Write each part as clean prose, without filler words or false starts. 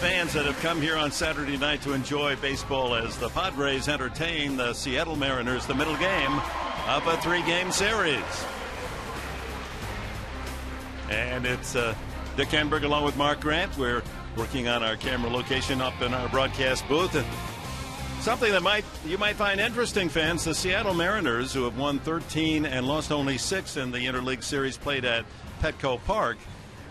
fans that have come here on Saturday night to enjoy baseball as the Padres entertain the Seattle Mariners, the middle game of a 3-game series. And it's Dick Enberg along with Mark Grant. We're working on our camera location up in our broadcast booth. And something that you might find interesting, fans, the Seattle Mariners, who have won 13 and lost only 6 in the Interleague Series played at Petco Park,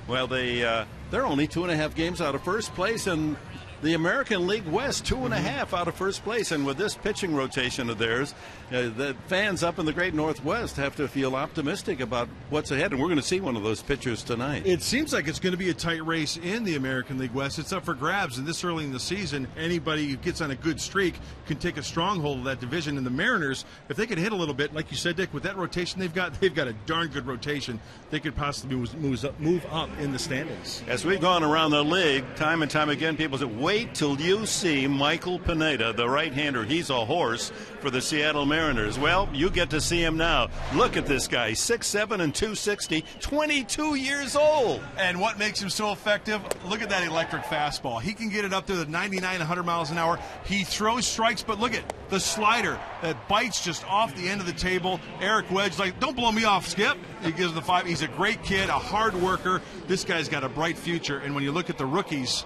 well, they're only 2.5 games out of first place, and the American League West 2.5 out of first place. And with this pitching rotation of theirs, the fans up in the great Northwest have to feel optimistic about what's ahead, and we're going to see one of those pitchers tonight. It seems like it's going to be a tight race in the American League West. It's up for grabs, and this early in the season, anybody who gets on a good streak can take a stronghold of that division. And the Mariners, if they could hit a little bit, like you said, Dick, with that rotation they've got a darn good rotation. They could possibly move up in the standings. As we've gone around the league, time and time again, people say, wait till you see Michael Pineda, the right-hander. He's a horse for the Seattle Mariners. Well, you get to see him now. Look at this guy, 6'7" and 260, 22 years old. And what makes him so effective? Look at that electric fastball. He can get it up to the 99, 100 miles an hour. He throws strikes, but look at the slider that bites just off the end of the table. Eric Wedge, like, don't blow me off, Skip. He gives the 5. He's a great kid, a hard worker. This guy's got a bright future. And when you look at the rookies,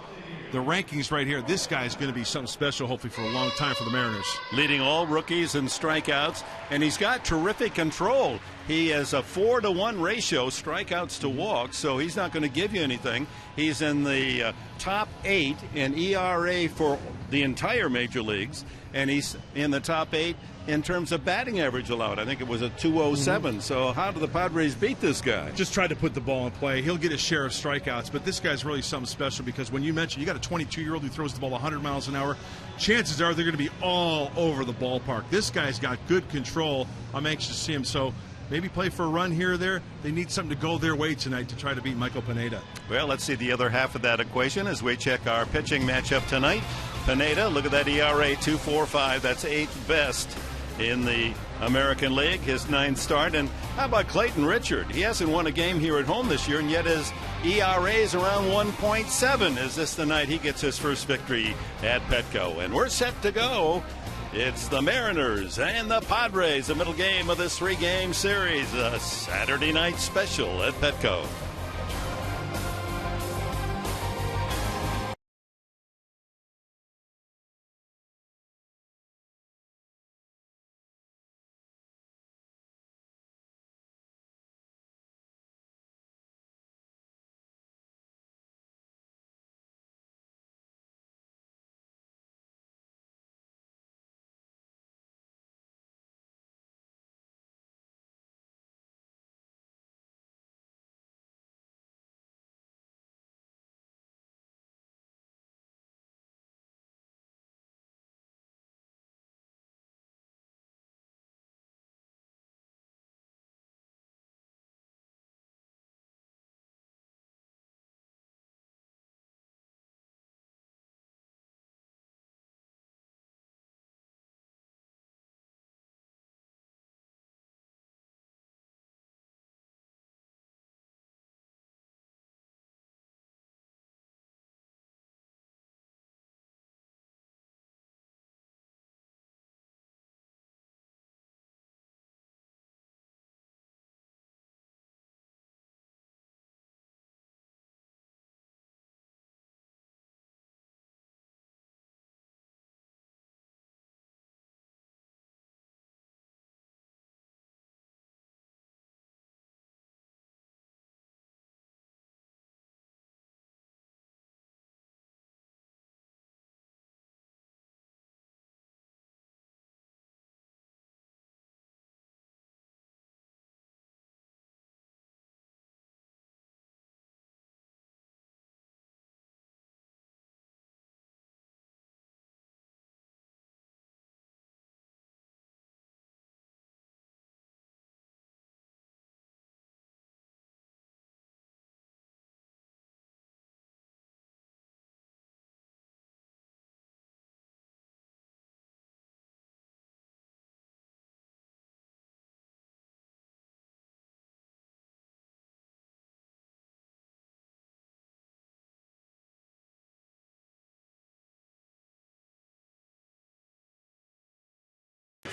the rankings right here, this guy's going to be something special, hopefully, for a long time for the Mariners. Leading all rookies in strikeouts, and he's got terrific control. He has a 4-to-1 ratio, strikeouts to walks, so he's not going to give you anything. He's in the top 8 in ERA for the entire major leagues, and he's in the top 8 in terms of batting average allowed. I think it was a 207. So how do the Padres beat this guy? Just try to put the ball in play. He'll get his share of strikeouts, but this guy's really something special because when you mentioned you got a 22-year-old who throws the ball 100 miles an hour, chances are they're going to be all over the ballpark. This guy's got good control. I'm anxious to see him. So maybe play for a run here or there. They need something to go their way tonight to try to beat Michael Pineda. Well, let's see the other half of that equation as we check our pitching matchup tonight. Pineda, look at that ERA, 2.45. That's 8th best in the American League, his 9th start. And how about Clayton Richard? He hasn't won a game here at home this year, and yet his ERA is around 1.7. Is this the night he gets his first victory at Petco? And we're set to go. It's the Mariners and the Padres, the middle game of this 3-game series, a Saturday night special at Petco.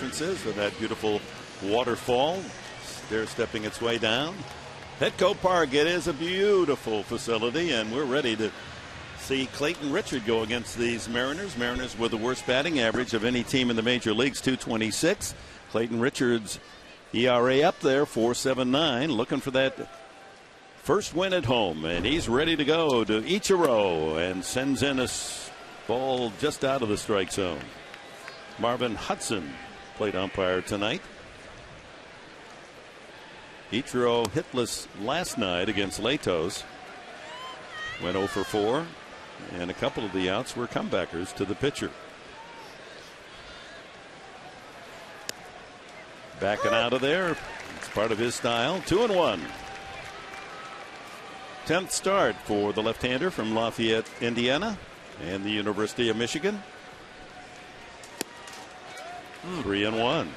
entrances for that beautiful waterfall, stair-stepping its way down. Petco Park, it is a beautiful facility, and we're ready to see Clayton Richard go against these Mariners. Mariners with the worst batting average of any team in the major leagues, 226. Clayton Richard's ERA up there, 4.79, looking for that first win at home, and he's ready to go to Ichiro and sends in a ball just out of the strike zone. Marvin Hudson played umpire tonight. Ichiro hitless last night against Latos. Went 0 for 4, and a couple of the outs were comebackers to the pitcher. Backing out of there. It's part of his style. 2-1. 10th start for the left-hander from Lafayette, Indiana, and the University of Michigan. 3-1.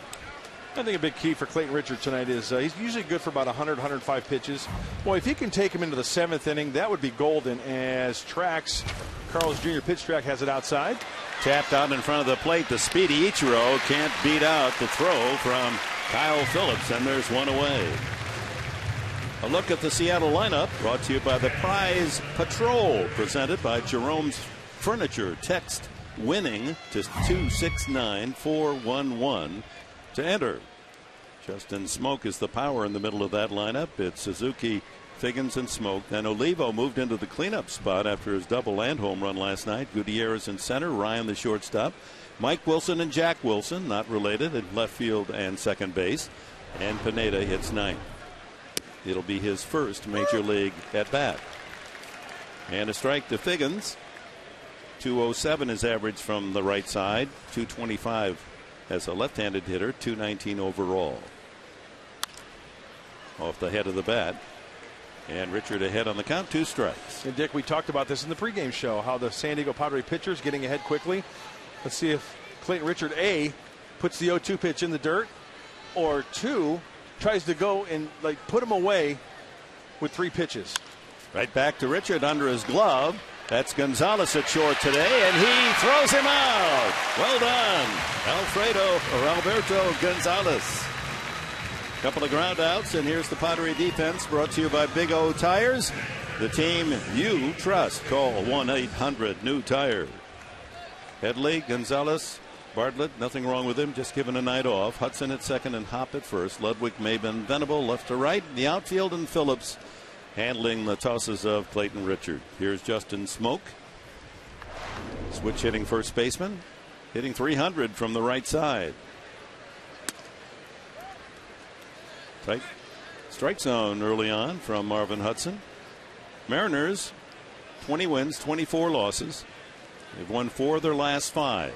I think a big key for Clayton Richard tonight is he's usually good for about 100, 105 pitches. Boy, if he can take him into the 7th inning, that would be golden, as Carl's Jr. pitch track has it outside. Tapped out in front of the plate. The speedy Ichiro can't beat out the throw from Kyle Phillips, and there's one away. A look at the Seattle lineup brought to you by the Prize Patrol, presented by Jerome's Furniture. Text winning to 269411 to enter. Justin Smoke is the power in the middle of that lineup. It's Suzuki, Figgins, and Smoke. Then Olivo moved into the cleanup spot after his double and home run last night. Gutierrez in center, Ryan the shortstop, Mike Wilson and Jack Wilson, not related, in left field and second base, and Pineda hits ninth. It'll be his first major league at bat. And a strike to Figgins. 207 is average from the right side, 225 as a left-handed hitter, 219 overall. Off the head of the bat, and Richard ahead on the count, 2 strikes. And Dick, we talked about this in the pregame show, how the San Diego Padre pitchers getting ahead quickly. Let's see if Clayton Richard, A, puts the 0-2 pitch in the dirt, or 2, tries to go and put him away with 3 pitches. Right back to Richard under his glove. That's Gonzalez at short today, and he throws him out. Well done, Alberto Gonzalez. Couple of ground outs, and here's the Padre defense, brought to you by Big O Tires, the team you trust. Call 1-800-NEW-TIRE. Headley, Gonzalez, Bartlett, nothing wrong with him, just given a night off. Hudson at second and Hop at first. Ludwig, Maben, Venable left to right. The outfield, and Phillips handling the tosses of Clayton Richard. Here's Justin Smoke. Switch hitting first baseman. Hitting 300 from the right side. Tight strike zone early on from Marvin Hudson. Mariners, 20 wins, 24 losses. They've won 4 of their last 5.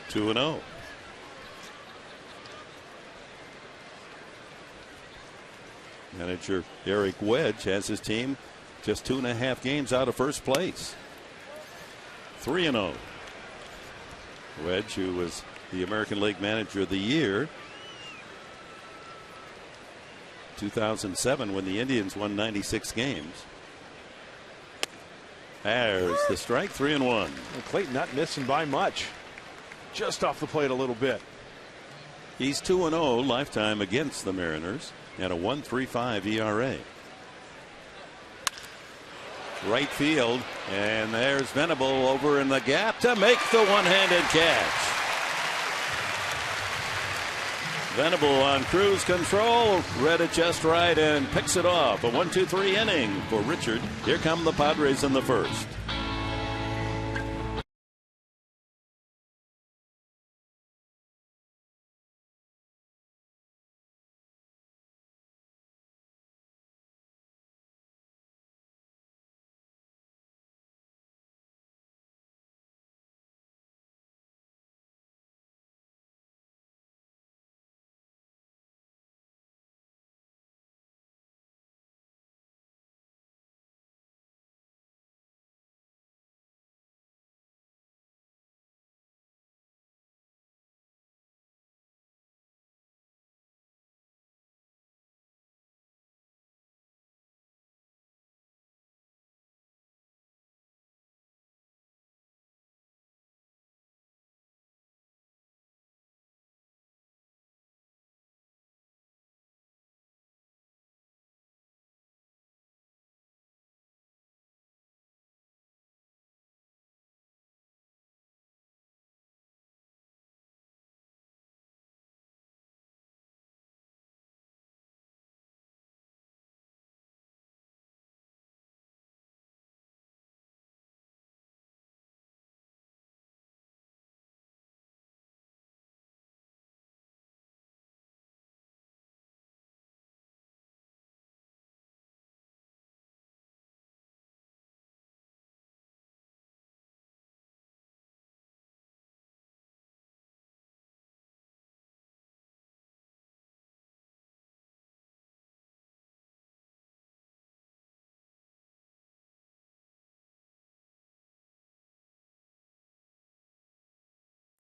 2-0. Manager Eric Wedge has his team just 2.5 games out of first place. 3-0. Wedge, who was the American League Manager of the Year 2007 when the Indians won 96 games. There's the strike, 3-1. And Clayton not missing by much. Just off the plate a little bit. He's 2-0 lifetime against the Mariners and a 1.35 ERA. Right field, and there's Venable over in the gap to make the one-handed catch. Venable on cruise control, read it just right and picks it off. A 1-2-3 inning for Richard. Here come the Padres in the first.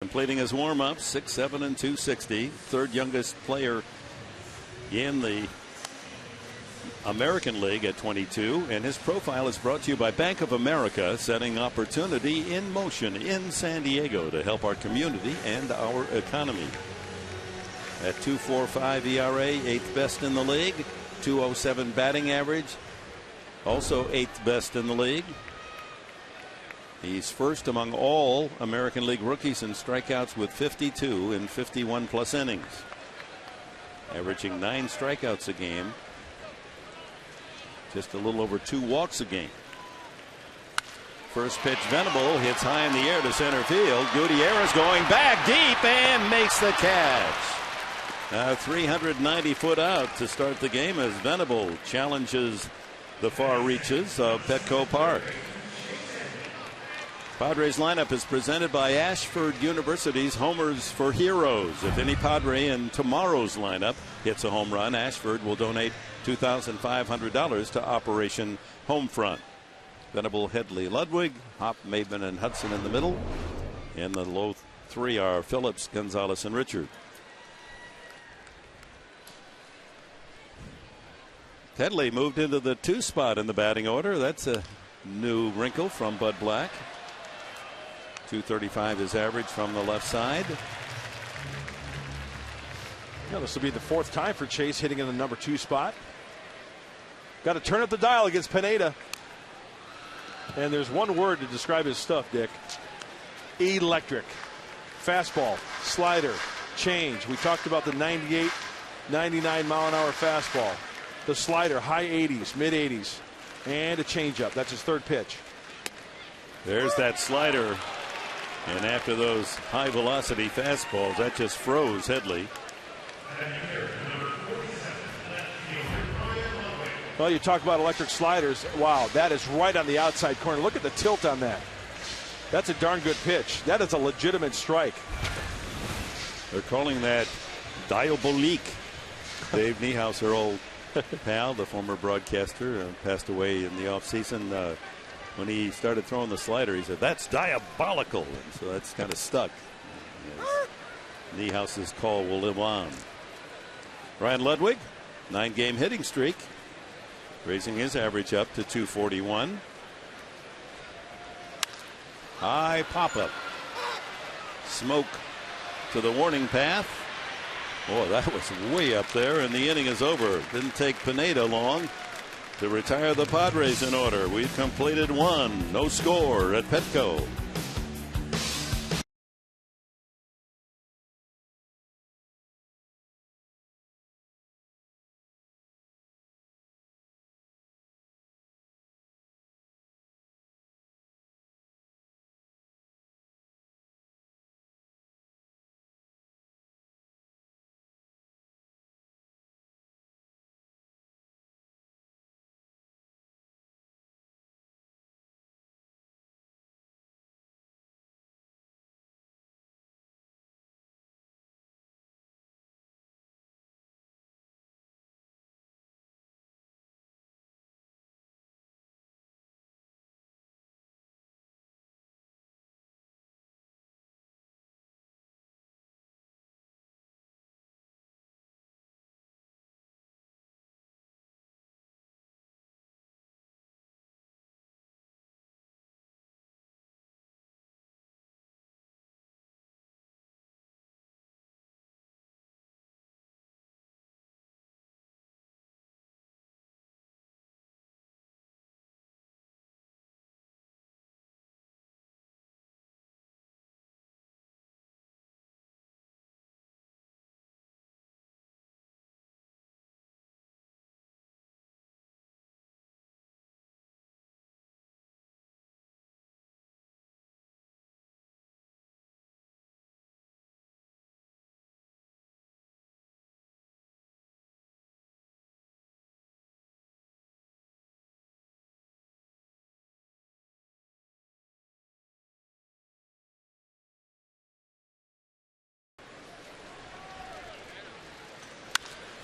completing his warm-up, 6'7" and 260. Third youngest player in the American League at 22. And his profile is brought to you by Bank of America, setting opportunity in motion in San Diego to help our community and our economy. At 2.45 ERA, 8th best in the league. 2.07 batting average, also 8th best in the league. He's first among all American League rookies in strikeouts with 52 in 51 plus innings, averaging 9 strikeouts a game, just a little over 2 walks a game. First pitch, Venable hits high in the air to center field. Gutierrez going back deep and makes the catch. 390 foot out to start the game as Venable challenges the far reaches of Petco Park. Padres lineup is presented by Ashford University's Homers for Heroes. If any Padre in tomorrow's lineup hits a home run, Ashford will donate $2,500 to Operation Homefront. Venable, Headley, Ludwig, Hop, Maben, and Hudson in the middle. And the low 3 are Phillips, Gonzalez, and Richard. Headley moved into the 2 spot in the batting order. That's a new wrinkle from Bud Black. 235 is average from the left side. Yeah, this will be the 4th time for Chase hitting in the number 2 spot. Got to turn up the dial against Pineda. And there's one word to describe his stuff, Dick. Electric. Fastball, slider, change. We talked about the 98, 99 mile an hour fastball. The slider, high 80s, mid 80s, and a changeup. That's his 3rd pitch. There's that slider. And after those high velocity fastballs, that just froze Headley. Well, you talk about electric sliders. Wow, that is right on the outside corner. Look at the tilt on that. That's a darn good pitch. That is a legitimate strike. They're calling that diabolique. Dave Niehaus, our old pal, the former broadcaster, passed away in the offseason. When he started throwing the slider, he said, "That's diabolical." And so that's kind of stuck. Niehaus's call will live on. Ryan Ludwig, 9-game hitting streak, raising his average up to 241. High pop-up. Smoke to the warning path. Boy, that was way up there, and the inning is over. Didn't take Pineda long to retire the Padres in order. We've completed 1. No score at Petco.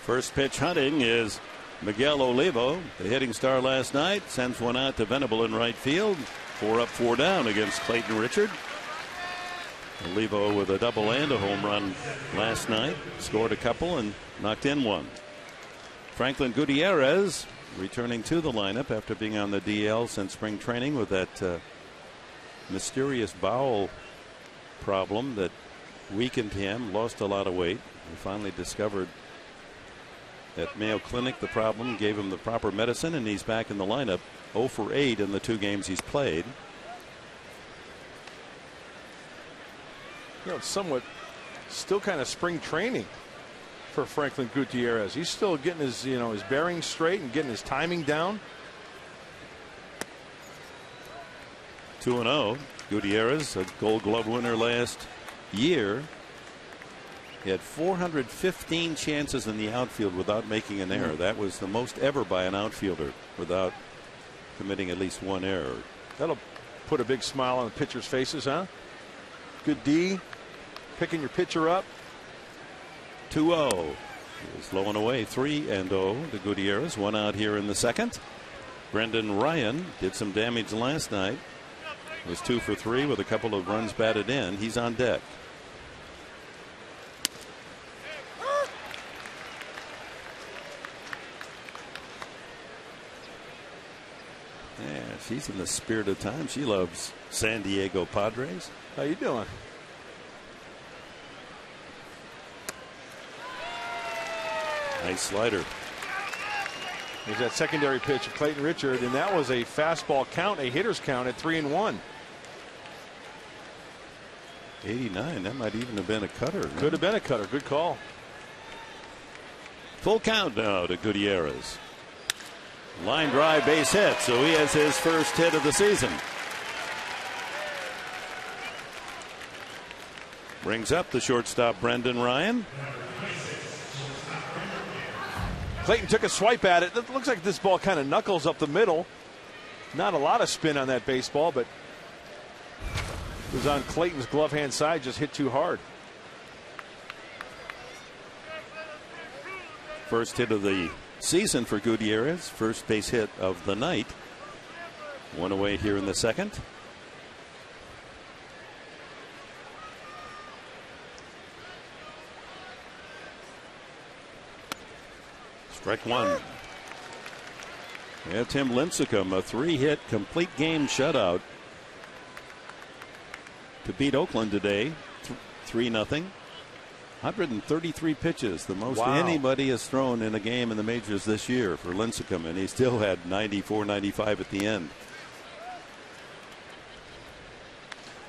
First pitch hunting is Miguel Olivo, the hitting star last night, sends one out to Venable in right field. 4 up, 4 down against Clayton Richard. Olivo with a double and a home run last night. Scored a couple and knocked in one. Franklin Gutierrez returning to the lineup after being on the DL since spring training with that mysterious bowel problem that weakened him. Lost a lot of weight. We finally discovered at Mayo Clinic the problem, gave him the proper medicine, and he's back in the lineup. 0 for 8 in the 2 games he's played. You know, it's somewhat still kind of spring training for Franklin Gutierrez. He's still getting his, his bearings straight and getting his timing down. 2-0. Gutierrez, a Gold Glove winner last year. He had 415 chances in the outfield without making an error. That was the most ever by an outfielder without committing at least one error. That'll put a big smile on the pitchers' faces, huh? Good D, picking your pitcher up. 2-0. He was low and away. 3-0 to Gutierrez. 1 out here in the second. Brendan Ryan did some damage last night. Was 2 for 3 with a couple of runs batted in. He's on deck. Yeah, she's in the spirit of time. She loves San Diego Padres. How you doing? Nice slider. There's that secondary pitch of Clayton Richard, and that was a fastball count, a hitter's count at 3-1. 89. That might even have been a cutter. Could have been a cutter. Good call. Full count now to Gutierrez. Line drive, base hit, so he has his first hit of the season. Brings up the shortstop Brendan Ryan. Clayton took a swipe at it. It looks like this ball kind of knuckles up the middle. Not a lot of spin on that baseball, but it was on Clayton's glove hand side, just hit too hard. First hit of the season for Gutierrez. First base hit of the night. 1 away here in the second. Strike 1. Yeah, Tim Lincecum, a 3-hit complete game shutout to beat Oakland today. 3-0. 133 pitches, the most anybody has thrown in a game in the majors this year for Lincecum, and he still had 94, 95 at the end.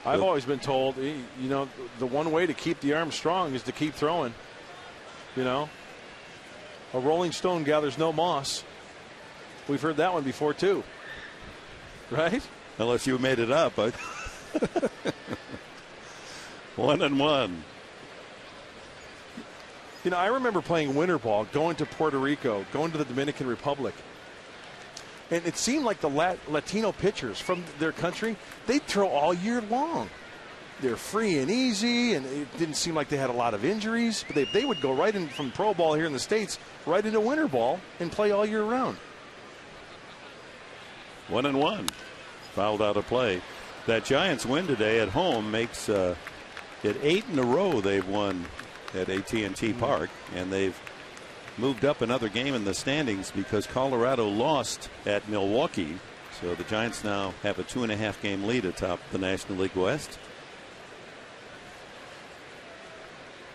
I've always been told, the one way to keep the arm strong is to keep throwing. A rolling stone gathers no moss. We've heard that one before too, right? Unless you made it up. 1-1. I remember playing winter ball, going to Puerto Rico, going to the Dominican Republic. And it seemed like the Latino pitchers from their country, they'd throw all year long. They're free and easy, and it didn't seem like they had a lot of injuries. But they would go right in from pro ball here in the States, right into winter ball, and play all year round. 1-1. Fouled out of play. That Giants win today at home makes it 8 in a row they've won at AT&T Park, and they've moved up another game in the standings because Colorado lost at Milwaukee. So the Giants now have a 2.5 game lead atop the National League West.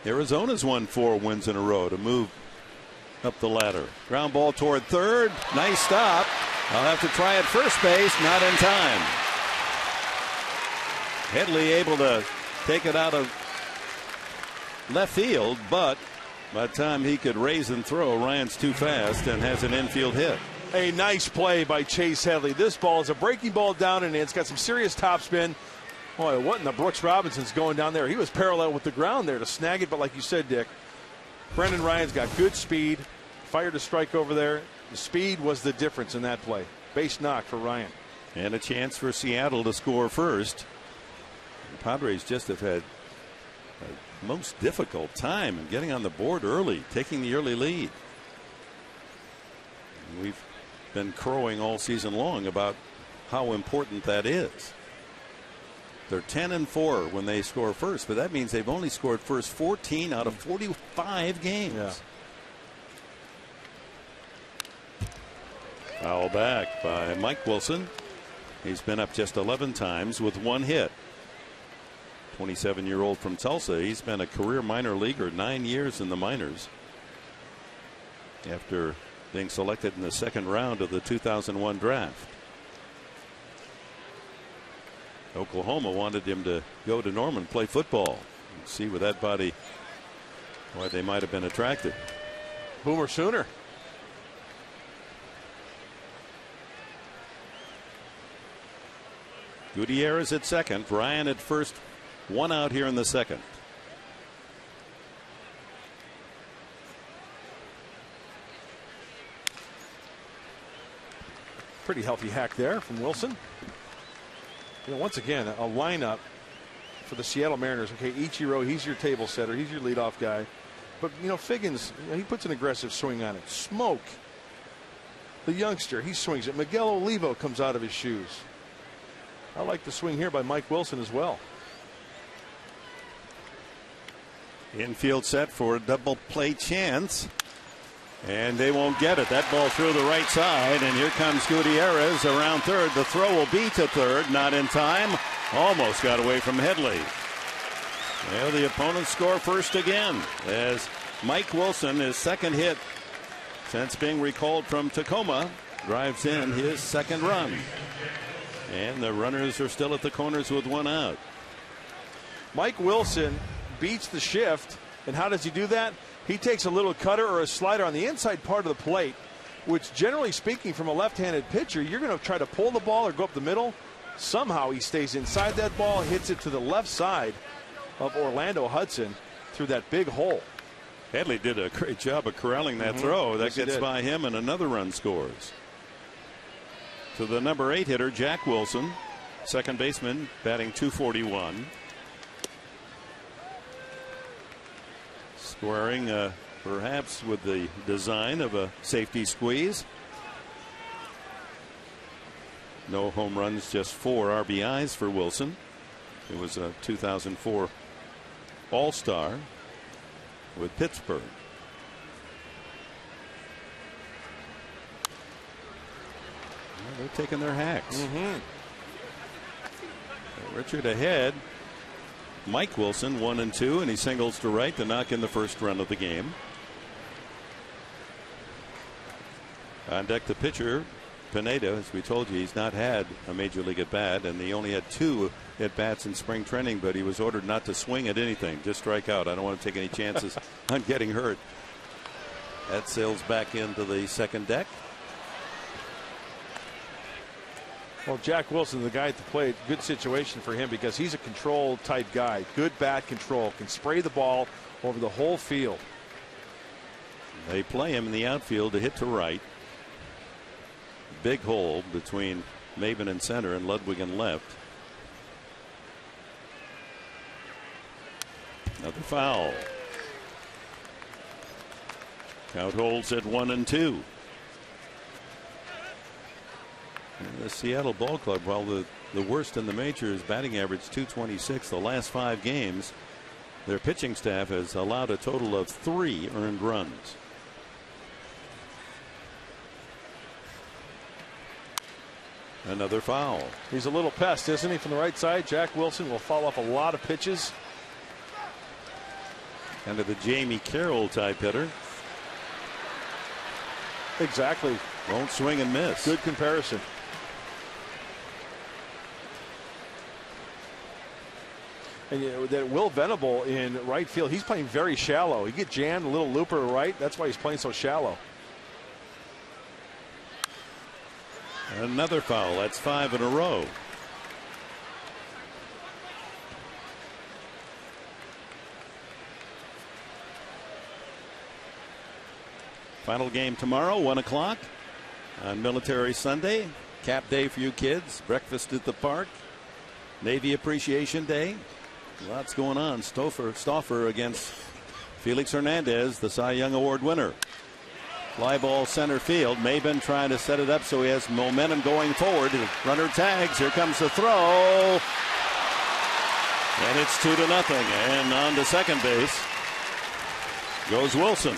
Arizona's won 4 wins in a row to move up the ladder. Ground ball toward third. Nice stop. I'll have to try at first base. Not in time. Headley able to take it out of left field, but by the time he could raise and throw, Ryan's too fast and has an infield hit. A nice play by Chase Headley. This ball is a breaking ball down and in. It's got some serious topspin. Boy, what in the Brooks Robinson's going down there? He was parallel with the ground there to snag it, but like you said, Dick, Brendan Ryan's got good speed. Fired a strike over there. The speed was the difference in that play. Base knock for Ryan. And a chance for Seattle to score first. The Padres just have had a most difficult time in getting on the board early, taking the early lead. We've been crowing all season long about how important that is. They're 10-4 when they score first, but that means they've only scored first 14 out of 45 games. Yeah. Foul back by Mike Wilson. He's been up just 11 times with 1 hit. 27-year-old from Tulsa. He's been a career minor leaguer, 9 years in the minors. After being selected in the second round of the 2001 draft. Oklahoma wanted him to go to Norman, play football. See with that body why they might have been attracted. Boomer Sooner. Gutierrez at second, Ryan at first, 1 out here in the second. Pretty healthy hack there from Wilson. You know, once again, a lineup for the Seattle Mariners. Okay, Ichiro, he's your table setter, he's your leadoff guy. But, you know, Figgins, he puts an aggressive swing on it. Smoke, the youngster, he swings it. Miguel Olivo comes out of his shoes. I like the swing here by Mike Wilson as well. Infield set for a double play chance. And they won't get it. That ball through the right side. And here comes Gutierrez around third. The throw will be to third. Not in time. Almost got away from Headley. Well, the opponents score first again as Mike Wilson, his second hit since being recalled from Tacoma, drives in his second run. And the runners are still at the corners with 1 out. Mike Wilson beats the shift. And how does he do that? He takes a little cutter or a slider on the inside part of the plate, which generally speaking from a left-handed pitcher, you're going to try to pull the ball or go up the middle. Somehow he stays inside that ball, hits it to the left side of Orlando Hudson through that big hole. Headley did a great job of corralling that throw. That Yes, gets by him and another run scores. To the number 8 hitter, Jack Wilson, second baseman, batting .241. Squaring perhaps with the design of a safety squeeze. No home runs, just 4 RBIs for Wilson. It was a 2004 All-Star with Pittsburgh. Well, they're taking their hacks. Richard ahead. Mike Wilson 1 and 2, and he singles to right to knock in the first run of the game. On deck the pitcher, Pineda. As we told you, he's not had a major league at bat, and he only had 2 at bats in spring training, but he was ordered not to swing at anything, just strike out. I don't want to take any chances on getting hurt. That sails back into the second deck. Well, Jack Wilson, the guy at the plate, good situation for him because he's a control type guy. Good bat control, can spray the ball over the whole field. They play him in the outfield to hit to right. Big hole between Maven and center and Ludwig and left. Another foul. Count holds at 1 and 2. And the Seattle Ball Club, while the worst in the majors, batting average .226 the last 5 games, their pitching staff has allowed a total of 3 earned runs. Another foul. He's a little pest, isn't he, from the right side? Jack Wilson will follow up a lot of pitches. Kind of the Jamie Carroll type hitter. Exactly. Won't swing and miss. Good comparison. And you know, that Will Venable in right field, he's playing very shallow. He get jammed, a little looper to right. That's why he's playing so shallow. Another foul. That's 5 in a row. Final game tomorrow, 1 o'clock on Military Sunday. Cap day for you kids. Breakfast at the park. Navy Appreciation Day. Lots going on. Stauffer against Felix Hernandez, the Cy Young Award winner. Fly ball center field. Maben trying to set it up so he has momentum going forward. Runner tags. Here comes the throw. And it's 2-0. And on to second base goes Wilson.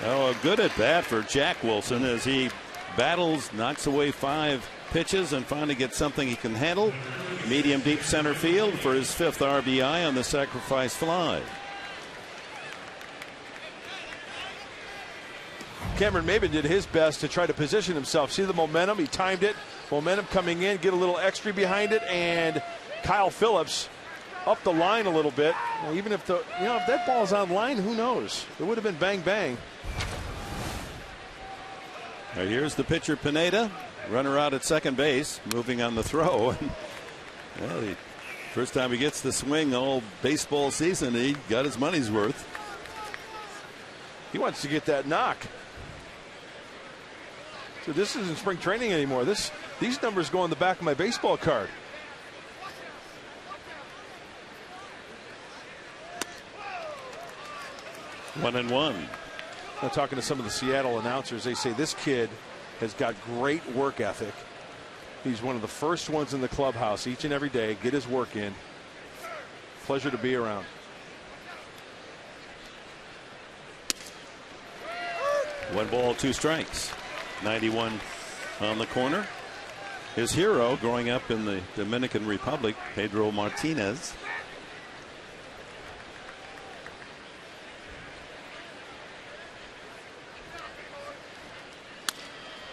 Oh, a good at bat for Jack Wilson as he battles, knocks away 5 pitches, and finally gets something he can handle. Medium deep center field for his 5th RBI on the sacrifice fly. Cameron Maben did his best to try to position himself. See the momentum? He timed it. Momentum coming in, get a little extra behind it, and Kyle Phillips up the line a little bit. Well, even if if that ball's on line, who knows? It would have been bang bang. Now here's the pitcher Pineda, runner out at second base, moving on the throw. Well, first time he gets the swing all baseball season, he got his money's worth. He wants to get that knock. So this isn't spring training anymore. These numbers go on the back of my baseball card. One and one. I'm talking to some of the Seattle announcers. They say this kid has got great work ethic. He's one of the first ones in the clubhouse each and every day. Get his work in. Pleasure to be around. One ball, 2 strikes. 91 on the corner. His hero growing up in the Dominican Republic, Pedro Martinez.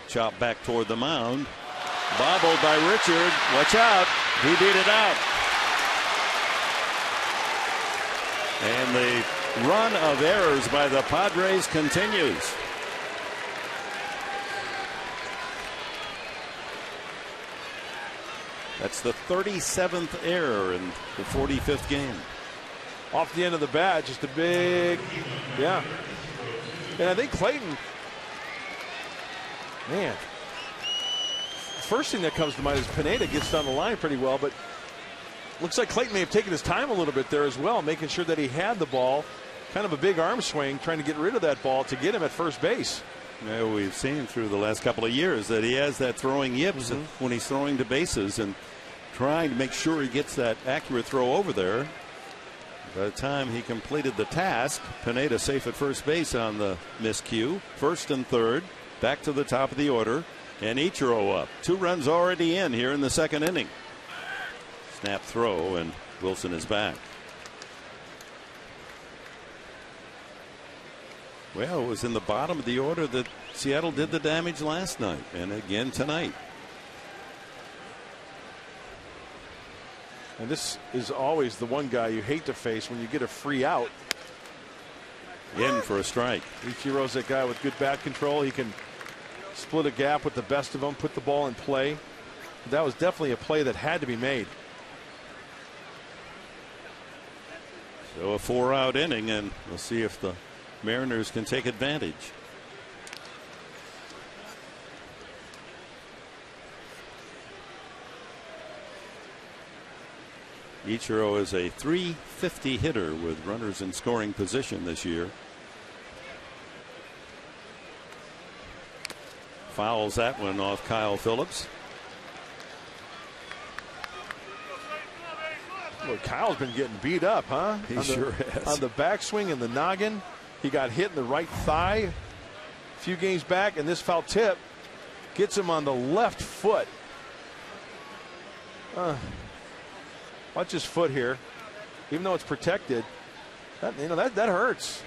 Chop back toward the mound. Bobbled by Richard. Watch out. He beat it out. And the run of errors by the Padres continues. That's the 37th error in the 45th game. Off the end of the bat, just a big, yeah. And I think Clayton, man, first thing that comes to mind is Pineda gets down the line pretty well, but looks like Clayton may have taken his time a little bit there as well, making sure that he had the ball. Kind of a big arm swing, trying to get rid of that ball to get him at first base. Yeah, we've seen through the last couple of years that he has that throwing yips when he's throwing to bases and trying to make sure he gets that accurate throw over there. By the time he completed the task, Pineda safe at first base on the miscue. First and third, back to the top of the order, and Ichiro up. 2 runs already in here in the second inning. Snap throw, and Wilson is back. Well, it was in the bottom of the order that Seattle did the damage last night, and again tonight. And this is always the one guy you hate to face when you get a free out. In for a strike. Ichiro's that guy with good bat control. He can split a gap with the best of them, put the ball in play. That was definitely a play that had to be made. So a 4-out inning, and we'll see if the Mariners can take advantage. Ichiro is a .350 hitter with runners in scoring position this year. Fouls that one off Kyle Phillips. Well, Kyle's been getting beat up, huh? He sure has. On the backswing and the noggin. He got hit in the right thigh a few games back, and this foul tip gets him on the left foot. Watch his foot here. Even though it's protected, that hurts.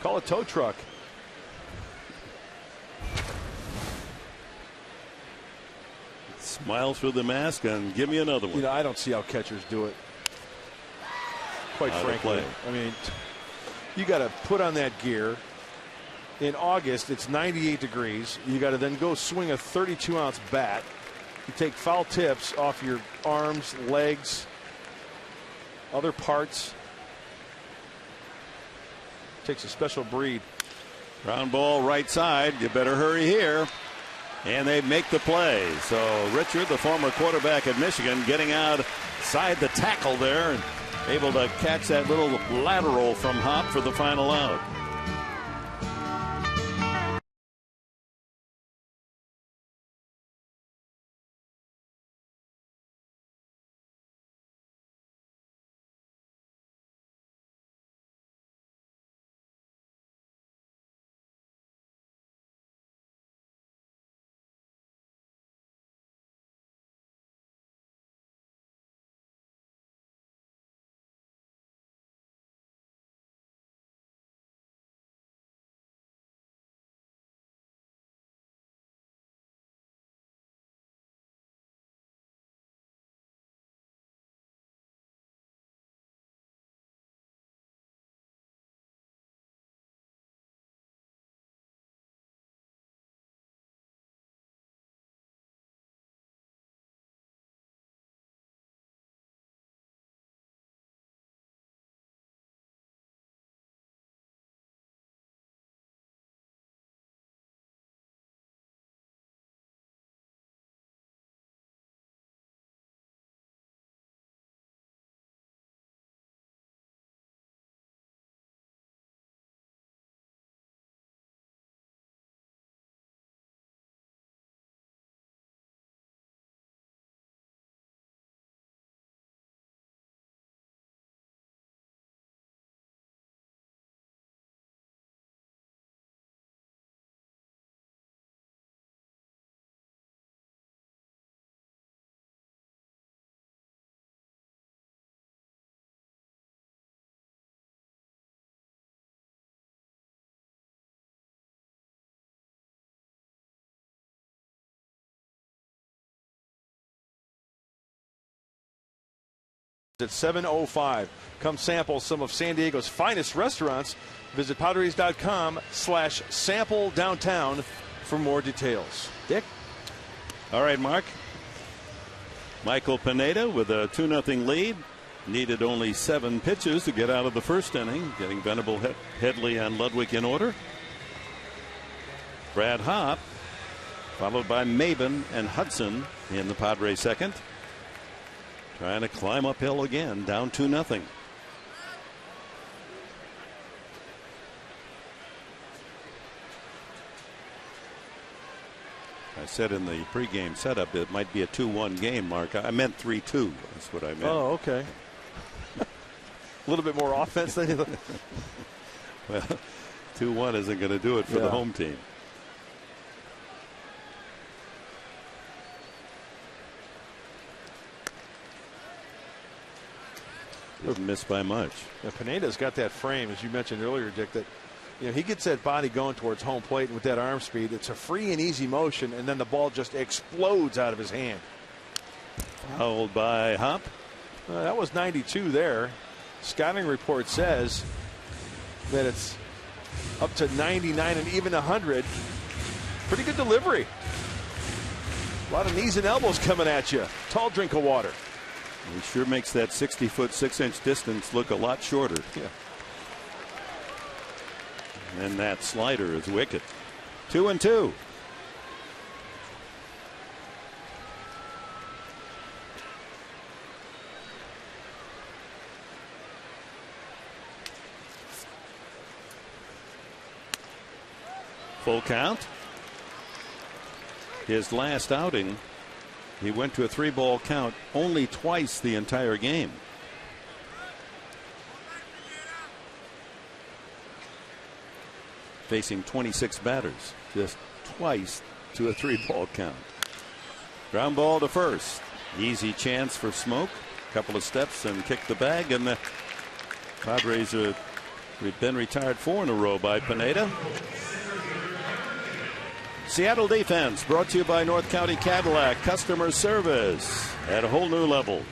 Call a tow truck. Smile through the mask and give me another one. I don't see how catchers do it. Quite frankly, I mean, you got to put on that gear. In August, it's 98 degrees. You got to then go swing a 32-ounce bat. You take foul tips off your arms, legs, other parts. Takes a special breed. Ground ball right side. You better hurry here. And they make the play. So Richard, the former quarterback at Michigan, getting outside the tackle there and able to catch that little lateral from Hop for the final out. at 7:05. Come sample some of San Diego's finest restaurants. Visit Padres.com/sample downtown for more details. Dick? All right, Mark. Michael Pineda with a 2-0 lead. Needed only 7 pitches to get out of the first inning, getting Venable, Headley, and Ludwig in order. Brad Hopp, followed by Maben and Hudson in the Padres second. Trying to climb uphill again, down 2-0. I said in the pregame setup it might be a 2-1 game, Mark. I meant 3-2. That's what I meant. Oh, okay. A little bit more offense than you. Well, 2-1 isn't going to do it for the home team. Didn't miss by much. Yeah, Pineda's got that frame, as you mentioned earlier, Dick, that he gets that body going towards home plate, and with that arm speed, it's a free and easy motion, and then the ball just explodes out of his hand. Fouled by Hopp. That was 92 there. Scouting report says that it's up to 99 and even 100. Pretty good delivery. A lot of knees and elbows coming at you. Tall drink of water. He sure makes that 60-foot 6-inch distance look a lot shorter. Yeah. And that slider is wicked. 2-2. Full count. His last outing, he went to a 3-ball count only twice the entire game. Facing 26 batters, just twice to a 3-ball count. Ground ball to first. Easy chance for Smoke. Couple of steps and kick the bag, and the Padres have been retired 4 in a row by Pineda. Seattle defense brought to you by North County Cadillac. Customer service at a whole new level.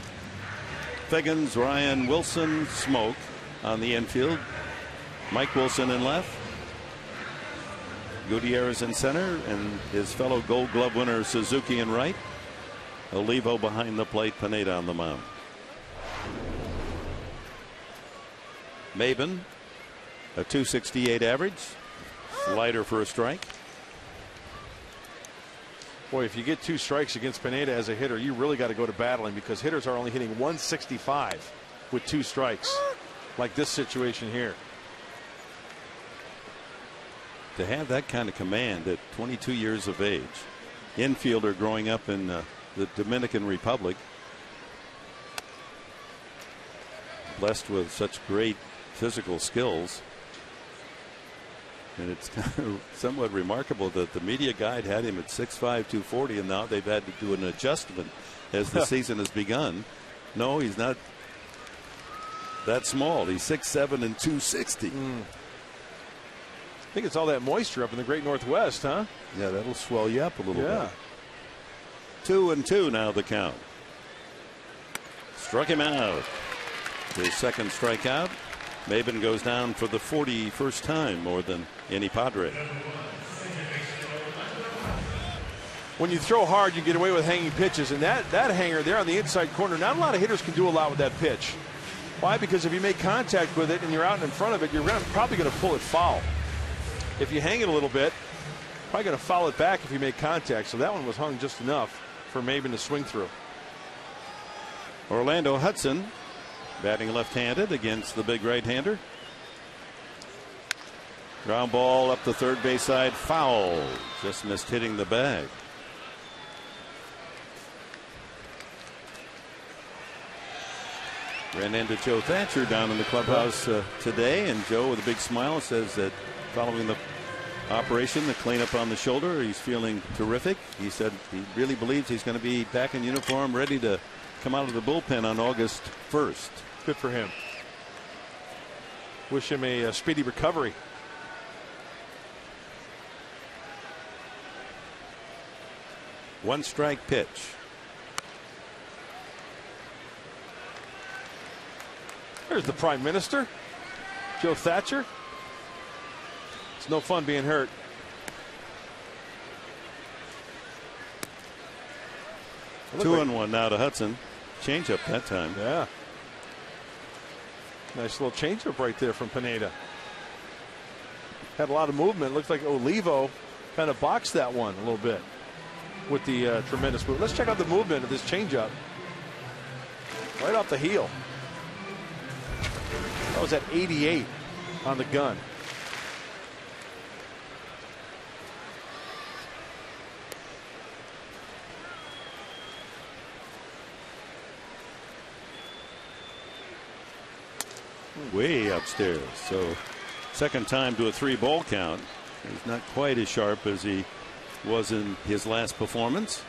Figgins, Ryan, Wilson, Smoke on the infield. Mike Wilson in left. Gutierrez in center, and his fellow Gold Glove winner Suzuki in right. Olivo behind the plate, Pineda on the mound. Maben, a .268 average. Slider for a strike. Boy, if you get 2 strikes against Pineda as a hitter, you really got to go to battling, because hitters are only hitting 165 with 2 strikes, like this situation here. To have that kind of command at 22 years of age, infielder growing up in the Dominican Republic, blessed with such great physical skills. And it's kind of somewhat remarkable that the media guide had him at 6'5", 240, and now they've had to do an adjustment as the season has begun. No, he's not that small. He's 6'7" and 260. I think it's all that moisture up in the great Northwest, huh? Yeah, that'll swell you up a little bit. 2-2 now the count. Struck him out. His second strikeout. Maben goes down for the 41st time, more than any Padre. When you throw hard, you get away with hanging pitches, and that hanger there on the inside corner, not a lot of hitters can do a lot with that pitch. Why? Because if you make contact with it and you're out in front of it, you're probably going to pull it foul. If you hang it a little bit, probably going to foul it back if you make contact. So that one was hung just enough for Maben to swing through. Orlando Hudson batting left-handed against the big right-hander. Ground ball up the third base side, foul. Just missed hitting the bag. Ran into Joe Thatcher down in the clubhouse today, and Joe, with a big smile, says that following the operation, the cleanup on the shoulder, he's feeling terrific. He said he really believes he's going to be back in uniform, ready to come out of the bullpen on August 1st. Good for him. Wish him a speedy recovery. One strike pitch. There's the Prime Minister, Joe Thatcher. It's no fun being hurt. Two and one now to Hudson. Change up that time. Yeah. Nice little change up right there from Pineda. Had a lot of movement. Looks like Olivo kind of boxed that one a little bit with the tremendous move. Let's check out the movement of this changeup. Right off the heel. That was at 88 on the gun. Way upstairs. So second time to a 3-ball count. He's not quite as sharp as he was in his last performance.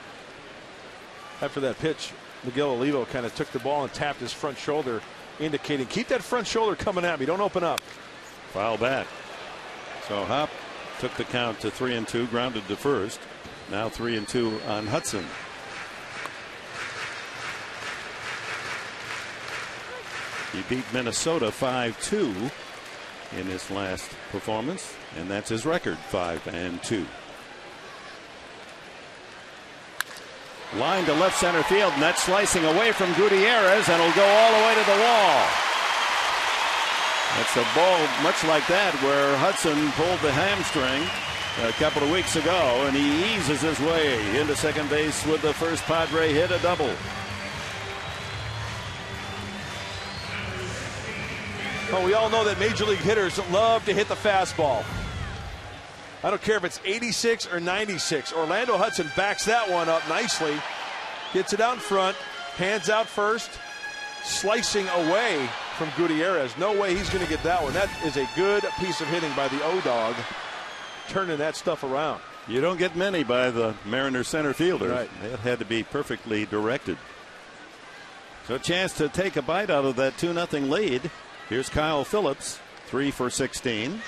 After that pitch, Miguel Olivo kind of took the ball and tapped his front shoulder, indicating keep that front shoulder coming at me. Don't open up. Foul back. So Hop took the count to 3-2, grounded to first. Now 3-2 on Hudson. He beat Minnesota 5-2 in his last performance, and that's his record, 5-2. Line to left center field, and that's slicing away from Gutierrez, and it'll go all the way to the wall. That's a ball much like that where Hudson pulled the hamstring a couple of weeks ago, and he eases his way into second base with the first Padre hit, a double. Well, we all know that major league hitters love to hit the fastball. I don't care if it's 86 or 96. Orlando Hudson backs that one up nicely. Gets it out in front. Hands out first. Slicing away from Gutierrez. No way he's going to get that one. That is a good piece of hitting by the O-Dog. Turning that stuff around. You don't get many by the Mariners center fielder. Right. That had to be perfectly directed. So a chance to take a bite out of that 2-0 lead. Here's Kyle Phillips, 3 for 16.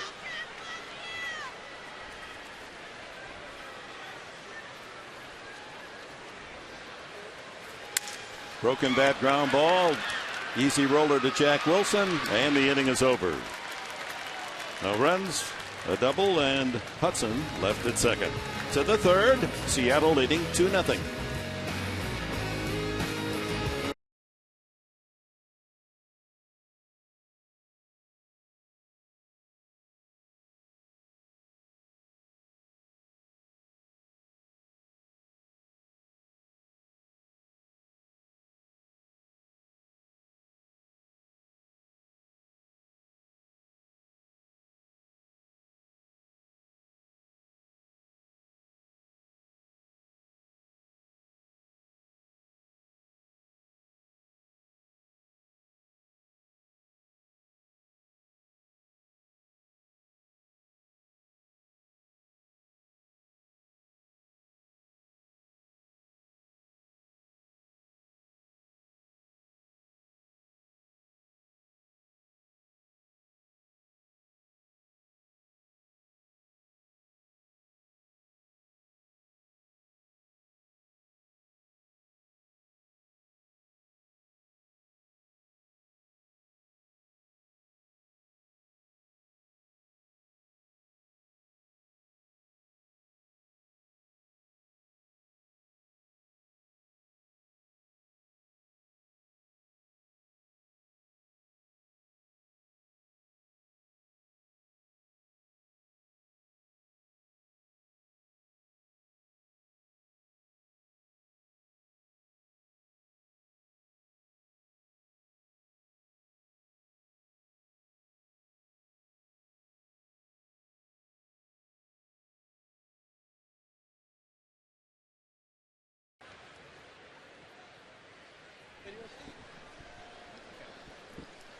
Broken bat ground ball. Easy roller to Jack Wilson, and the inning is over. No runs, a double, and Hudson left at second. To the third, Seattle leading 2-0.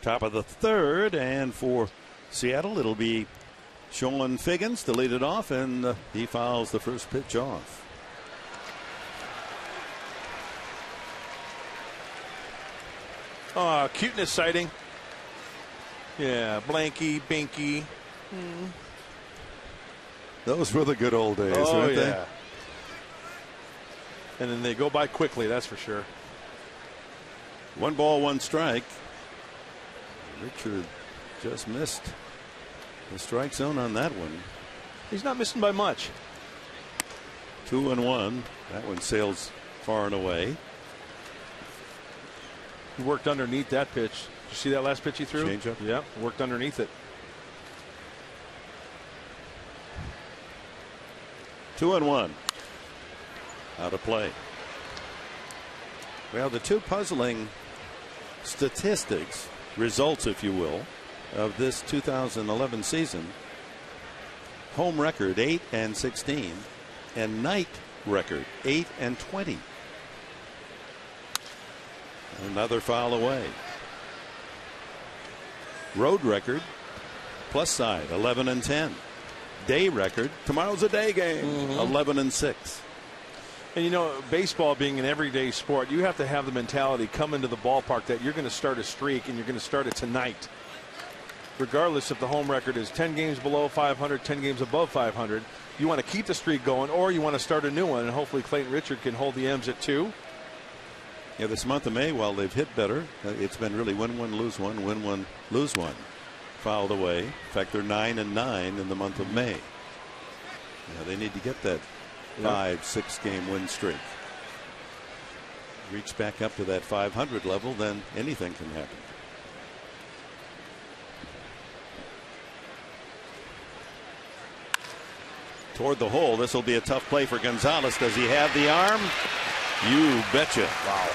Top of the third, and for Seattle, it'll be Sean Figgins to lead it off, and he fouls the first pitch off. Cuteness sighting. Yeah, Blanky, Binky. Those were the good old days, Oh, weren't yeah. they? And then they go by quickly, that's for sure. 1 ball, 1 strike. Richard just missed the strike zone on that one. He's not missing by much. 2-1. That one sails far and away. He worked underneath that pitch. Did you see that last pitch he threw? Change up. Yeah, worked underneath it. 2-1. Out of play. Well, the two puzzling statistics, results if you will, of this 2011 season: home record 8-16 and night record 8-20. Another foul away. Road record plus side 11-10. Day record, tomorrow's a day game, 11-6. And you know, baseball being an everyday sport, you have to have the mentality come into the ballpark that you're going to start a streak and you're going to start it tonight. Regardless if the home record is 10 games below 500, 10 games above 500, you want to keep the streak going or you want to start a new one, and hopefully Clayton Richard can hold the M's at 2. Yeah, this month of May, while they've hit better, it's been really win one, lose one, win one, lose one. Fouled away. In fact, they're 9-9 in the month of May. Yeah, they need to get that 5-6 game win streak. Reach back up to that 500 level, then anything can happen. Toward the hole. This will be a tough play for Gonzalez. Does he have the arm? You betcha. Wow.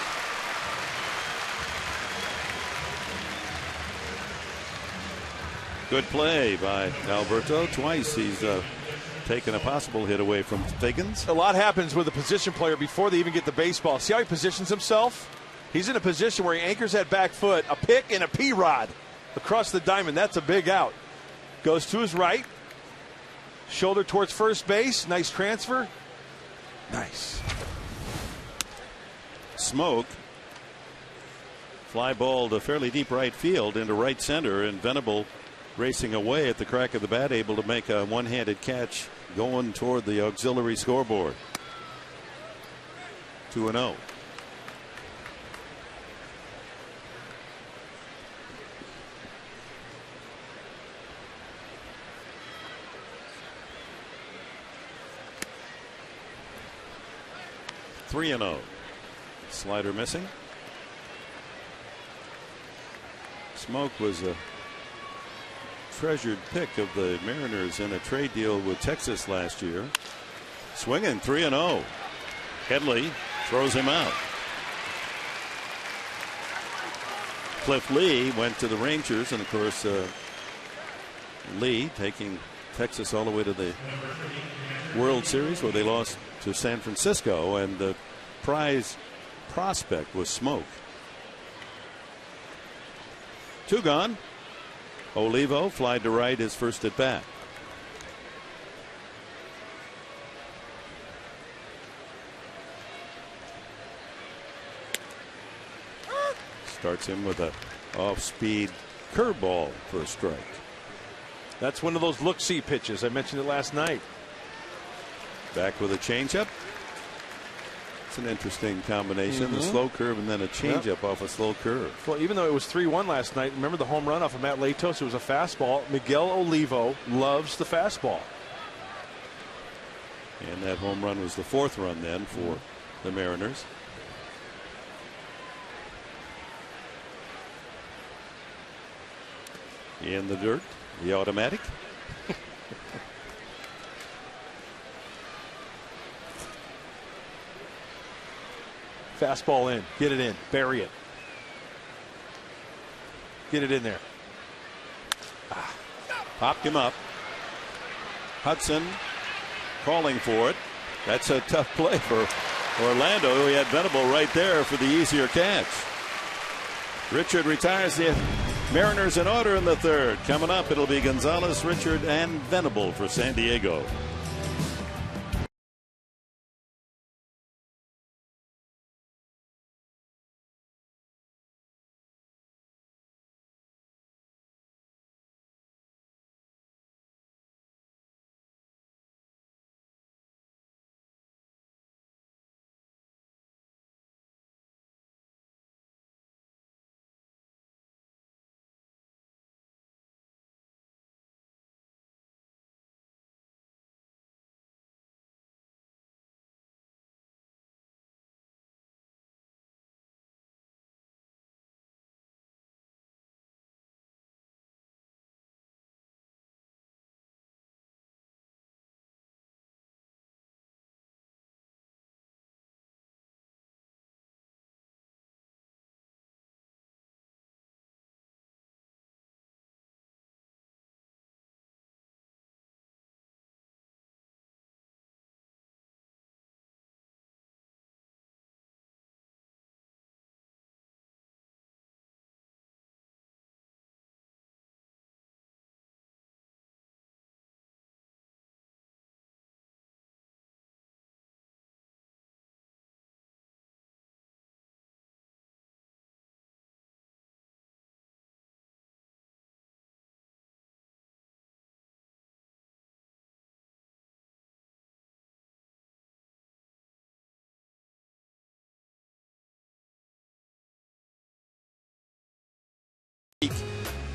Good play by Alberto. Twice he's taken a possible hit away from Figgins. A lot happens with a position player before they even get the baseball. See how he positions himself? He's in a position where he anchors that back foot, a pick and a P-rod across the diamond. That's a big out. Goes to his right. Shoulder towards first base. Nice transfer. Nice. Smoke. Fly ball to fairly deep right field into right center, and Venable racing away at the crack of the bat, able to make a one-handed catch going toward the auxiliary scoreboard. 2-0. Three and 0. Slider missing. Smoke was a treasured pick of the Mariners in a trade deal with Texas last year. Swinging 3-0. Headley throws him out. Cliff Lee went to the Rangers, and of course Lee taking Texas all the way to the World Series, where they lost to San Francisco, and the prize prospect was Smoke. 2 gone. Olivo fly to right, his first at bat. Starts him with a off-speed curveball for a strike. That's one of those look-see pitches. I mentioned it last night. Back with a changeup. It's an interesting combination. The slow curve and then a changeup off a slow curve. Well, even though it was 3-1 last night, remember the home run off of Matt Latos? It was a fastball. Miguel Olivo loves the fastball. And that home run was the 4th run then for the Mariners. In the dirt, the automatic. Fastball in. Get it in. Bury it. Get it in there. Popped him up. Hudson calling for it. That's a tough play for Orlando. He had Venable right there for the easier catch. Richard retires the Mariners in order in the 3rd. Coming up, it'll be Gonzalez, Richard, and Venable for San Diego.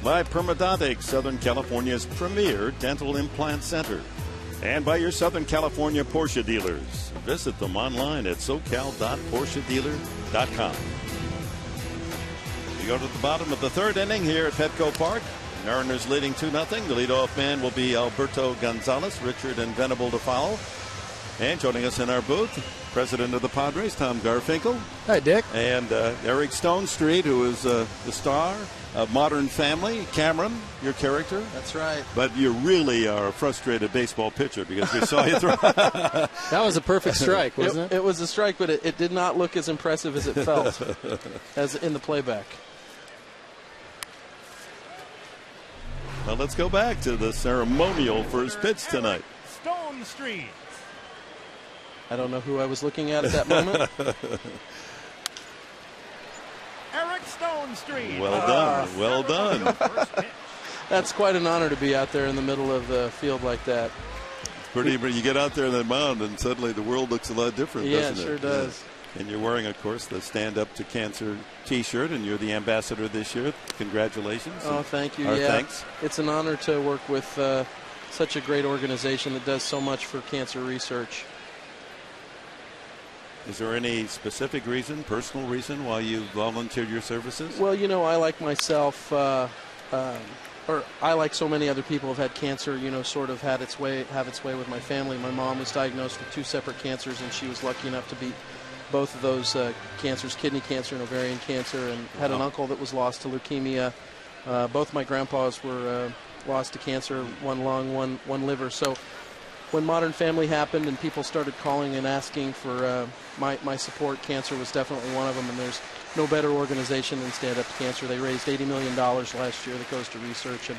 By Permadontics, Southern California's premier dental implant center. And by your Southern California Porsche dealers. Visit them online at socal.porschedealer.com. We go to the bottom of the third inning here at Petco Park. Mariners leading 2-0. The leadoff man will be Alberto Gonzalez, Richard and Venable to foul. And joining us in our booth, President of the Padres, Tom Garfinkel. Hi, Dick. And Eric Stonestreet, who is the star of Modern Family. Cameron, your character. That's right. But you really are a frustrated baseball pitcher because we saw you throw. That was a perfect strike, wasn't it? It was a strike, but it did not look as impressive as it felt as in the playback. Well, let's go back to the ceremonial first pitch tonight. Stonestreet. I don't know who I was looking at that moment. Eric Stonestreet. Well done. Well done. That's quite an honor to be out there in the middle of the field like that. Pretty. You get out there on that mound, and suddenly the world looks a lot different, doesn't it? Yeah, it sure does. And you're wearing, of course, the Stand Up to Cancer T-shirt, and you're the ambassador this year. Congratulations. Oh, thank you. Our yeah, thanks. It's an honor to work with such a great organization that does so much for cancer research. Is there any specific reason, personal reason, why you volunteered your services? Well, you know, I like myself, or I, like so many other people, have had cancer, you know, sort of have its way with my family. My mom was diagnosed with 2 separate cancers, and she was lucky enough to beat both of those cancers, kidney cancer and ovarian cancer, and had an uncle that was lost to leukemia. Both my grandpas were lost to cancer, one lung, one liver. So when Modern Family happened and people started calling and asking for my support, cancer was definitely one of them, and there's no better organization than Stand Up to Cancer. They raised $80 million last year that goes to research, and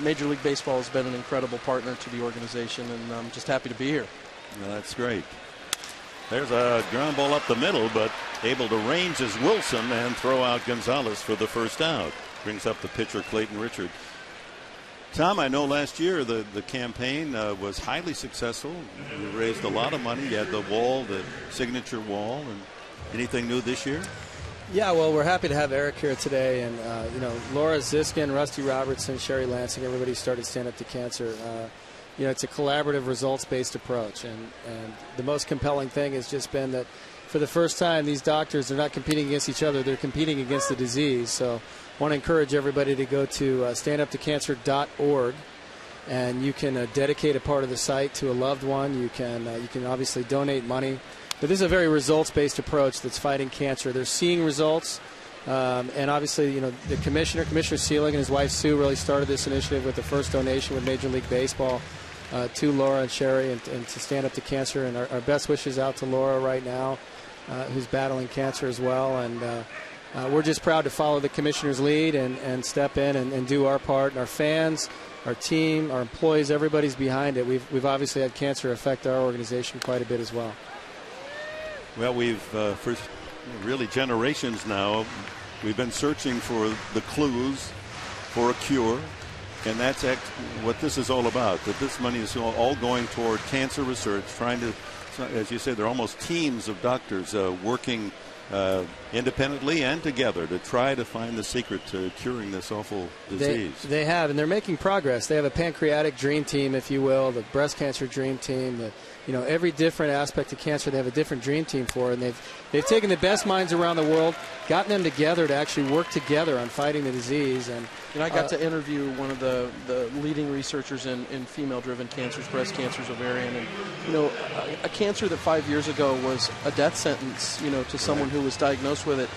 Major League Baseball has been an incredible partner to the organization, and I'm just happy to be here. Well, that's great. There's a ground ball up the middle, but able to range is Wilson and throw out Gonzalez for the first out. Brings up the pitcher, Clayton Richard. Tom, I know last year the campaign was highly successful. You raised a lot of money. You had the wall, the signature wall. And anything new this year? Yeah, well, we're happy to have Eric here today. And, you know, Laura Ziskin, Rusty Robertson, Sherry Lansing, everybody started Stand Up to Cancer. You know, it's a collaborative, results-based approach. And the most compelling thing has just been that for the first time, these doctors are not competing against each other. They're competing against the disease. So I want to encourage everybody to go to standuptocancer.org, and you can dedicate a part of the site to a loved one. You can obviously donate money. But this is a very results-based approach that's fighting cancer. They're seeing results. And obviously, you know, the Commissioner Seelig and his wife Sue really started this initiative with the first donation with Major League Baseball to Laura and Sherry and to Stand Up to Cancer. And our best wishes out to Laura right now, who's battling cancer as well. And we're just proud to follow the Commissioner's lead and step in and do our part. And our fans, our team, our employees, everybody's behind it. We've obviously had cancer affect our organization quite a bit as well. Well, we've for really generations now, we've been searching for the clues for a cure, and that's what this is all about. That this money is all going toward cancer research, trying to, as you said, there are almost teams of doctors working independently and together to try to find the secret to curing this awful disease. They have, and they're making progress. They have a pancreatic dream team, if you will, the breast cancer dream team, every different aspect of cancer they have a different dream team for, and they've taken the best minds around the world, gotten them together to actually work together on fighting the disease. And I got to interview one of the leading researchers in female-driven cancers, breast cancers, ovarian, and a cancer that 5 years ago was a death sentence, to someone who was diagnosed with it.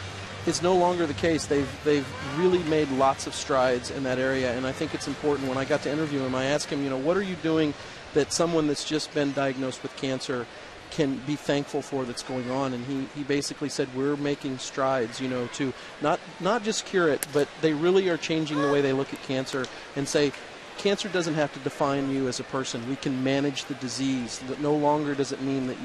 It's no longer the case. They've really made lots of strides in that area, and I think it's important. When I got to interview him, I asked him, what are you doing that someone that's just been diagnosed with cancer can be thankful for that's going on? And he basically said, we're making strides, to not just cure it, but they really are changing the way they look at cancer and say, cancer doesn't have to define you as a person. We can manage the disease. No longer does it mean that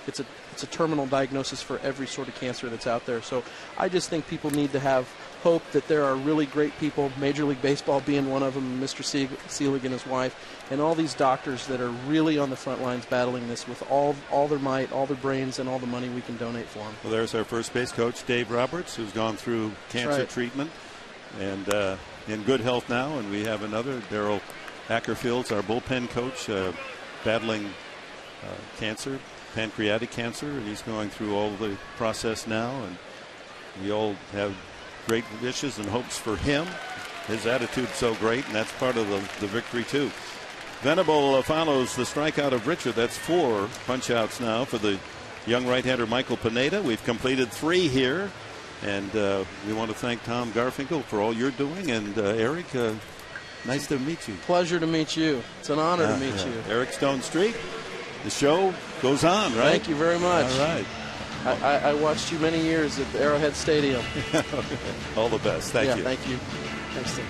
it's a terminal diagnosis for every sort of cancer that's out there. So I just think people need to have hope that there are really great people, Major League Baseball being one of them, Mr. Seelig and his wife, and all these doctors that are really on the front lines battling this with all their might, all their brains, and all the money we can donate for them. Well, there's our first base coach, Dave Roberts, who's gone through cancer treatment. And in good health now, and we have another. Daryl Ackerfield's our bullpen coach, battling cancer, pancreatic cancer, and he's going through all the process now, and we all have great wishes and hopes for him. His attitude's so great, and that's part of the victory too. Venable follows the strikeout of Richard. That's 4 punch-outs now for the young right-hander Michael Pineda. We've completed 3 here, and we want to thank Tom Garfinkel for all you're doing. And Eric, nice to meet you. Pleasure to meet you. It's an honor to meet you. Eric Stone Street. The show goes on, right? Thank you very much. All right. I watched you many years at Arrowhead Stadium. All the best. Thank you. Thank you. Thanks, Tim.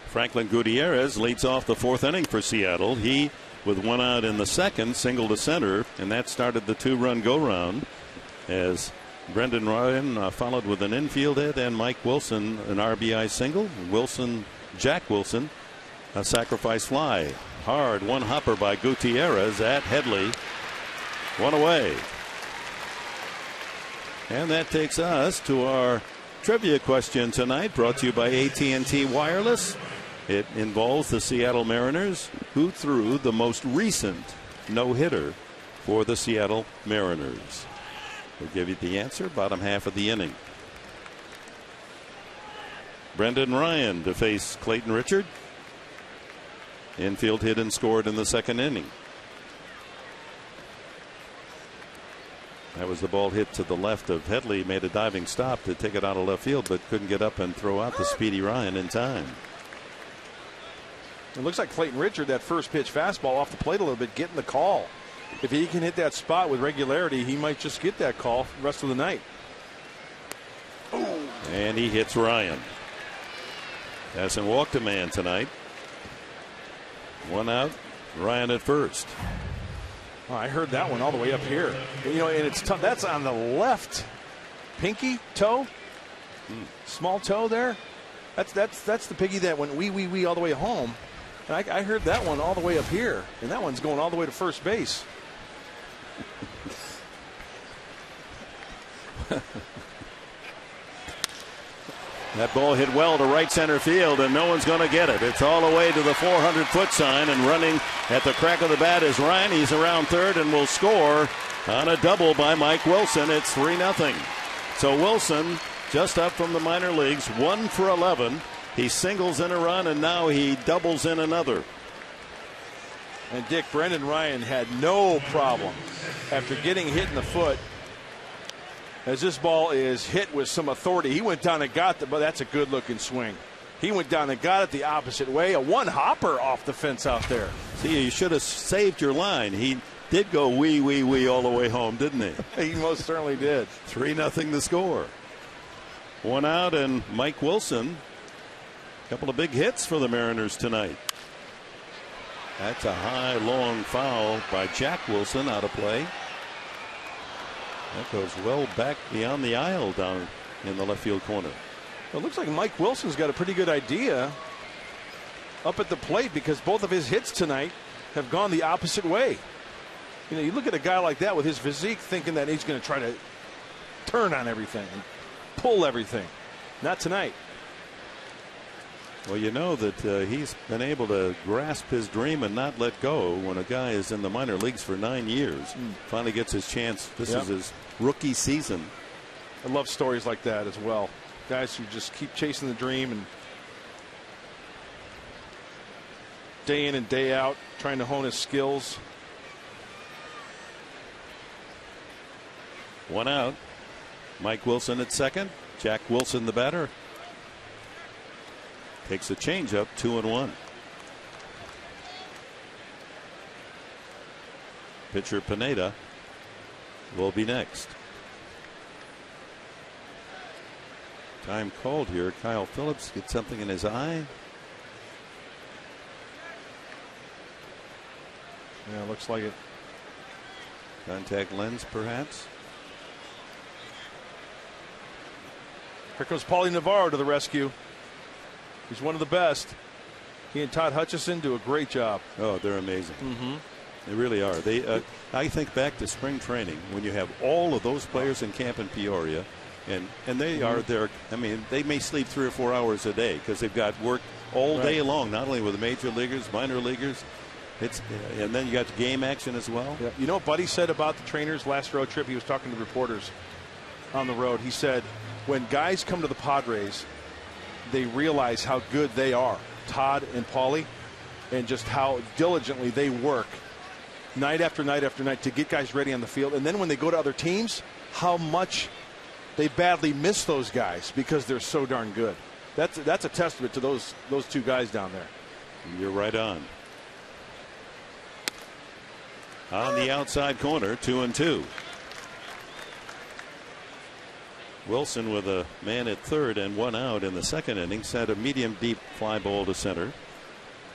Franklin Gutierrez leads off the 4th inning for Seattle. He, with 1 out in the 2nd, single to center, and that started the 2-run go-round as Brendan Ryan followed with an infield hit, and Mike Wilson an RBI single. Jack Wilson, a sacrifice fly. Hard one-hopper by Gutierrez at Headley. 1 away. And that takes us to our trivia question tonight, brought to you by AT Wireless. It involves the Seattle Mariners, who threw the most recent no-hitter for the Seattle Mariners. We'll give you the answer bottom half of the inning. Brendan Ryan to face Clayton Richard. Infield hit and scored in the 2nd inning. That was the ball hit to the left of Headley. Made a diving stop to take it out of left field, but couldn't get up and throw out the speedy Ryan in time. It looks like Clayton Richard, that first pitch fastball off the plate a little bit, getting the call. If he can hit that spot with regularity, he might just get that call the rest of the night. And he hits Ryan. Hasn't walked a man tonight. 1 out, Ryan at first. Oh, I heard that one all the way up here. You know, and it's tough. That's on the left pinky toe. Small toe there. That's the piggy that went wee all the way home. And I heard that one all the way up here, and that one's going all the way to first base. That ball hit well to right center field, and no one's going to get it. It's all the way to the 400-foot sign, and running at the crack of the bat is Ryan. He's around third and will score on a double by Mike Wilson. It's 3-0. So Wilson, just up from the minor leagues, 1 for 11. He singles in a run, and now he doubles in another. And Dick, Brendan Ryan had no problem after getting hit in the foot. As this ball is hit with some authority, he went down and got it, but that's a good-looking swing. He went down and got it the opposite way. A one-hopper off the fence out there. See, you should have saved your line. He did go wee all the way home, didn't he? He most certainly did. 3-0 the score. 1 out, and Mike Wilson. A couple of big hits for the Mariners tonight. That's a high, long foul by Jack Wilson out of play. That goes well back beyond the aisle down in the left field corner. It looks like Mike Wilson's got a pretty good idea up at the plate, because both of his hits tonight have gone the opposite way. You know, you look at a guy like that with his physique thinking that he's going to try to turn on everything and pull everything. Not tonight. Well, you know that he's been able to grasp his dream and not let go when a guy is in the minor leagues for 9 years. Finally gets his chance. This is his rookie season. I love stories like that as well. Guys who just keep chasing the dream and day in and day out trying to hone his skills. 1 out. Mike Wilson at second. Jack Wilson the batter. Takes a changeup, 2-1. Pitcher Pineda will be next. Time called here. Kyle Phillips gets something in his eye. Yeah, looks like it. Contact lens, perhaps. Here comes Paulie Navarro to the rescue. He's one of the best. He and Todd Hutchison do a great job. Oh, they're amazing. They really are. They. I think back to spring training when you have all of those players in camp in Peoria, and they are there. I mean, they may sleep 3 or 4 hours a day because they've got work all day long, not only with the major leaguers, minor leaguers. And then you got the game action as well. Yeah. You know what Buddy said about the trainers last road trip? He was talking to reporters on the road. He said, when guys come to the Padres, they realize how good they are, Todd and Paulie, and just how diligently they work night after night after night to get guys ready on the field. And then when they go to other teams, how much they badly miss those guys because they're so darn good. That's a testament to those two guys down there. You're right on. On the outside corner, 2-2. Wilson with a man at third and 1 out in the second inning sent a medium deep fly ball to center.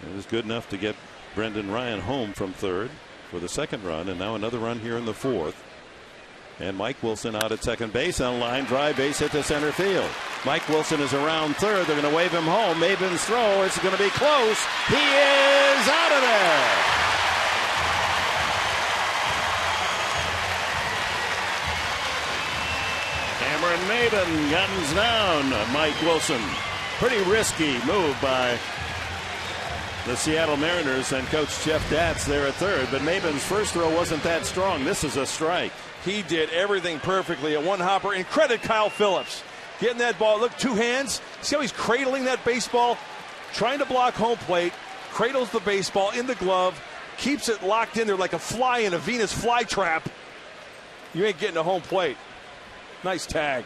It was good enough to get Brendan Ryan home from third for the second run, and now another run here in the fourth. And Mike Wilson out at second base on a line drive base hit to center field. Mike Wilson is around third. They're going to wave him home. Maben's throw is going to be close. He is out of there. Cameron Maben guns down Mike Wilson. Pretty risky move by the Seattle Mariners and Coach Jeff Datz there at third. But Maben's first throw wasn't that strong. This is a strike. He did everything perfectly. A one hopper, and credit Kyle Phillips. Getting that ball. Look, 2 hands. See how he's cradling that baseball? Trying to block home plate. Cradles the baseball in the glove. Keeps it locked in there like a fly in a Venus flytrap. You ain't getting to home plate. Nice tag.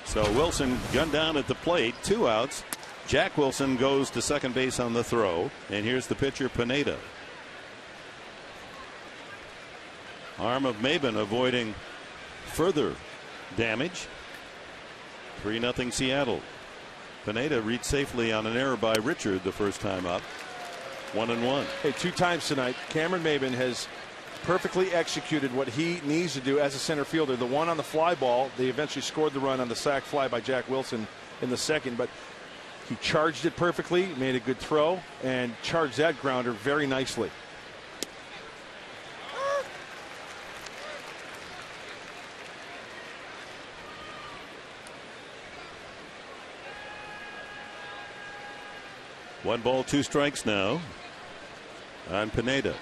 So Wilson gunned down at the plate. 2 outs. Jack Wilson goes to second base on the throw. And here's the pitcher, Pineda. Arm of Maben avoiding further damage. 3-0 Seattle. Pineda reached safely on an error by Richard the first time up. 1-1. Hey, 2 times tonight, Cameron Maben has perfectly executed what he needs to do as a center fielder. The one on the fly ball, they eventually scored the run on the sac fly by Jack Wilson in the second, but he charged it perfectly, made a good throw, and charged that grounder very nicely. One ball, 2 strikes now on Pineda.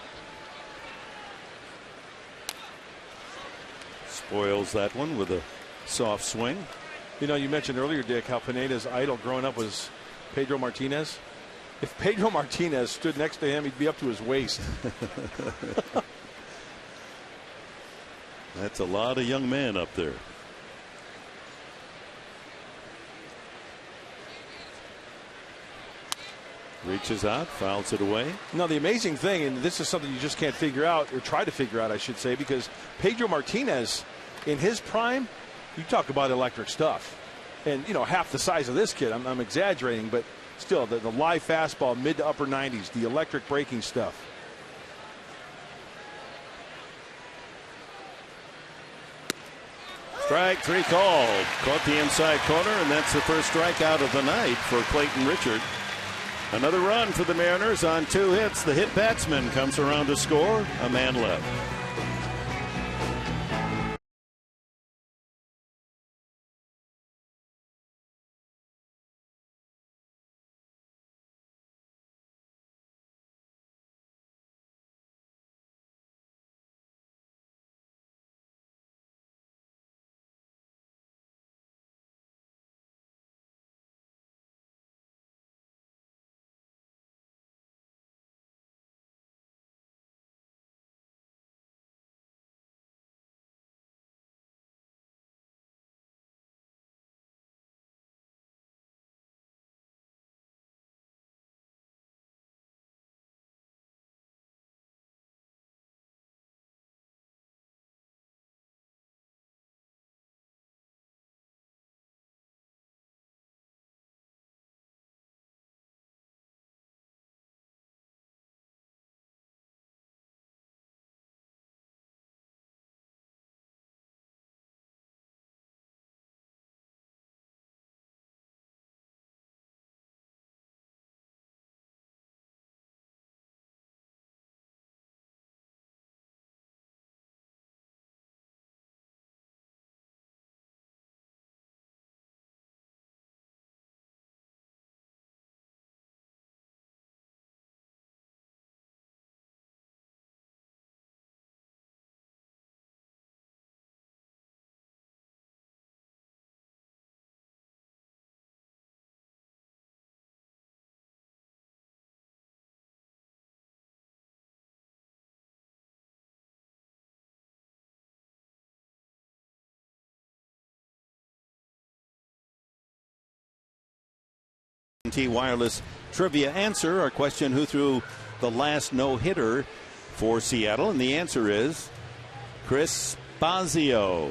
Spoils that one with a soft swing. You know, you mentioned earlier, Dick, how Pineda's idol growing up was Pedro Martinez. If Pedro Martinez stood next to him, he'd be up to his waist. That's a lot of young men up there. Reaches out, fouls it away. No, the amazing thing, and this is something you just can't figure out, or try to figure out, I should say, because Pedro Martinez, in his prime, you talk about electric stuff. And, you know, half the size of this kid, I'm exaggerating, but still, the live fastball, mid to upper 90s, the electric breaking stuff. Strike three called. Caught the inside corner, and that's the first strikeout of the night for Clayton Richard. Another run for the Mariners on 2 hits. The hit batsman comes around to score. A man left. AT Wireless trivia answer. Our question: who threw the last no-hitter for Seattle? And the answer is Chris Spazio,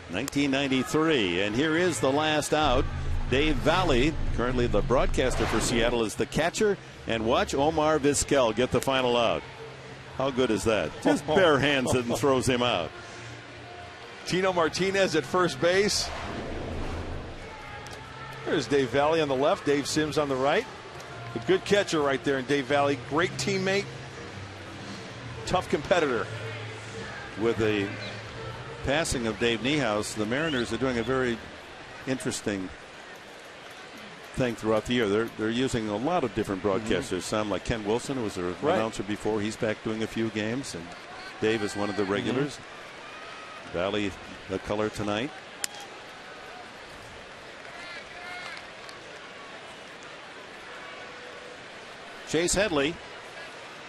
1993. And here is the last out. Dave Valley, currently the broadcaster for Seattle, is the catcher. And watch Omar Vizquel get the final out. How good is that? Just bare hands it and throws him out. Tino Martinez at first base. There's Dave Valley on the left, Dave Sims on the right. A good catcher right there in Dave Valley. Great teammate, tough competitor. With the passing of Dave Niehaus, the Mariners are doing a very interesting thing throughout the year. They're using a lot of different broadcasters. Some like Ken Wilson, who was an announcer before. He's back doing a few games, and Dave is one of the regulars. Valley, the color tonight. Chase Headley,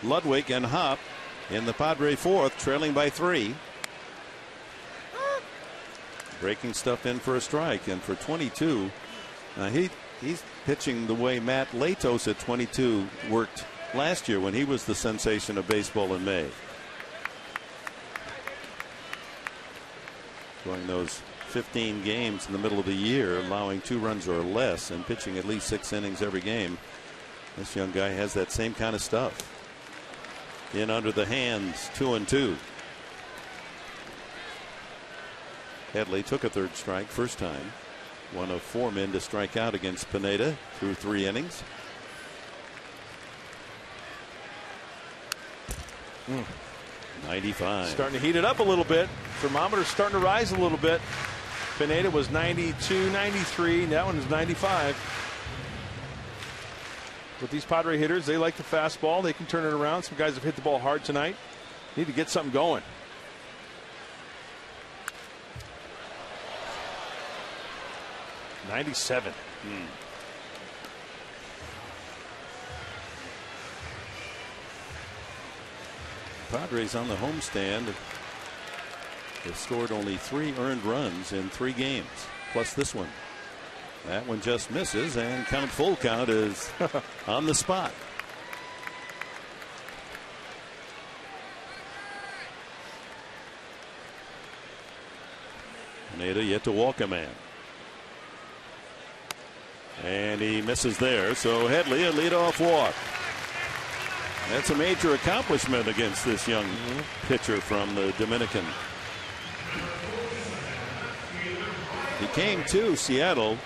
Ludwig, and Hop in the Padre fourth, trailing by 3. Breaking stuff in for a strike, and for 22, he's pitching the way Matt Latos at 22 worked last year when he was the sensation of baseball in May. Going those 15 games in the middle of the year, allowing 2 runs or less and pitching at least 6 innings every game. This young guy has that same kind of stuff. In under the hands, 2-2. Headley took a 3rd strike first time. One of 4 men to strike out against Pineda through 3 innings. 95. Starting to heat it up a little bit. Thermometer's starting to rise a little bit. Pineda was 92, 93. That one is 95. With these Padre hitters, they like the fastball. They can turn it around. Some guys have hit the ball hard tonight. Need to get something going. '97. Padres on the homestand have scored only 3 earned runs in 3 games, plus this one. That one just misses, and full count is on the spot. Pineda yet to walk a man. And he misses there, so Headley a leadoff walk. That's a major accomplishment against this young pitcher from the Dominican. He came to Seattle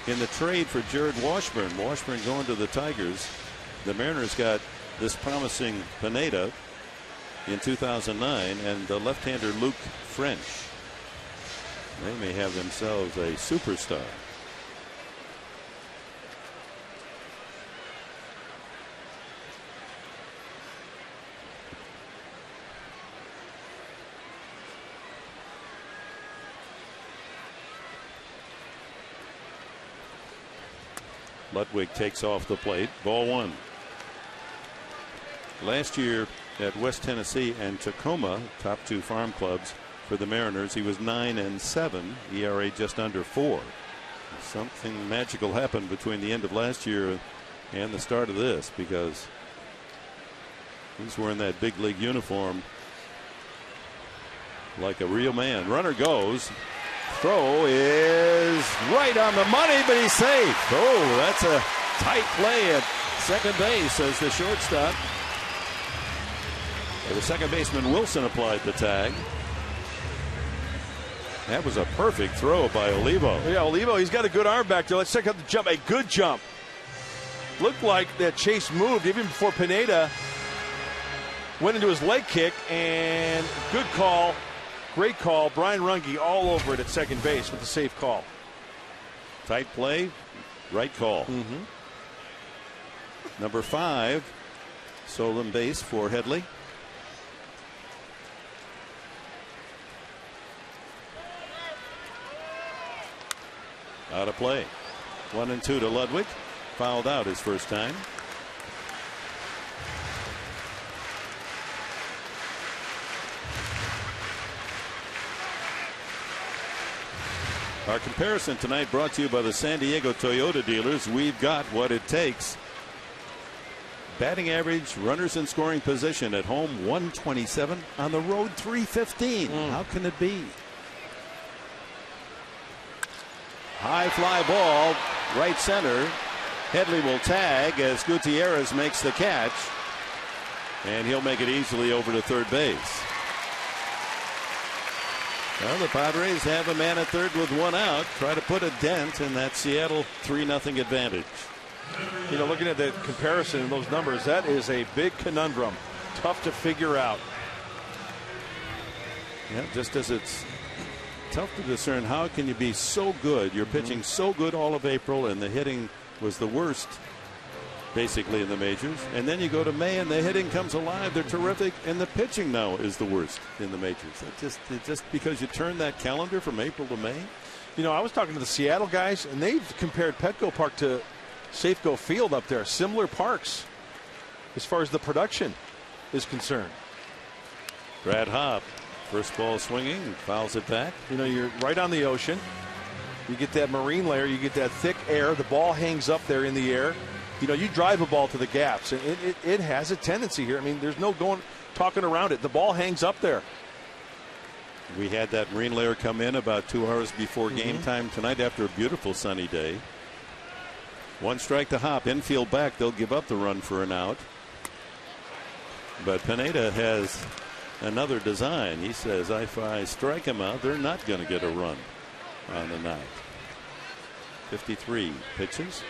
in the trade for Jared Washburn. Washburn going to the Tigers. The Mariners got this promising Pineda in 2009 and the left-hander Luke French. They may have themselves a superstar. Ludwig takes off the plate. Ball one. Last year at West Tennessee and Tacoma, top two farm clubs for the Mariners, he was 9-7, ERA just under 4. Something magical happened between the end of last year and the start of this, because he's wearing that big league uniform like a real man. Runner goes. Throw is right on the money, but he's safe. Oh, that's a tight play at second base as the shortstop. The second baseman Wilson applied the tag. That was a perfect throw by Olivo. Yeah, Olivo, he's got a good arm back there. Let's check out the jump. A good jump. Looked like that Chase moved even before Pineda went into his leg kick, and good call. Great call. Brian Runge all over it at second base with the safe call. Tight play, right call. Number 5, stolen base for Headley. Out of play. 1-2 to Ludwig. Fouled out his first time. Our comparison tonight brought to you by the San Diego Toyota dealers. We've got what it takes. Batting average, runners in scoring position at home 127, on the road 315. How can it be? High fly ball, right center. Headley will tag as Gutierrez makes the catch, and he'll make it easily over to third base. Well, the Padres have a man at third with one out. Try to put a dent in that Seattle 3-0 advantage. You know, looking at the comparison in those numbers, that is a big conundrum. Tough to figure out. Yeah, just as it's tough to discern, how can you be so good? You're pitching so good all of April, and the hitting was the worst basically in the majors. And then you go to May and the hitting comes alive. They're terrific. And the pitching now is the worst in the majors. It's just because you turn that calendar from April to May. You know, I was talking to the Seattle guys, and they've compared Petco Park to Safeco Field up there. Similar parks as far as the production is concerned. Brad Hobb, first ball swinging, fouls it back. You know, you're right on the ocean. You get that marine layer. You get that thick air. The ball hangs up there in the air. You know, you drive a ball to the gaps, and it has a tendency here. I mean, there's no talking around it. The ball hangs up there. We had that marine layer come in about 2 hours before game time tonight after a beautiful sunny day. 1 strike to Hop. Infield back. They'll give up the run for an out. But Pineda has another design. He says, if I strike him out, they're not going to get a run on the night. 53 pitches.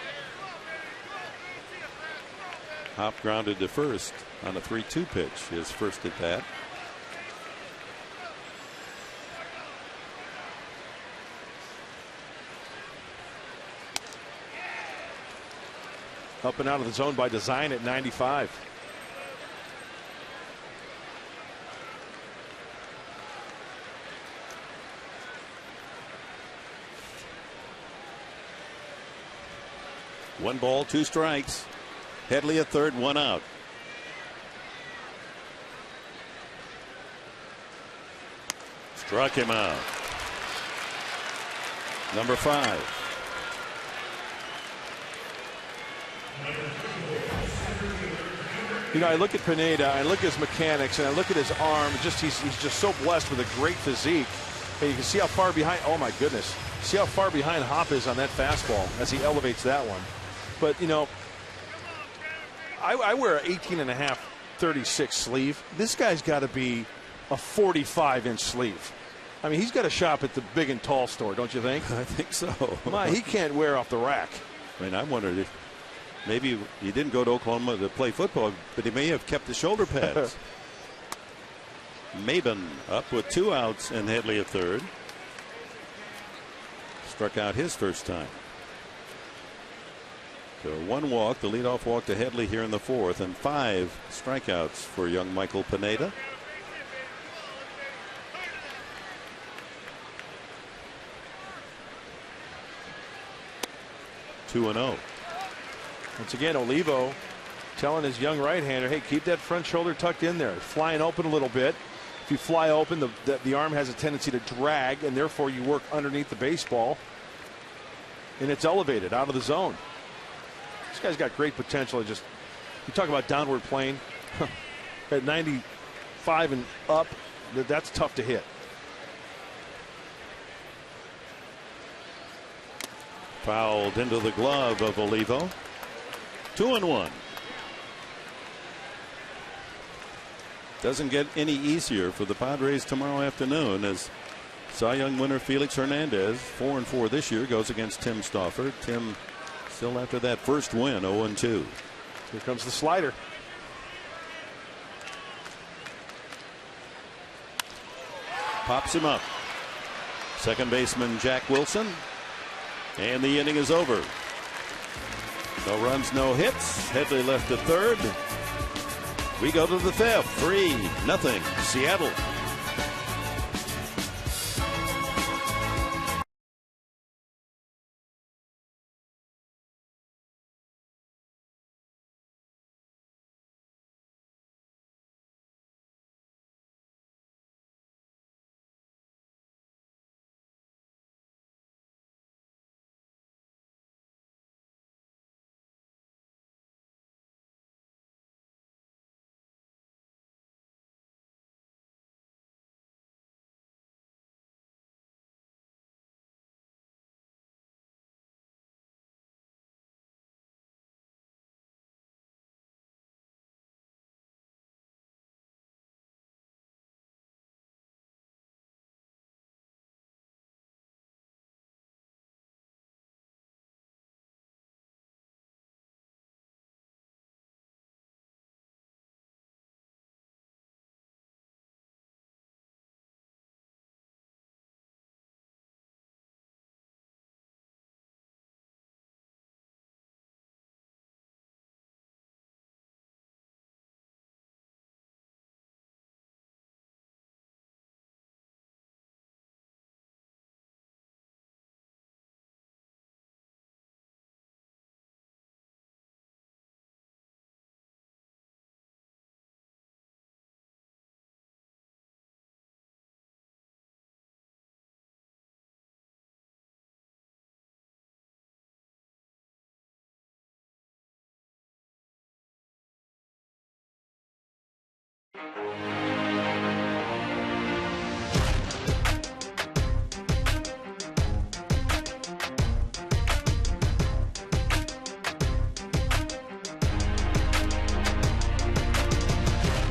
Hop grounded to first on a 3-2 pitch, his first at bat. Up and out of the zone by design at 95. One ball, 2 strikes. Headley at third, 1 out. Struck him out. Number 5. You know, I look at Pineda, I look at his mechanics, and I look at his arm. He's just so blessed with a great physique. And you can see how far behind. Oh my goodness! See how far behind Hop is on that fastball as he elevates that one. But you know, I wear an 18.5 36 sleeve. This guy's got to be a 45-inch sleeve. I mean, he's got to shop at the big and tall store, don't you think? I think so. He can't wear off the rack. I mean, I wondered if maybe he didn't go to Oklahoma to play football, but he may have kept the shoulder pads. Maben up with 2 outs and Headley at third. Struck out his first time. So 1 walk, the leadoff walk to Headley here in the 4th, and 5 strikeouts for young Michael Pineda. Two and 0. Once again, Olivo telling his young right-hander, hey, keep that front shoulder tucked in there, flying open a little bit. If you fly open, the arm has a tendency to drag, and therefore you work underneath the baseball, and it's elevated out of the zone. This guy's got great potential. You talk about downward plane at 95 and up, that's tough to hit. Fouled into the glove of Olivo. 2-1. Doesn't get any easier for the Padres tomorrow afternoon as Cy Young winner Felix Hernandez, 4-4 this year, goes against Tim Stauffer. Tim still after that first win, 0-2. Here comes the slider. Pops him up. Second baseman Jack Wilson. And the inning is over. No runs, no hits. Headley left at third. We go to the 5th. 3-0 Seattle.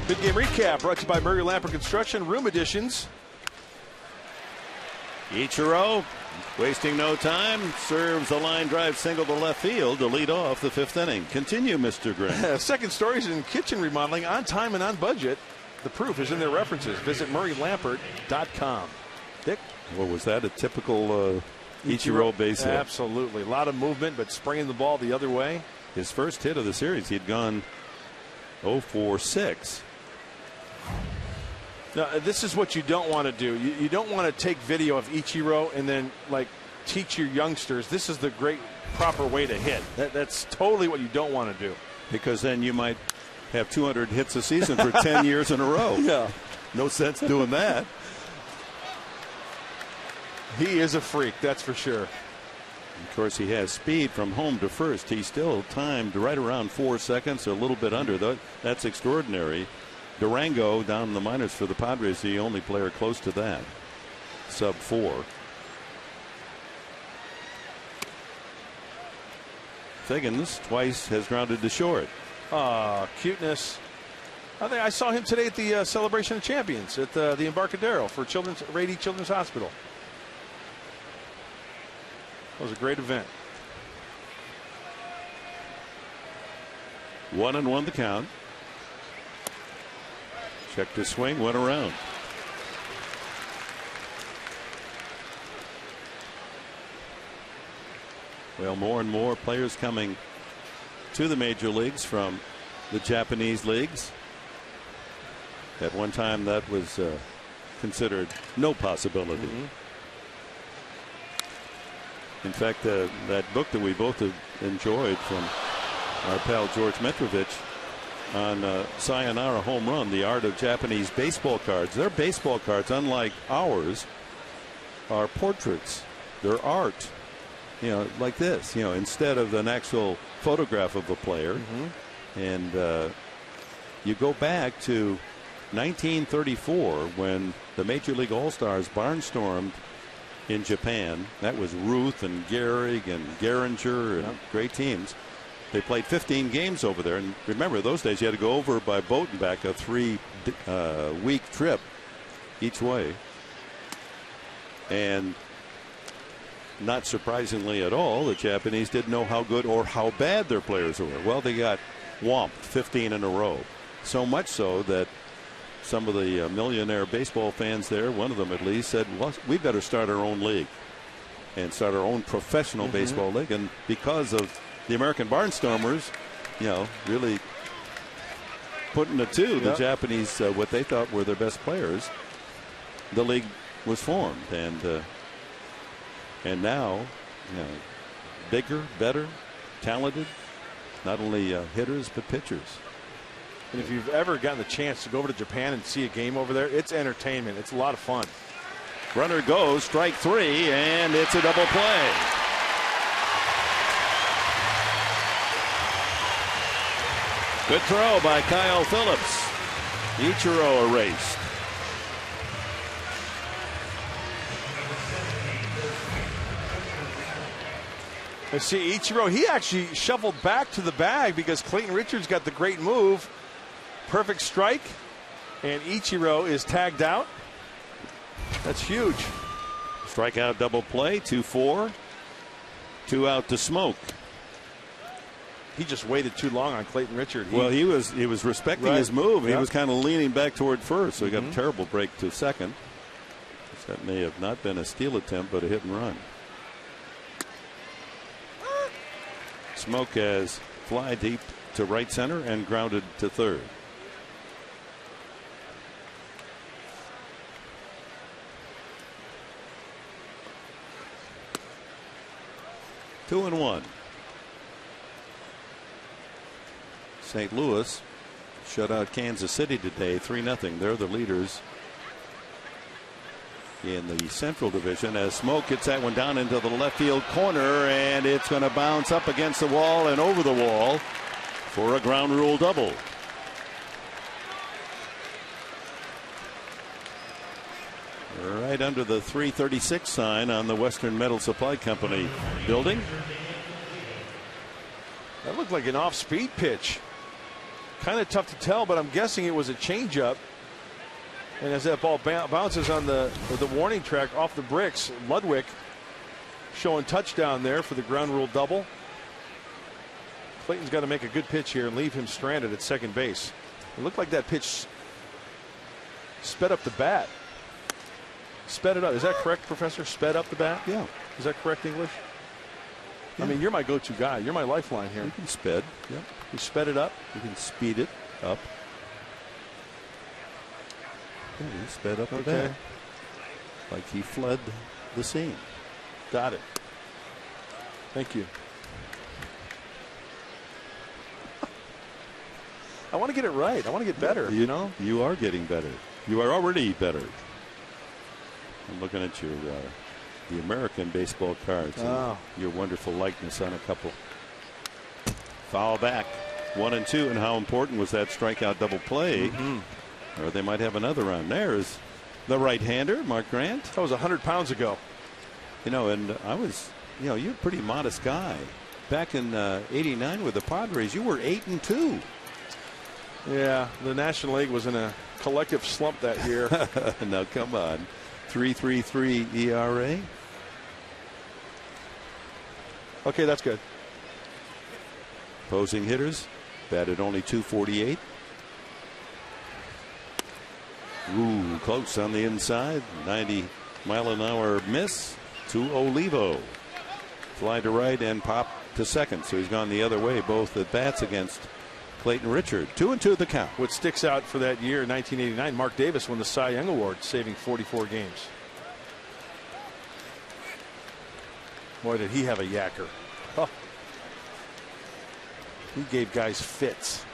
Good game recap brought to you by Murray Lamper Construction, Room Additions. Ichiro, wasting no time, serves a line drive single to left field to lead off the 5th inning. Continue, Mr. Green. Second stories in kitchen remodeling on time and on budget. The proof is in their references. Visit MurrayLampert.com. Dick? What was that? A typical Ichiro base hit? Absolutely. A lot of movement, but spraying the ball the other way. His first hit of the series, he'd gone 0-for-6. Now, this is what you don't want to do. You don't want to take video of Ichiro and then teach your youngsters this is the great proper way to hit. That's totally what you don't want to do. Because then you might have 200 hits a season for 10 years in a row. Yeah. No sense doing that. He is a freak, that's for sure. Of course, he has speed from home to first. He's still timed right around 4 seconds, a little bit under. That's extraordinary. Durango down in the minors for the Padres, the only player close to that. Sub 4. Thiggins twice has grounded to short. Cuteness. I saw him today at the Celebration of Champions at the Embarcadero for Rady Children's Hospital. It was a great event. 1-1 the count. Check to swing, went around. Well, more and more players coming to the major leagues from the Japanese leagues. At one time, that was considered no possibility. In fact, that book that we both have enjoyed from our pal George Metrovich on Sayonara Home Run, The Art of Japanese Baseball Cards. Their baseball cards, unlike ours, are portraits. They're art. You know, like this, you know, instead of an actual photograph of a player. And you go back to 1934 when the Major League All-Stars barnstormed in Japan. That was Ruth and Gehrig and Gehringer and great teams. They played 15 games over there. And remember, those days you had to go over by boat and back, a 3-week trip each way. And not surprisingly at all, the Japanese didn't know how good or how bad their players were. Well, they got whomped 15 in a row. So much so that some of the millionaire baseball fans there, one of them at least, said, well, we better start our own league and start our own professional baseball league. And because of the American Barnstormers, you know, really putting it to the Japanese, what they thought were their best players, the league was formed. And now, you know, bigger, better, talented, not only hitters but pitchers. And if you've ever gotten the chance to go over to Japan and see a game over there, it's entertainment. It's a lot of fun. Runner goes, strike 3, and it's a double play. Good throw by Kyle Phillips. Ichiro erased. Let's see, Ichiro, he actually shuffled back to the bag because Clayton Richards got the great move. Perfect strike, and Ichiro is tagged out. That's huge. Strikeout double play, 2-4. 2 out to Smoke. He just waited too long on Clayton Richard. Well, he was respecting his move. He was kind of leaning back toward first, so he got a terrible break to second. That may have not been a steal attempt, but a hit and run. Smoke has fly deep to right center and grounded to third. Two and one. St. Louis shut out Kansas City today 3-0. They're the leaders in the Central Division as Smoke gets that one down into the left field corner, and it's going to bounce up against the wall and over the wall for a ground rule double. Right under the 336 sign on the Western Metal Supply Company building. That looked like an off-speed pitch. Kind of tough to tell, but I'm guessing it was a changeup. And as that ball bounces on the warning track off the bricks, Ludwig showing touchdown there for the ground rule double. Clayton's got to make a good pitch here and leave him stranded at second base. It looked like that pitch sped up the bat. Sped it up. Is that correct, Professor? Sped up the bat? Yeah. Is that correct English? Yeah. I mean, you're my go-to guy. You're my lifeline here. You can sped. Yep. You sped it up? You can speed it up. Yeah, he sped up the bat. Like he fled the scene. Got it. Thank you. I want to get it right. I want to get better. You know? You are getting better. You are already better. I'm looking at your the American baseball cards. Oh. Your wonderful likeness on a couple. Foul back. 1-2. And how important was that strikeout double play? Or they might have another on. There's the right-hander, Mark Grant. That was 100 pounds ago. You know, and I was, you know, you're a pretty modest guy. Back in '89 with the Padres, you were 8-2. Yeah, the National League was in a collective slump that year. Now, come on. 3.33 ERA. Okay, that's good. Opposing hitters batted only .248. Ooh, close on the inside. 90-mile-an-hour miss to Olivo. Fly to right and pop to second. So he's gone the other way, both at bats against Clayton Richard. 2-2 the count. What sticks out for that year, 1989, Mark Davis won the Cy Young Award, saving 44 games. Boy, did he have a yacker. Oh. He gave guys fits.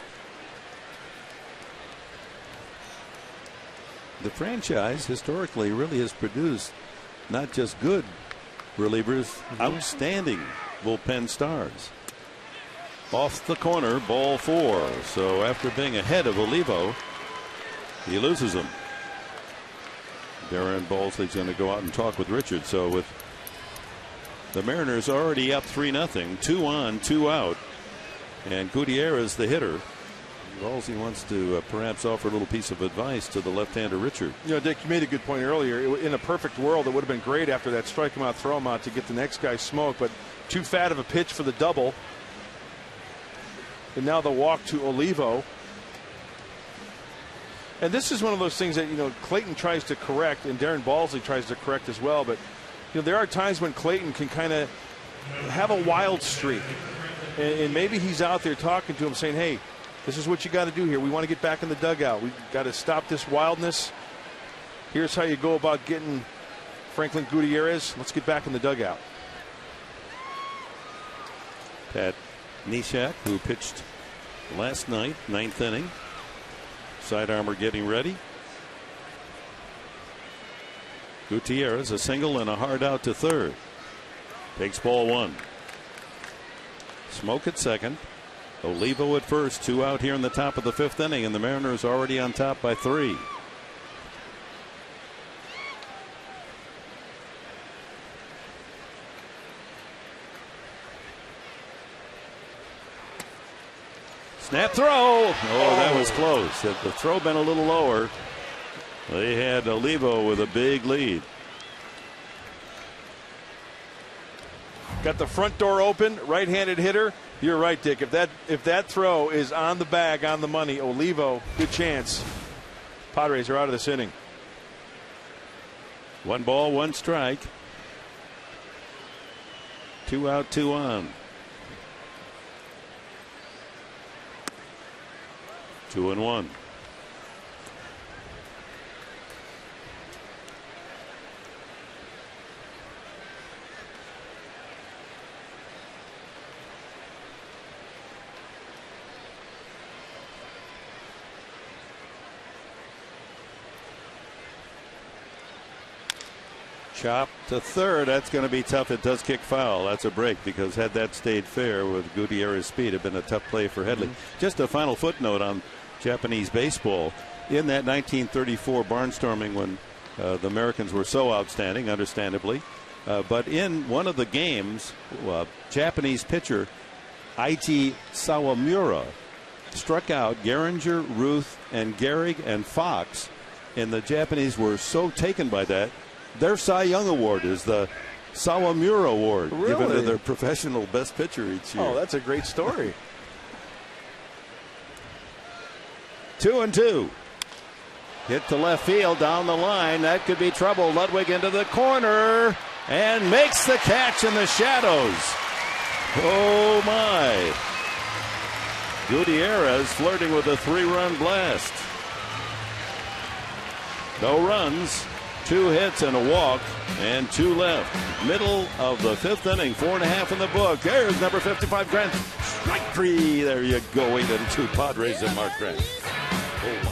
The franchise historically really has produced not just good relievers, outstanding bullpen stars. Off the corner, ball 4. So after being ahead of Olivo, he loses him. Darren Balsley's going to go out and talk with Richard. So with the Mariners already up 3-0, 2 on, 2 out, and Gutierrez the hitter. Balsley wants to perhaps offer a little piece of advice to the left-hander Richard. You know, Dick, you made a good point earlier. In a perfect world, it would have been great after that strike him out, throw him out to get the next guy smoked, but too fat of a pitch for the double. And now the walk to Olivo. And this is one of those things that, you know, Clayton tries to correct and Darren Balsley tries to correct as well. But, you know, there are times when Clayton can kind of have a wild streak. And maybe he's out there talking to him saying, hey, this is what you got to do here. We want to get back in the dugout. We've got to stop this wildness. Here's how you go about getting Franklin Gutierrez. Let's get back in the dugout. Pat Neshek, who pitched last night, 9th inning. Sidearmer getting ready. Gutierrez, a single and a hard out to third. Takes ball 1. Smoke at second. Olivo at first. 2 out here in the top of the 5th inning, and the Mariners already on top by 3. Snap throw. Oh, that was close. Had the throw been a little lower, they had Olivo with a big lead. Got the front door open, right-handed hitter. You're right, Dick. If that throw is on the bag, on the money, Olivo, good chance. Padres are out of this inning. 1 ball, 1 strike. 2 out, 2 on. 2-1. Chop to third. That's going to be tough. It does kick foul. That's a break, because had that stayed fair with Gutierrez's speed, it'd been a tough play for Headley. Just a final footnote on Japanese baseball. In that 1934 barnstorming, when the Americans were so outstanding, understandably, but in one of the games, Japanese pitcher AT Sawamura struck out Gehringer, Ruth, and Gehrig and Fox, and the Japanese were so taken by that, their Cy Young Award is the Sawamura Award, given to their professional best pitcher each year. Oh, that's a great story. 2-2. Hit to left field down the line. That could be trouble. Ludwig into the corner and makes the catch in the shadows. Oh, my. Gutierrez flirting with a 3-run blast. No runs. 2 hits and a walk, and 2 left. Middle of the 5th inning, 4.5 in the book. There's number 55, Grant. Strike 3. There you go. 8-2 Padres and Mark Grant. Oh, my.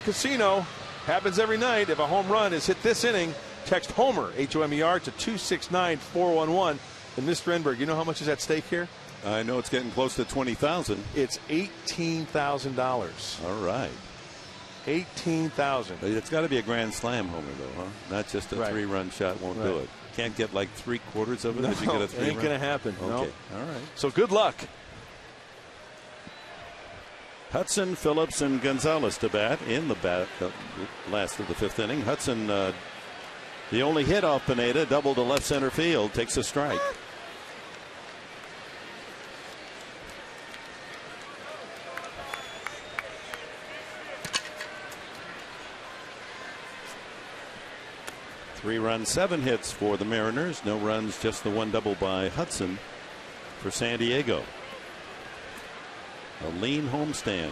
Casino. Happens every night. If a home run is hit this inning, text Homer, H-O-M-E-R, to 269-411. And Mr. Enberg, you know how much is at stake here? I know it's getting close to $20,000. It's $18,000. All right. $18,000. It's got to be a grand slam homer, though, huh? Not just a three-run shot won't do it. Can't get like 3/4 of it if you get a three-run. Ain't going to happen. Okay. No. All right. So good luck. Hudson, Phillips, and Gonzalez to bat in the last of the fifth inning. Hudson, the only hit off Pineda, double to left center field, takes a strike. Three-run, 7 hits for the Mariners. No runs, just the one double by Hudson for San Diego. A lean homestand.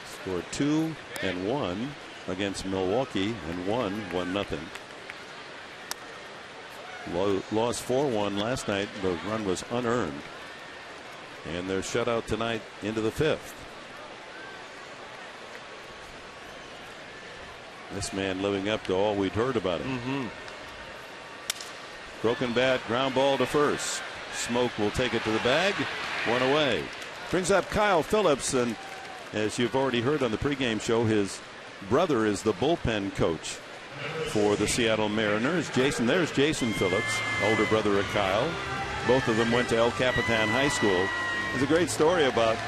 Scored 2 and 1 against Milwaukee and won 1-0. Lost 4-1 last night. The run was unearned. And they're shut out tonight into the fifth. This man living up to all we'd heard about him. Broken bat, ground ball to first. Smoke will take it to the bag. One away. Brings up Kyle Phillips, and as you've already heard on the pregame show, his brother is the bullpen coach for the Seattle Mariners. There's Jason Phillips, older brother of Kyle. Both of them went to El Capitan High School. There's a great story about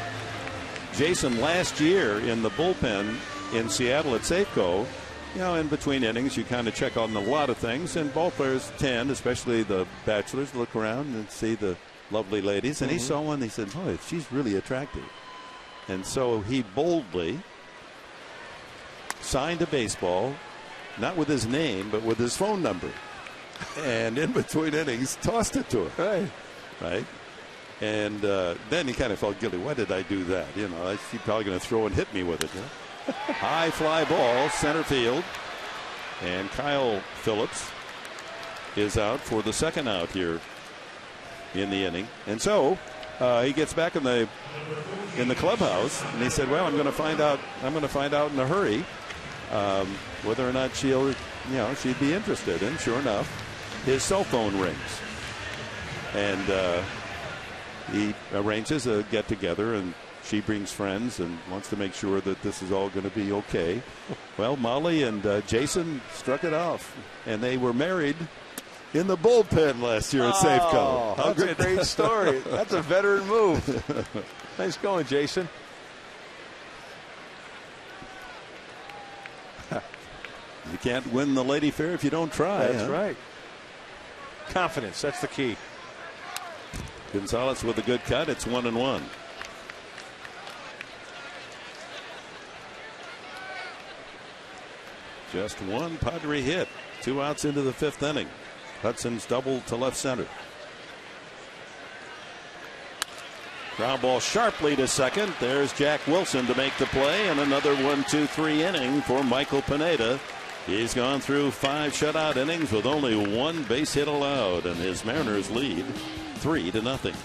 Jason last year in the bullpen in Seattle at Safeco. You know, in between innings, you kind of check on a lot of things, and ball players tend, especially the bachelors, look around and see the lovely ladies. And he saw one, he said, "Oh, she's really attractive." And so he boldly signed a baseball, not with his name, but with his phone number. And in between innings, tossed it to her. Right. And then he kind of felt guilty. Why did I do that? You know, she's probably going to throw and hit me with it. You know? High fly ball, center field. And Kyle Phillips is out for the second out here in the inning. And so he gets back in the clubhouse, and he said, "Well, I'm going to find out in a hurry whether or not she'd be interested." And sure enough, his cell phone rings, and he arranges a get together, and she brings friends and wants to make sure that this is all going to be okay. Well, Molly and Jason struck it off, and they were married in the bullpen last year at Safeco. That's a great story. That's a veteran move. Nice going, Jason. You can't win the Lady Fair if you don't try. That's right. Confidence, that's the key. Gonzalez with a good cut. It's 1-1. Just one Padre hit. 2 outs into the fifth inning. Hudson's doubled to left center. Ground ball sharply to second. There's Jack Wilson to make the play, and another 1-2-3 inning for Michael Pineda. He's gone through 5 shutout innings with only 1 base hit allowed, and his Mariners lead 3-0.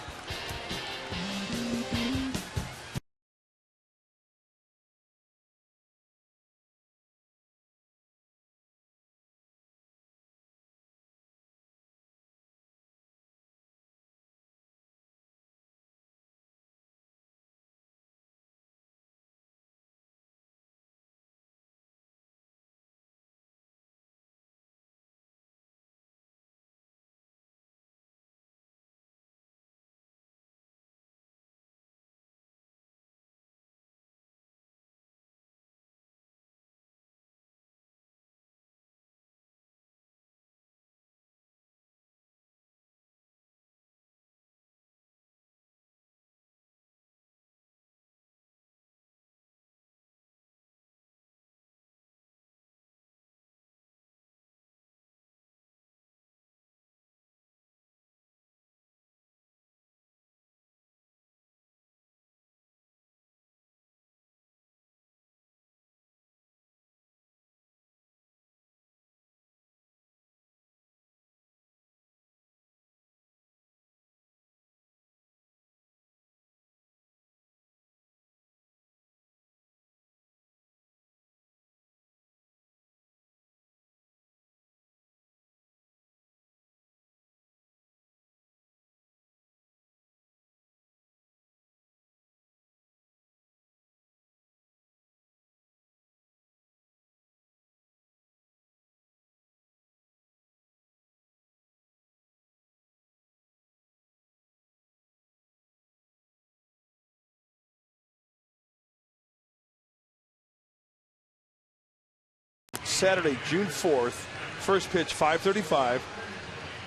Saturday, June 4th. First pitch, 5:35.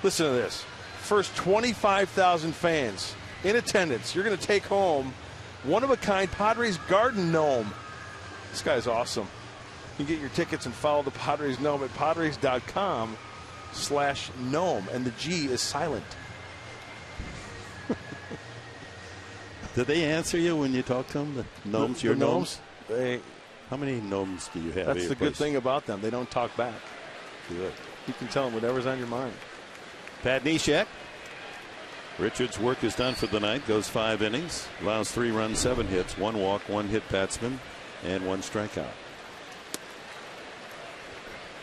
Listen to this. First 25,000 fans in attendance. You're going to take home one-of-a-kind Padres Garden Gnome. This guy's awesome. You can get your tickets and follow the Padres Gnome at padres.com/gnome. And the G is silent. Did they answer you when you talk to them? The gnomes, your gnomes? How many gnomes do you have? That's the good thing about them. They don't talk back. Good. You can tell them whatever's on your mind. Pat Neshek. Richards' work is done for the night. Goes 5 innings. Allows 3 runs, 7 hits, 1 walk, 1 hit batsman, and 1 strikeout.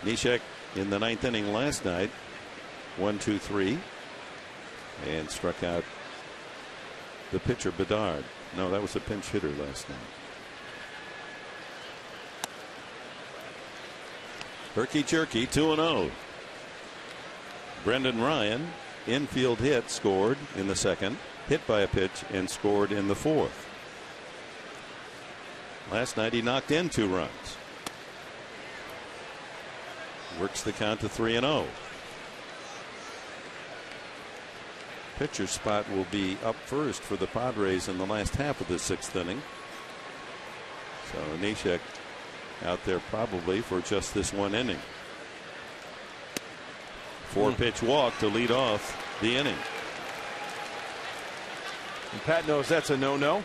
Neshek in the 9th inning last night. 1-2-3. And struck out the pitcher Bedard. No, that was a pinch hitter last night. Herky jerky, 2-0. Brendan Ryan, infield hit, scored in the 2nd, hit by a pitch, and scored in the 4th. Last night he knocked in 2 runs. Works the count to 3-0. Pitcher spot will be up first for the Padres in the last half of the 6th inning. So Neshek out there probably for just this 1 inning. 4-pitch walk to lead off the inning. And Pat knows that's a no-no.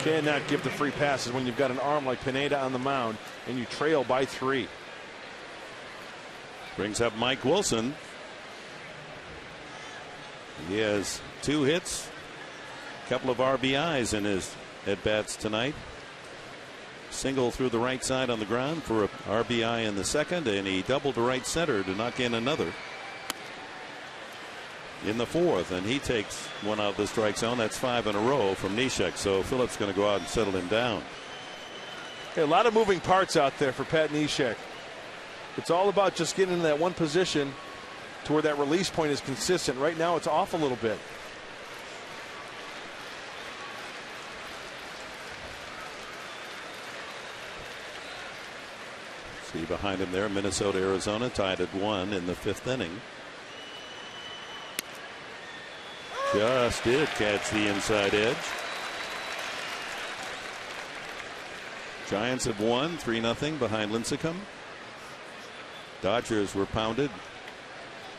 Cannot give the free passes when you've got an arm like Pineda on the mound and you trail by 3. Brings up Mike Wilson. He has 2 hits, a couple of RBIs in his at-bats tonight. Single through the right side on the ground for a RBI in the 2nd, and he doubled to right center to knock in another in the 4th, and he takes 1 out of the strike zone. That's 5 in a row from Neshek, so Phillips going to go out and settle him down. Hey, a lot of moving parts out there for Pat Neshek. It's all about just getting into that one position to where that release point is consistent. Right now it's off a little bit. See behind him there, Minnesota, Arizona tied at 1 in the 5th inning. Just did catch the inside edge. Giants have won 3-0 behind Lincecum. Dodgers were pounded.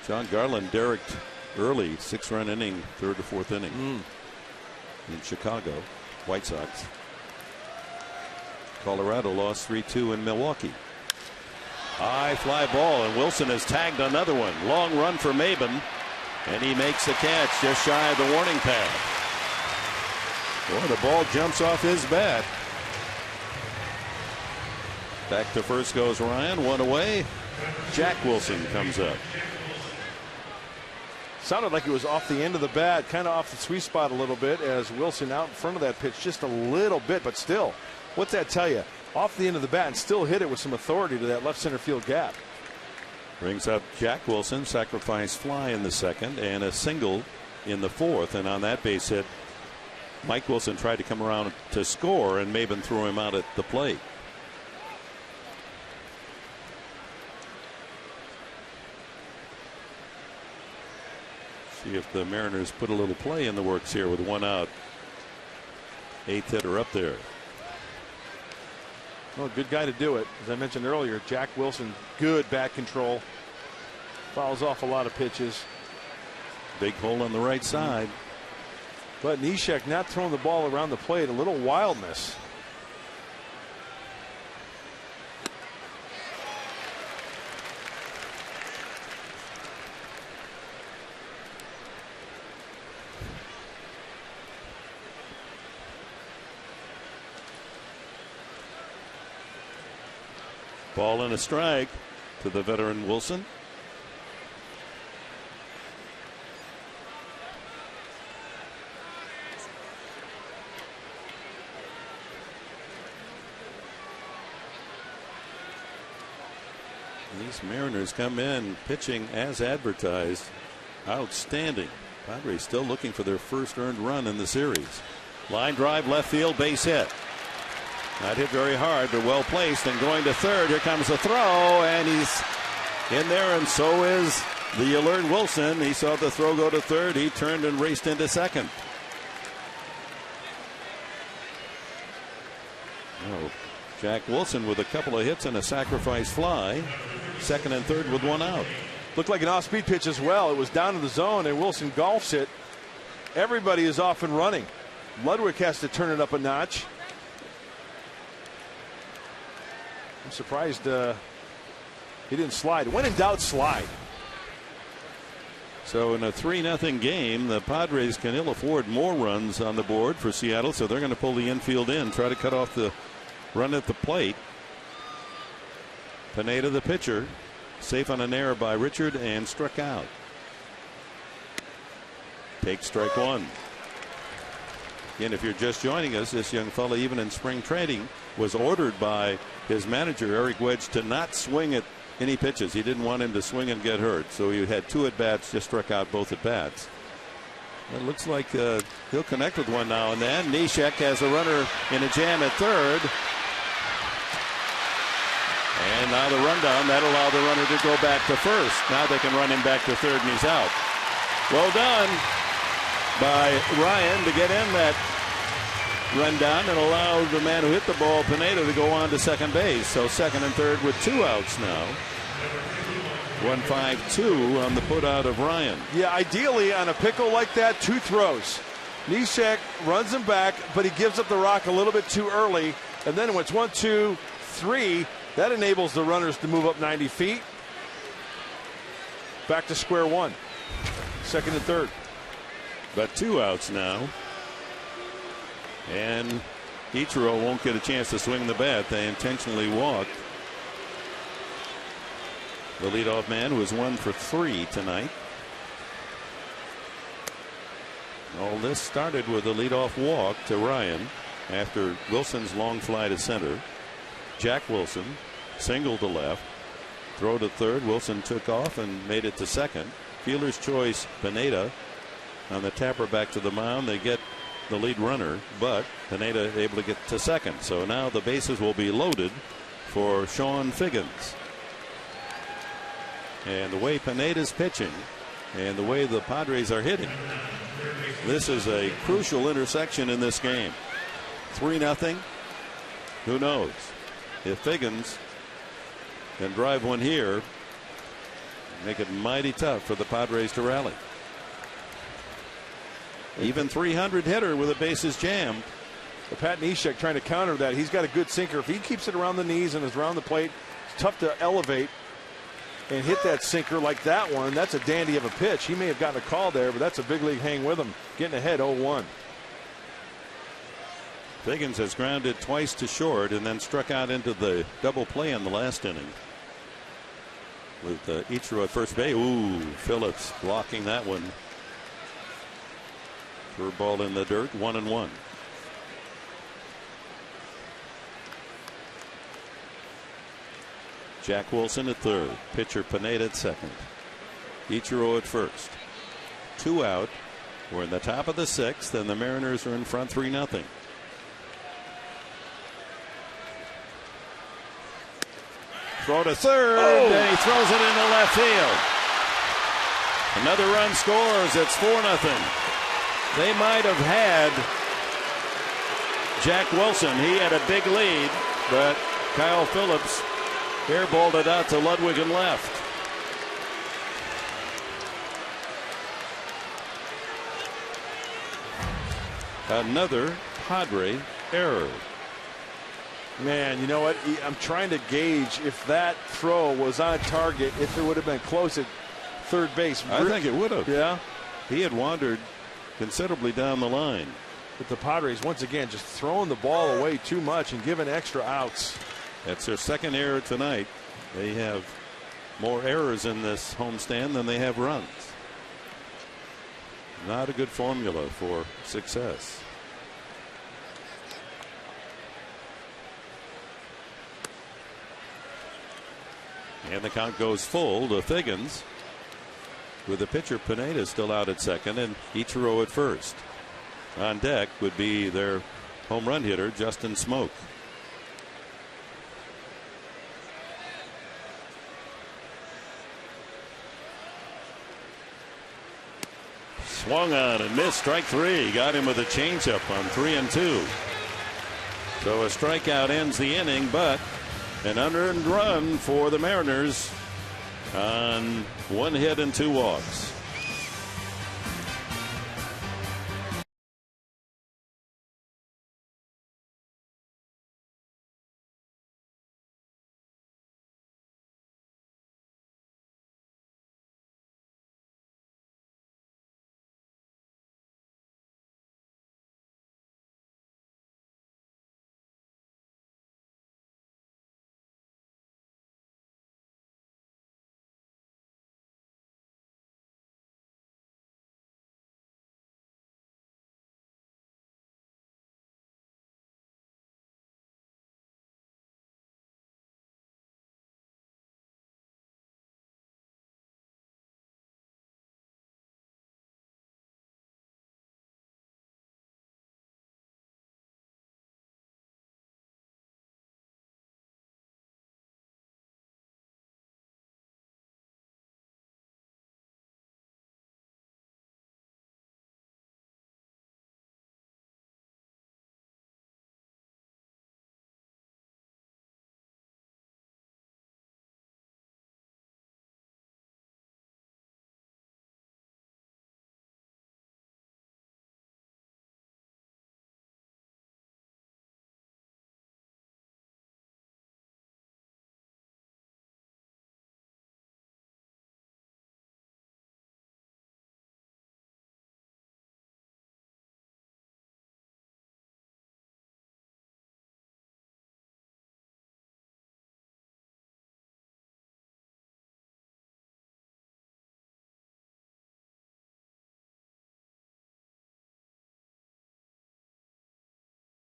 John Garland derricked early, 6-run inning, 3rd to 4th inning in Chicago. White Sox. Colorado lost 3-2 in Milwaukee. High fly ball, and Wilson has tagged another one. Long run for Maben, and he makes the catch just shy of the warning pad. Boy, the ball jumps off his bat. Back to first goes Ryan, 1 away. Jack Wilson comes up. Sounded like it was off the end of the bat, kind of off the sweet spot a little bit, as Wilson out in front of that pitch just a little bit, but still, what's that tell you? Off the end of the bat and still hit it with some authority to that left center field gap. Brings up Jack Wilson, sacrifice fly in the 2nd and a single in the 4th, and on that base hit, Mike Wilson tried to come around to score, and Maben threw him out at the plate. See if the Mariners put a little play in the works here with 1 out. 8th hitter up there. Well, good guy to do it. As I mentioned earlier, Jack Wilson, good bat control. Fouls off a lot of pitches. Big hole on the right side. But Neshek not throwing the ball around the plate. A little wildness. Ball and a strike to the veteran Wilson. These Mariners come in pitching as advertised. Outstanding. Padres still looking for their first earned run in the series. Line drive left field, base hit. Not hit very hard, but well placed. And going to third. Here comes the throw, and he's in there, and so is the alert Wilson. He saw the throw go to third. He turned and raced into second. Oh, Jack Wilson with a couple of hits and a sacrifice fly. Second and third with one out. Looked like an off-speed pitch as well. It was down to the zone, and Wilson golfs it. Everybody is off and running. Ludwig has to turn it up a notch. I'm surprised he didn't slide. When in doubt, slide. So in a 3-0 game, the Padres can ill afford more runs on the board for Seattle, so they're going to pull the infield in, try to cut off the run at the plate. Pineda, the pitcher, safe on an error by Richard and struck out. Take strike one. Again, if you're just joining us, this young fella, even in spring training, was ordered by his manager, Eric Wedge, to not swing at any pitches. He didn't want him to swing and get hurt. So he had 2 at-bats, just struck out both at-bats. It looks like he'll connect with one now and then. Neshek has a runner in a jam at third. And now the rundown. That'll allow the runner to go back to first. Now they can run him back to third, and he's out. Well done by Ryan to get in that rundown and allow the man who hit the ball, Pineda, to go on to second base. So second and third with 2 outs now. 1-5-2 on the put out of Ryan. Yeah, ideally on a pickle like that, 2 throws. Neshek runs him back, but he gives up the rock a little bit too early. And then when it's 1, 2, 3, that enables the runners to move up 90 feet. Back to square one. Second and third. But 2 outs now. And Ichiro won't get a chance to swing the bat. They intentionally walked the leadoff man, who was 1 for 3 tonight. All this started with a leadoff walk to Ryan after Wilson's long fly to center. Jack Wilson single to left. Throw to third. Wilson took off and made it to second. Fielder's choice, Pineda on the tapper back to the mound. They get the lead runner, but Pineda able to get to second. So now the bases will be loaded for Sean Figgins. And the way Pineda's pitching and the way the Padres are hitting, this is a crucial intersection in this game. 3-0. Who knows? If Figgins can drive one here, make it mighty tough for the Padres to rally. Even 300 hitter with a bases jammed. Pat Neshek trying to counter that. He's got a good sinker. If he keeps it around the knees and is around the plate, it's tough to elevate and hit that sinker like that one. That's a dandy of a pitch. He may have gotten a call there, but that's a big league hang with him. Getting ahead 0-1. Figgins has grounded twice to short and then struck out into the double play in the last inning. With Ichiro at first base. Ooh, Phillips blocking that one. Curveball in the dirt, 1-1. Jack Wilson at third. Pitcher Pineda at second. Ichiro at first. 2 out. We're in the top of the 6th, and the Mariners are in front 3-0. Throw to third, and he throws it into left field. Another run scores. It's 4-0. They might have had Jack Wilson. He had a big lead, but Kyle Phillips airballed it out to Ludwig and left. Another Padre error. Man, you know what? I'm trying to gauge if that throw was on target, if it would have been close at third base. I think it would have. Yeah. He had wandered considerably down the line. But the Padres, once again, just throwing the ball away too much and giving extra outs. That's their second error tonight. They have more errors in this homestand than they have runs. Not a good formula for success. And the count goes full to Figgins, with the pitcher Pineda still out at second and Ichiro at first. On deck would be their home run hitter, Justin Smoke. Swung on and missed. Strike 3. Got him with a changeup on 3-2. So a strikeout ends the inning, but an unearned run for the Mariners on 1 hit and 2 walks.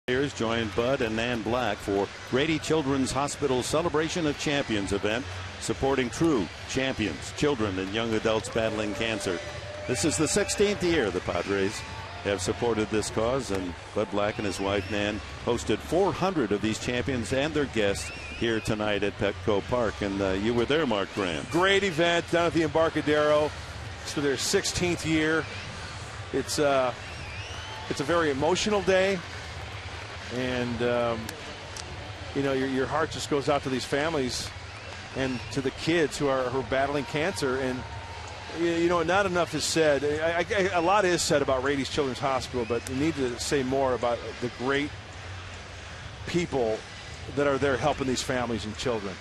Here's join Bud and Nan Black for Grady Children's Hospital Celebration of Champions event, supporting true champions, children and young adults battling cancer. This is the 16th year the Padres have supported this cause, and Bud Black and his wife Nan hosted 400 of these champions and their guests here tonight at Petco Park. And you were there, Mark Grant. Great event down at the Embarcadero. It's for their 16th year. It's a very emotional day. And, you know, your heart just goes out to these families and to the kids who are battling cancer. And, you know, not enough is said. A lot is said about Rady Children's Hospital, but you need to say more about the great people that are there helping these families and children.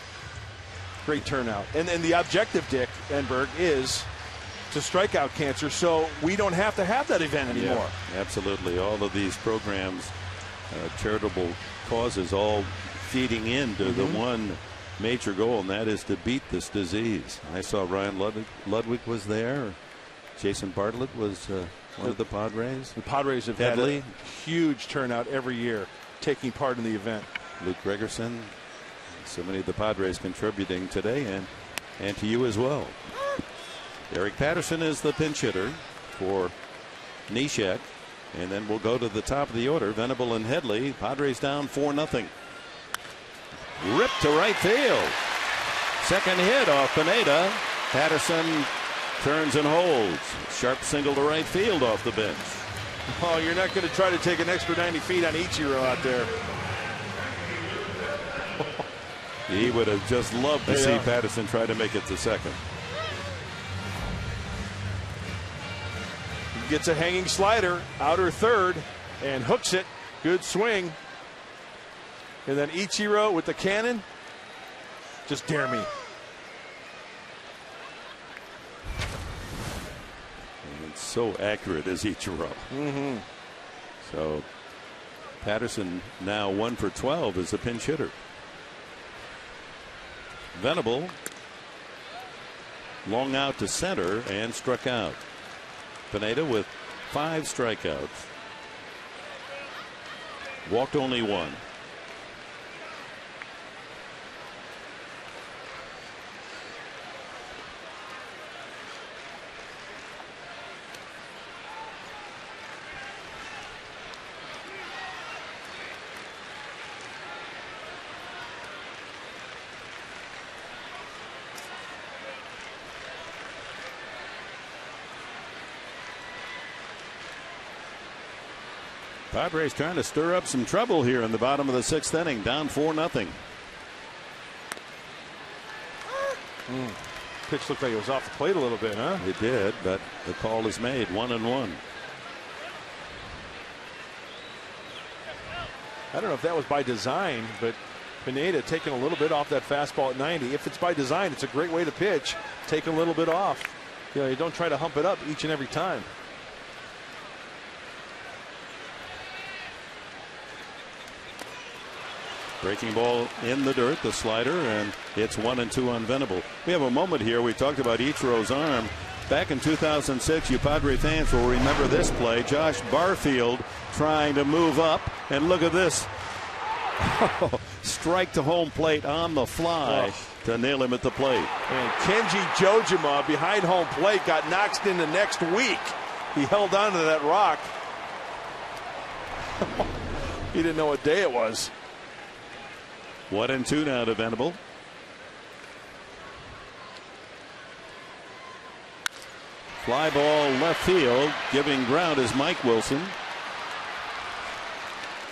Great turnout. And the objective, Dick Enberg, is to strike out cancer so we don't have to have that event anymore. Yeah, absolutely. All of these programs, charitable causes, all feeding into the one major goal, and that is to beat this disease. I saw Ryan Ludwig was there. Jason Bartlett was one of the Padres. The Padres have had a huge turnout every year taking part in the event. Luke Gregerson, so many of the Padres contributing today, and to you as well. Eric Patterson is the pinch hitter for Neshek. And then we'll go to the top of the order. Venable and Headley. Padres down 4-0. Ripped to right field. Second hit off Pineda. Patterson turns and holds. Sharp single to right field off the bench. Oh, you're not going to try to take an extra 90 feet on Ichiro out there. He would have just loved to see Patterson try to make it to second. Gets a hanging slider, outer third, and hooks it. Good swing. And then Ichiro with the cannon. Just dare me. And it's so accurate as Ichiro. So Patterson now 1 for 12 as a pinch hitter. Venable long out to center and struck out. Pineda with 5 strikeouts. Walked only 1. Padres trying to stir up some trouble here in the bottom of the 6th inning, down 4-0. Pitch looked like it was off the plate a little bit, huh? It did, but the call is made. 1-1. I don't know if that was by design, but Pineda taking a little bit off that fastball at 90. If it's by design, it's a great way to pitch. Take a little bit off. You know, you don't try to hump it up each and every time. Breaking ball in the dirt, the slider, and it's 1-2 on Venable. We have a moment here. We talked about Ichiro's arm. Back in 2006, you Padre fans will remember this play. Josh Barfield trying to move up, and look at this. Strike to home plate on the fly to nail him at the plate. And Kenji Jojima behind home plate got knocked in the next week. He held on to that rock. He didn't know what day it was. 1-2 now to Venable. Fly ball left field. Giving ground is Mike Wilson.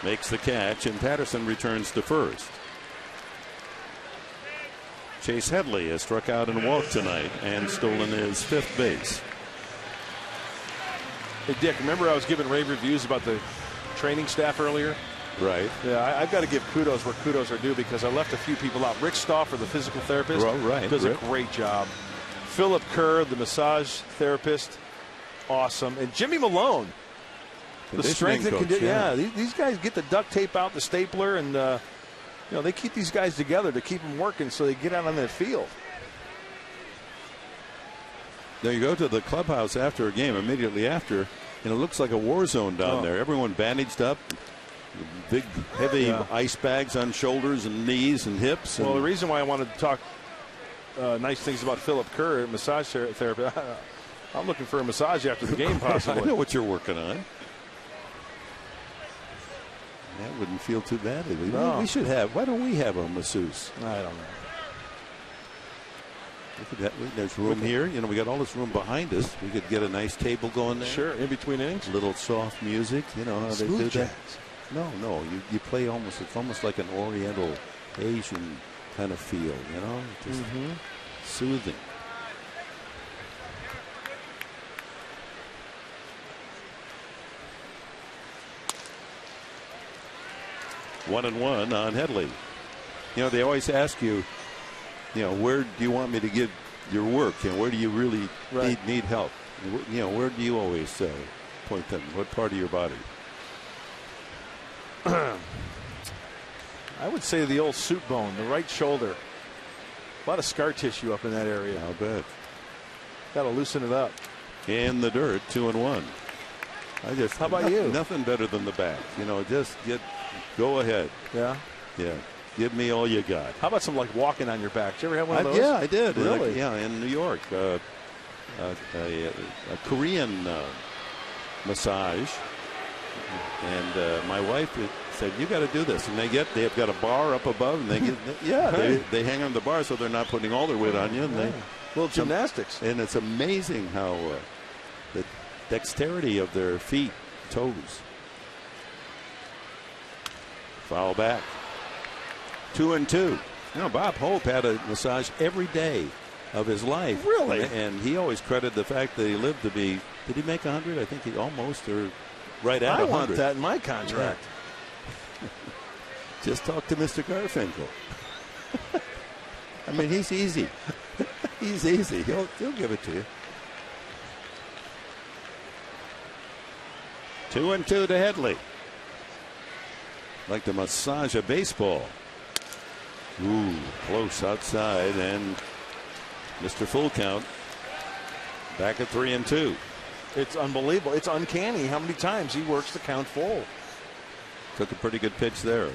Makes the catch, and Patterson returns to first. Chase Headley has struck out and walked tonight and stolen his 5th base. Hey, Dick, remember I was giving rave reviews about the training staff earlier? Right. Yeah, I've got to give kudos where kudos are due because I left a few people out. Rick Stauffer, the physical therapist, does a great job. Philip Kerr, the massage therapist, awesome. And Jimmy Malone, the strength and conditioning. Yeah, these guys get the duct tape out, the stapler, and you know, they keep these guys together to keep them working so they get out on that field. Now you go to the clubhouse after a game, immediately after, and it looks like a war zone down there. Everyone bandaged up. Big, heavy ice bags on shoulders and knees and hips. Well, the reason why I wanted to talk nice things about Philip Kerr, massage therapy, I'm looking for a massage after the game, possibly. I know what you're working on. That wouldn't feel too bad. No. We should have. Why don't we have a masseuse? I don't know. There's room here. You know, we got all this room behind us. We could get a nice table going there. Sure, in between innings. A little soft music. You know how they do that. No. You play almost. It's almost like an Oriental, Asian kind of feel. You know, just soothing. One and one on Headley. You know, they always ask you, you know, where do you want me to give your work, and where do you really need help? You know, where do you always point them? What part of your body? I would say the old suit bone, the right shoulder. A lot of scar tissue up in that area. I'll bet. Got to loosen it up. In the dirt, 2-1. How about you? Nothing better than the back. You know, just go ahead. Yeah. Give me all you got. How about some like walking on your back? Did you ever have one of those? Yeah, I did. Really? In New York, a Korean massage, and my wife said, "You got to do this." And they've got a bar up above, and they hang on the bar so they're not putting all their weight on you, and they little gymnastics. And it's amazing how the dexterity of their feet, toes. Foul back. 2-2. You know, Bob Hope had a massage every day of his life. Really? And he always credited the fact that he lived to be, did he make 100? I think he almost, or right at 100. I want that in my contract. Yeah. Just talk to Mr. Garfinkel. I mean, he's easy. He's easy. He'll give it to you. 2-2 to Headley. Like to massage a baseball. Ooh, close outside, and Mr. Full Count back at 3-2. It's unbelievable. It's uncanny how many times he works the count full. Took a pretty good pitch there.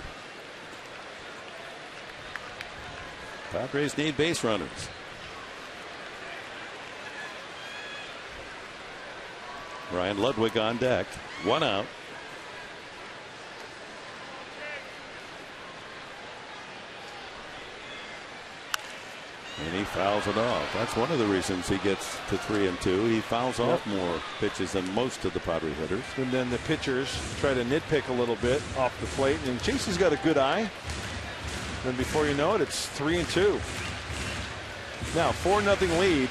Padres need base runners. Ryan Ludwig on deck. 1 out. And he fouls it off. That's one of the reasons he gets to 3-2. He fouls off more pitches than most of the Padre hitters. And then the pitchers try to nitpick a little bit off the plate. And Chasey's got a good eye. Then before you know it, it's 3-2. Now 4-0 lead.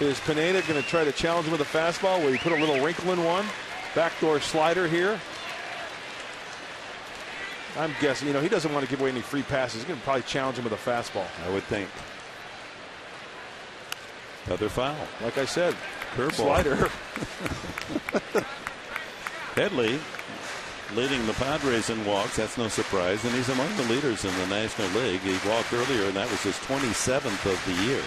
Is Pineda going to try to challenge him with a fastball? Will he put a little wrinkle in one? Backdoor slider here. I'm guessing, he doesn't want to give away any free passes. He's going to probably challenge him with a fastball. I would think. Another foul. Like I said, curveball. Slider. Headley leading the Padres in walks. That's no surprise. And he's among the leaders in the National League. He walked earlier, and that was his 27th of the year.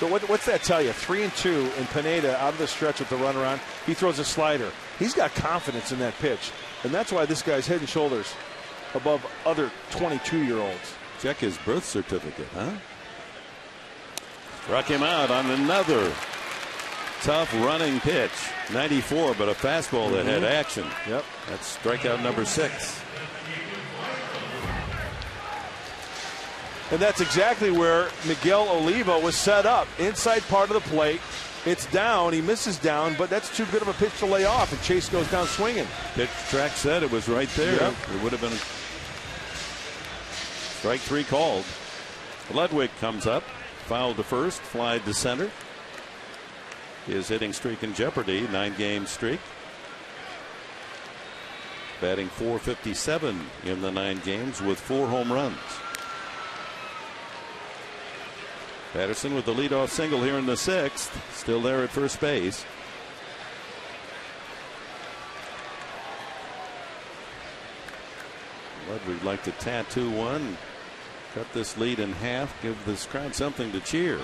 So what's that tell you? 3-2, and Pineda out of the stretch with the runner on. He throws a slider. He's got confidence in that pitch. And that's why this guy's head and shoulders above other 22-year-olds. Check his birth certificate, huh? Struck him out on another tough running pitch. 94, but a fastball that had action. Yep. That's strikeout number 6. And that's exactly where Miguel Oliva was set up. Inside part of the plate. It's down. He misses down, but that's too good of a pitch to lay off, and Chase goes down swinging. Pitch track said it was right there. Yep. It would have been strike 3 called. Ludwig comes up. Fouled to first, fly to center. His hitting streak in jeopardy, 9-game streak. Batting .457 in the 9 games with 4 home runs. Patterson with the leadoff single here in the 6th. Still there at first base. Ludwig like to tattoo one. Cut this lead in half. Give this crowd something to cheer.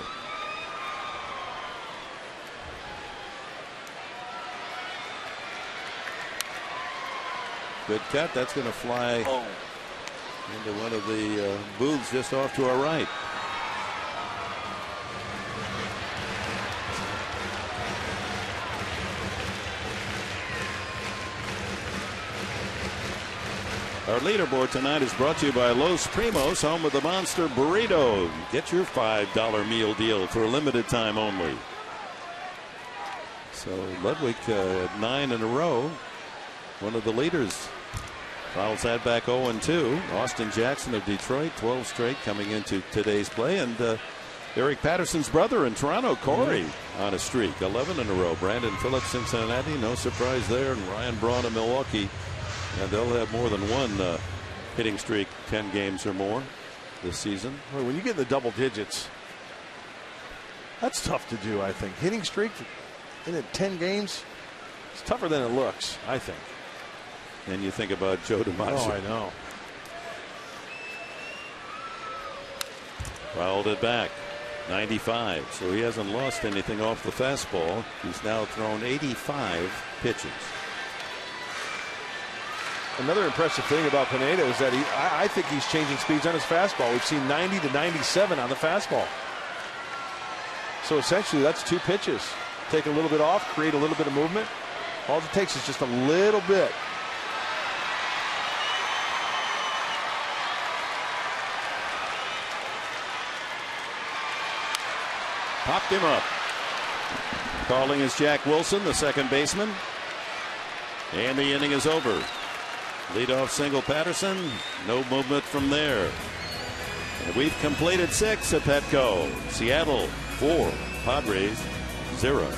Good cut. That's going to fly into one of the booths just off to our right. Our leaderboard tonight is brought to you by Los Primos, home of the Monster Burrito. Get your $5 meal deal for a limited time only. So Ludwig at 9 in a row. One of the leaders. Fouls that back 0-2. Austin Jackson of Detroit, 12 straight coming into today's play. And Eric Patterson's brother in Toronto, Corey, on a streak. 11 in a row. Brandon Phillips, Cincinnati. No surprise there. And Ryan Braun of Milwaukee. And they'll have more than one hitting streak, 10 games or more this season. Well, when you get in the double digits, that's tough to do, I think. Hitting streak in 10 games, it's tougher than it looks, I think. And you think about Joe DiMaggio. Oh, I know. Fouled it back. 95. So he hasn't lost anything off the fastball. He's now thrown 85 pitches. Another impressive thing about Pineda is that I think he's changing speeds on his fastball. We've seen 90 to 97 on the fastball. So essentially that's 2 pitches. Take a little bit off, create a little bit of movement. All it takes is just a little bit. Popped him up. Calling is Jack Wilson, the second baseman. And the inning is over. Leadoff single Patterson. No movement from there. And we've completed 6 at Petco. Seattle 4, Padres 0.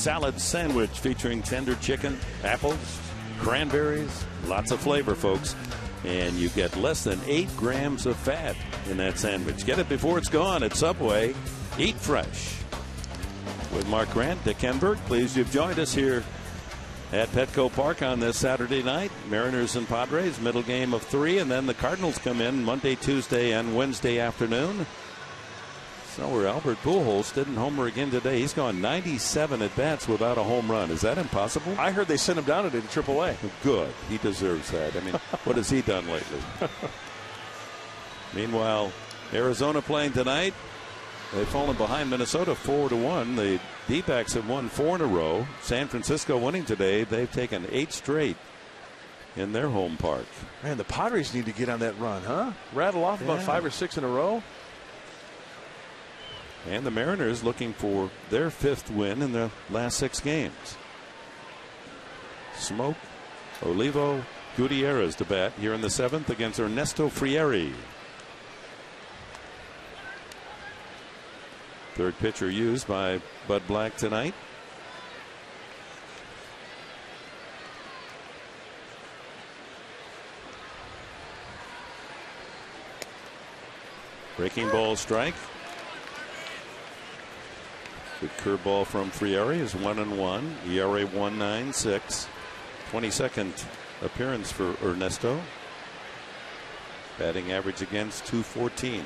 salad sandwich featuring tender chicken, apples, cranberries, lots of flavor, folks. And you get less than 8 grams of fat in that sandwich. Get it before it's gone at Subway. Eat fresh. With Mark Grant, Dick Enberg, pleased you've joined us here at Petco Park on this Saturday night. Mariners and Padres, middle game of 3, and then the Cardinals come in Monday, Tuesday, and Wednesday afternoon. So where Albert Pujols didn't homer again today. He's gone 97 at-bats without a home run. Is that impossible? I heard they sent him down today to AAA. Good. He deserves that. I mean, what has he done lately? Meanwhile, Arizona playing tonight. They've fallen behind Minnesota 4-1. The D-backs have won 4 in a row. San Francisco winning today. They've taken 8 straight in their home park. Man, the Padres need to get on that run, huh? Rattle off about 5 or 6 in a row. And the Mariners looking for their 5th win in their last 6 games. Smoke, Olivo, Gutierrez to bat here in the 7th against Ernesto Frieri. Third pitcher used by Bud Black tonight. Breaking ball strike. Good curveball from Frieri is 1-1. ERA 1.96. 22nd appearance for Ernesto. Batting average against .214.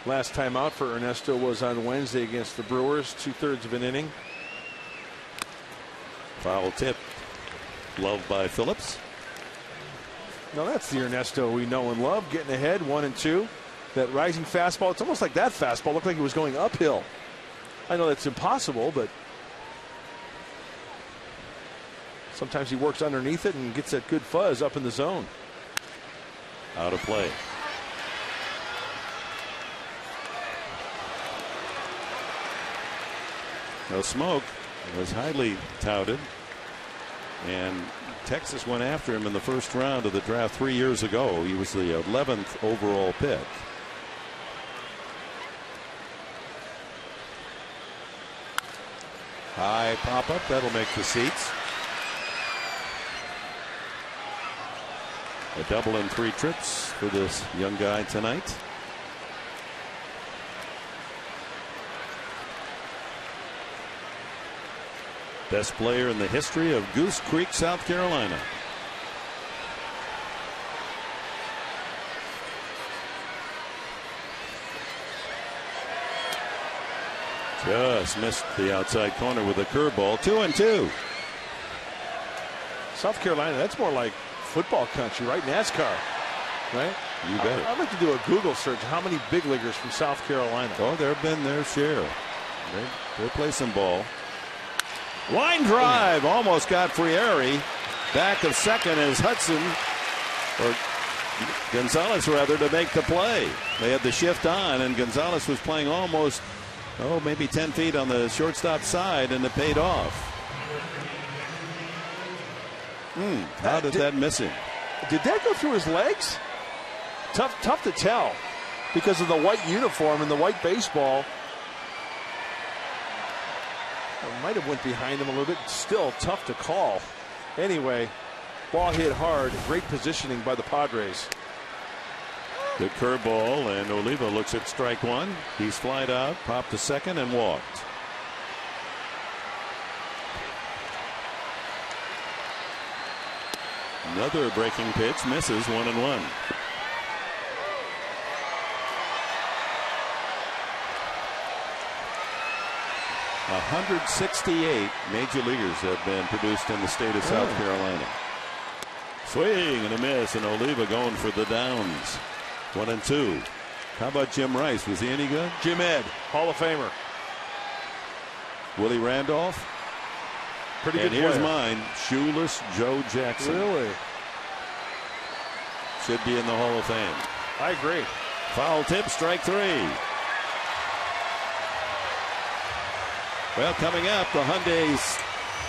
Last time out for Ernesto was on Wednesday against the Brewers, 2/3 of an inning. Foul tip. Loved by Phillips. Now that's the Ernesto we know and love, getting ahead 1-2. That rising fastball, it's almost like that fastball looked like it was going uphill. I know that's impossible, but sometimes he works underneath it and gets that good fuzz up in the zone. Out of play. Now, Smoke was highly touted, and Texas went after him in the first round of the draft 3 years ago. He was the 11th overall pick. High pop up, that'll make the seats. A double in 3 trips for this young guy tonight. Best player in the history of Goose Creek, South Carolina. Just missed the outside corner with a curveball. 2-2. South Carolina, that's more like football country, right? NASCAR, right? You bet. I'd like to do a Google search. How many big leaguers from South Carolina? Oh, there have been their share. They play some ball. Line drive, almost got Frieri. Back of second is Hudson, or Gonzalez rather, to make the play. They had the shift on, and Gonzalez was playing almost, maybe 10 feet on the shortstop side, and it paid off. How did that miss him? Did that go through his legs? Tough to tell because of the white uniform and the white baseball. It might have went behind him a little bit. Still tough to call. Anyway, ball hit hard. Great positioning by the Padres. Good curveball, and Oliva looks at strike one. He's flied out, popped to second, and walked. Another breaking pitch, misses, 1-1. .168 major leaguers have been produced in the state of South Carolina. Swing and a miss, and Oliva going for the downs. 1-2. How about Jim Rice? Was he any good? Jim Ed, Hall of Famer. Willie Randolph. Pretty good. And here's player. mine, Shoeless Joe Jackson. Really? Should be in the Hall of Fame. I agree. Foul tip, strike three. Well, coming up, the Hyundai's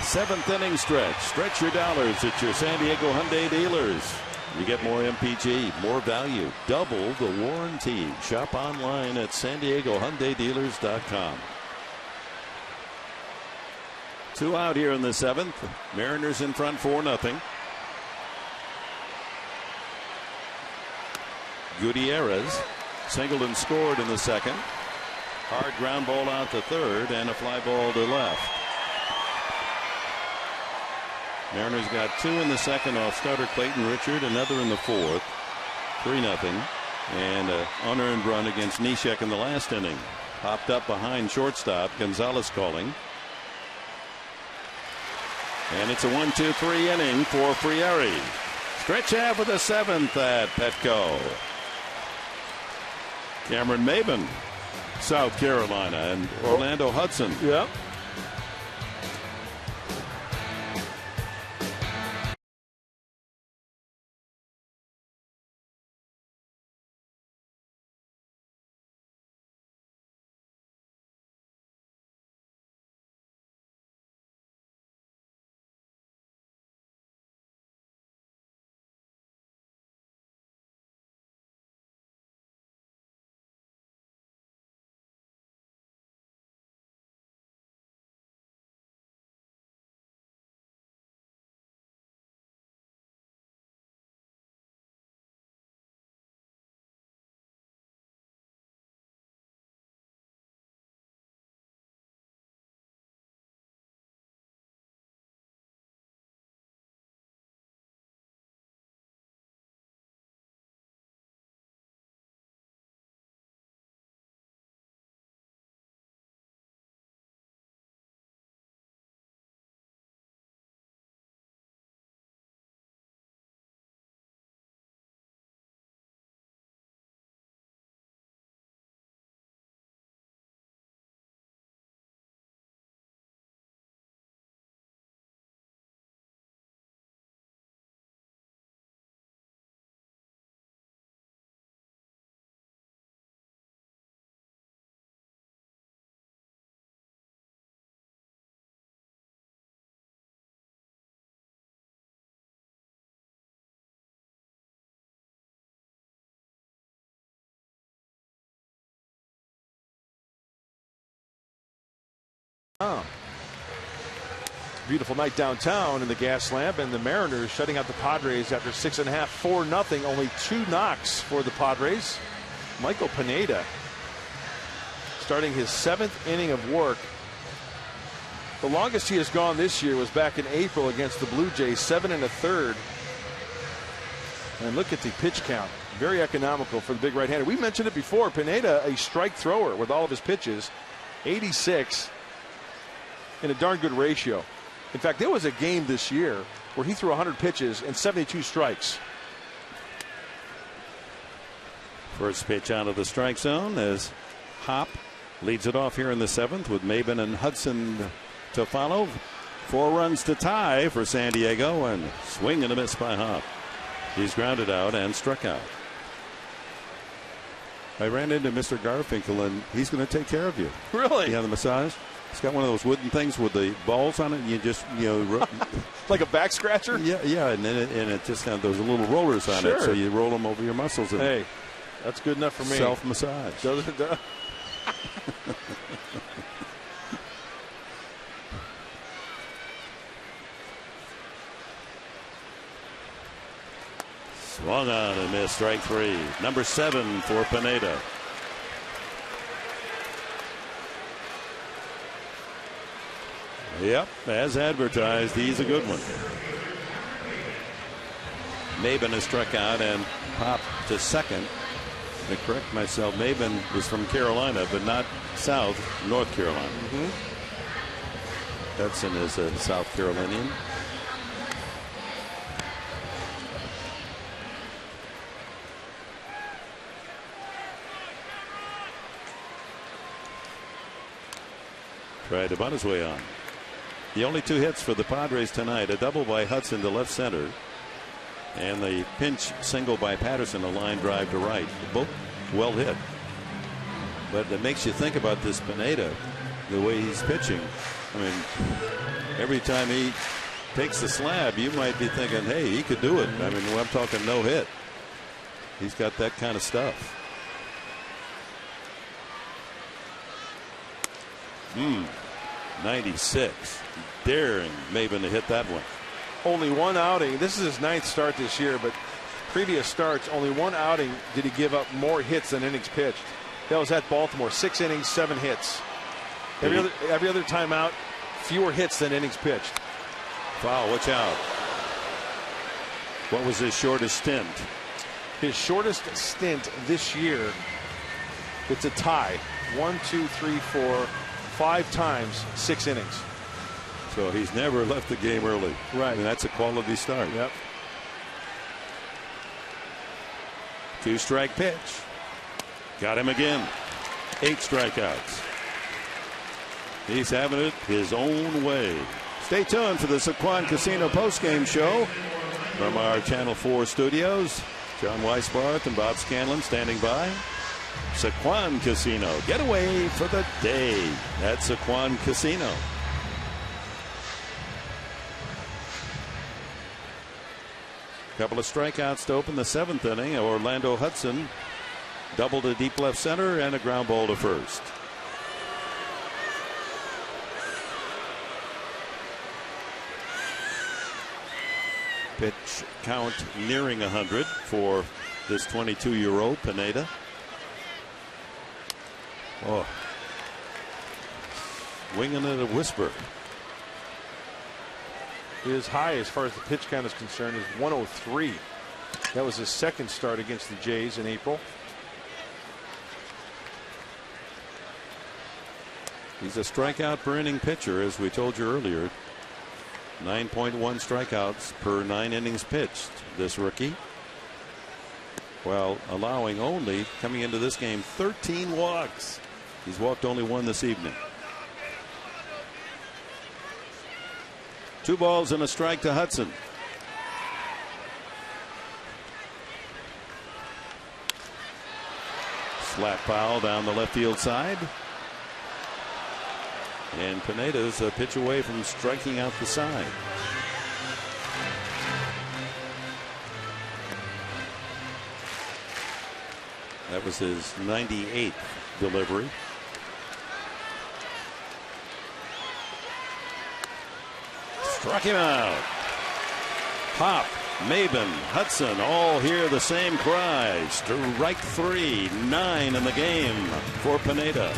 7th inning stretch. Stretch your dollars at your San Diego Hyundai dealers. You get more MPG, more value, double the warranty. Shop online at SanDiegoHyundaiDealers.com. 2 out here in the 7th. Mariners in front 4-0. Gutierrez singled and scored in the 2nd. Hard ground ball out to 3rd and a fly ball to left. Mariners got 2 in the 2nd off starter Clayton Richard, another in the 4th. 3-0. And an unearned run against Neshek in the last inning. Popped up behind shortstop. Gonzalez calling. And it's a 1-2-3 inning for Frieri. Stretch half of the 7th at Petco. Cameron Maben, South Carolina, and Orlando Hudson. Yeah. Oh. Beautiful night downtown in the gas lamp, and the Mariners shutting out the Padres after 6.5, 4-0. Only 2 knocks for the Padres. Michael Pineda starting his 7th inning of work. The longest he has gone this year was back in April against the Blue Jays, 7 1/3. And look at the pitch count. Very economical for the big right-hander. We mentioned it before. Pineda, a strike thrower with all of his pitches, 86. In a darn good ratio. In fact, there was a game this year where he threw 100 pitches and 72 strikes. First pitch out of the strike zone as Hop leads it off here in the 7th with Maben and Hudson to follow. 4 runs to tie for San Diego, and swing and a miss by Hop. He's grounded out and struck out. I ran into Mr. Garfinkel, and he's going to take care of you. Really? Yeah, the massage. It's got one of those wooden things with the balls on it, and you just, like a back scratcher? Yeah, and then it just has those little rollers on it, so you roll them over your muscles. And hey, that's good enough for me. Self-massage. Does it? Swung on and missed. Strike 3. Number 7 for Pineda. Yep, as advertised, he's a good one. Maben is struck out and popped to second. To correct myself, Maben was from Carolina, but not North Carolina. Hudson is a South Carolinian. Tried to bunt his way on. The only 2 hits for the Padres tonight, a double by Hudson to left center, and the pinch single by Patterson, a line drive to right. Both well hit. But it makes you think about this Pineda, the way he's pitching. I mean, every time he takes the slab, you might be thinking, hey, he could do it. I mean, I'm talking no hit. He's got that kind of stuff. 96. Daring Maven to hit that one. Only one outing. This is his 9th start this year, but previous starts, only one outing did he give up more hits than innings pitched. That was at Baltimore. 6 innings, 7 hits. Every other time out, fewer hits than innings pitched. Foul, watch out. What was his shortest stint? His shortest stint this year, it's a tie. 1, 2, 3, 4, 5 times, 6 innings. So he's never left the game early. Right. I mean, that's a quality start. Yep. 2-strike pitch. Got him again. 8 strikeouts. He's having it his own way. Stay tuned for the Saquon Casino postgame show from our Channel 4 studios. John Weisbarth and Bob Scanlon standing by. Saquon Casino. Get away for the day at Saquon Casino. Couple of strikeouts to open the 7th inning. Orlando Hudson doubled to deep left center and a ground ball to first. Pitch count nearing 100 for this 22-year-old Pineda. Oh, winging it a whisper. His high, as far as the pitch count is concerned, is 103. That was his 2nd start against the Jays in April. He's a strikeout per inning pitcher, as we told you earlier. 9.1 strikeouts per 9 innings pitched, this rookie. While allowing only, coming into this game, 13 walks. He's walked only 1 this evening. 2 balls and a strike to Hudson. Slap foul down the left field side. And Pineda's a pitch away from striking out the side. That was his 98th delivery. Struck him out. Pop, Maven, Hudson all hear the same cry. Strike 3, 9 in the game for Pineda.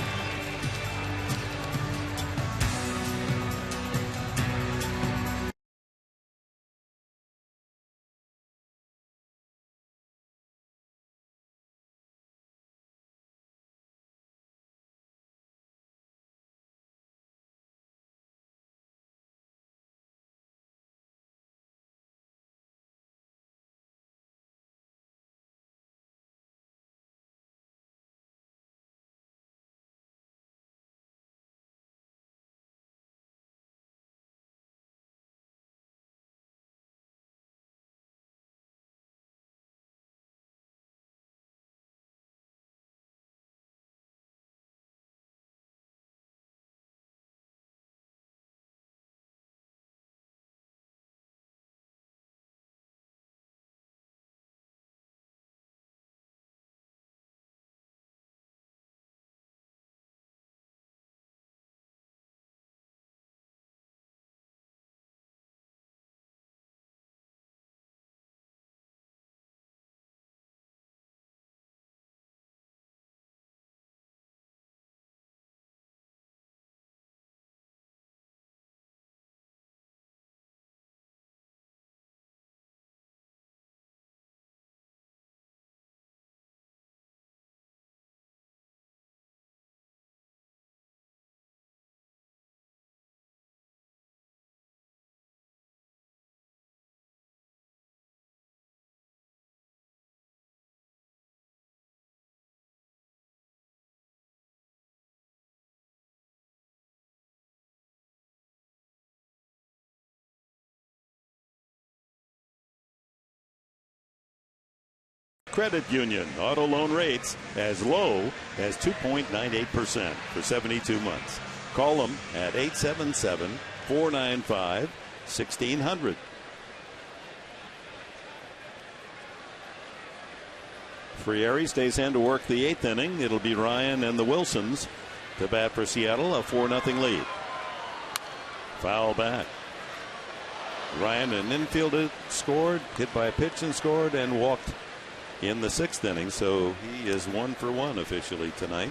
Credit Union auto loan rates as low as 2.98% for 72 months. Call them at 877-495-1600. Frieri stays in to work the 8th inning. It'll be Ryan and the Wilsons to bat for Seattle, a 4-0 lead. Foul back. Ryan, an infielder, scored, hit by a pitch and scored, and walked in the 6th inning. So he is 1 for 1 officially tonight.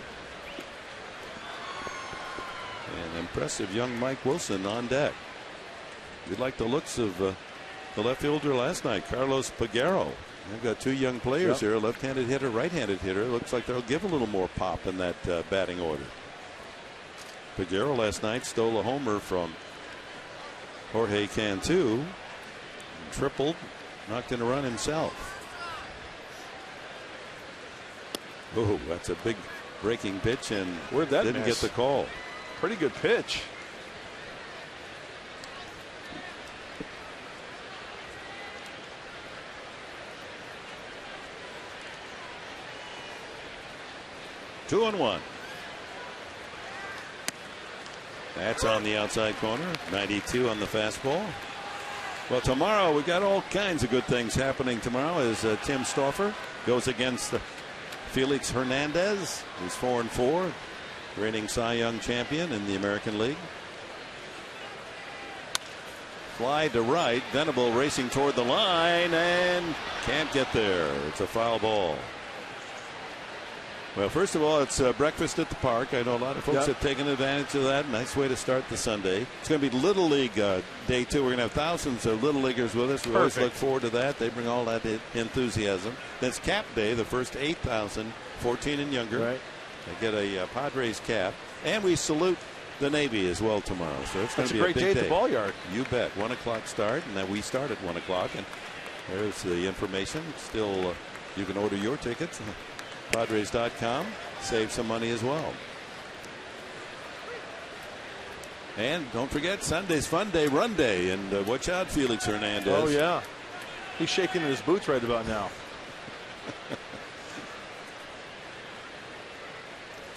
And impressive young Mike Wilson on deck. We like the looks of the left fielder last night, Carlos Peguero. They've got 2 young players here, a left-handed hitter, right-handed hitter. Looks like they'll give a little more pop in that batting order. Peguero last night stole a homer from Jorge Cantu, tripled, knocked in a run himself. Oh, that's a big breaking pitch, and where'd that didn't miss? Get the call. Pretty good pitch. Two and one. That's on the outside corner. 92 on the fastball. Well, tomorrow we got all kinds of good things happening tomorrow as Tim Stauffer goes against Felix Hernandez, who's 4-4, reigning Cy Young champion in the American League. Fly to right. Venable racing toward the line and can't get there. It's a foul ball. Well, first of all, it's breakfast at the park. I know a lot of folks have taken advantage of that. Nice way to start the Sunday. It's going to be Little League day 2. We're going to have thousands of Little Leaguers with us. We always look forward to that. They bring all that enthusiasm. Then it's Cap Day, the first 8,000, 14 and younger. Right. They get a Padres cap. And we salute the Navy as well tomorrow. So it's going to be a great big day at the ball yard. You bet. 1 o'clock start, and then we start at 1 o'clock. And there's the information. Still, you can order your tickets. Padres.com. Save some money as well. And don't forget, Sunday's Fun Day, Run Day. And watch out, Felix Hernandez. Oh, yeah. He's shaking in his boots right about now.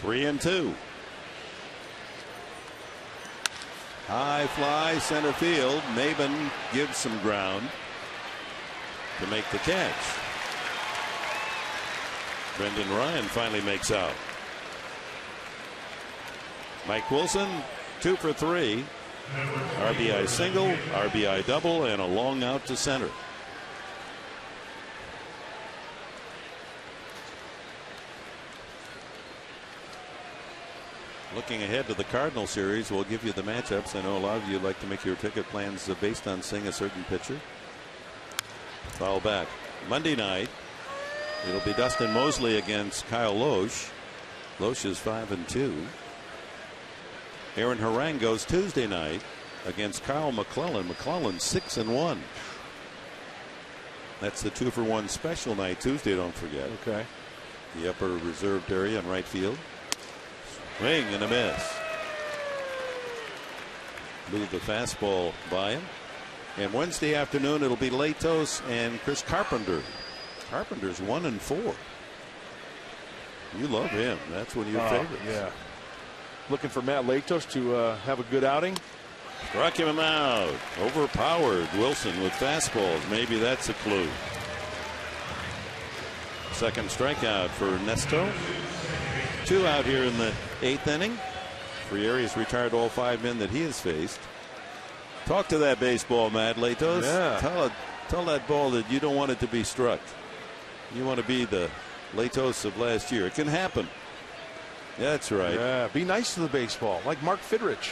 3-2. High fly, center field. Maben gives some ground to make the catch. Brendan Ryan finally makes out. Mike Wilson, 2 for 3. RBI single, RBI double, and a long out to center. Looking ahead to the Cardinal series, we'll give you the matchups. I know a lot of you like to make your ticket plans based on seeing a certain pitcher. Foul back. Monday night, it'll be Dustin Mosley against Kyle Loesch. Loesch is 5-2. Aaron Harang goes Tuesday night against Kyle McClellan. McClellan 6-1. That's the 2-for-1 special night Tuesday, don't forget. Okay. The upper reserved area in right field. Swing and a miss. Moved the fastball by him. And Wednesday afternoon it'll be Latos and Chris Carpenter. Carpenter's 1-4. You love him. That's one of your favorites. Yeah. Looking for Matt Latos to have a good outing. Struck him out. Overpowered Wilson with fastballs. Maybe that's a clue. Second strikeout for Nesto. 2 out here in the 8th inning. Frieri has retired all 5 men that he has faced. Talk to that baseball, Matt Latos. Yeah. Tell that ball that you don't want it to be struck. You want to be the Latos of last year. It can happen. That's right. Yeah, be nice to the baseball, like Mark Fidrich.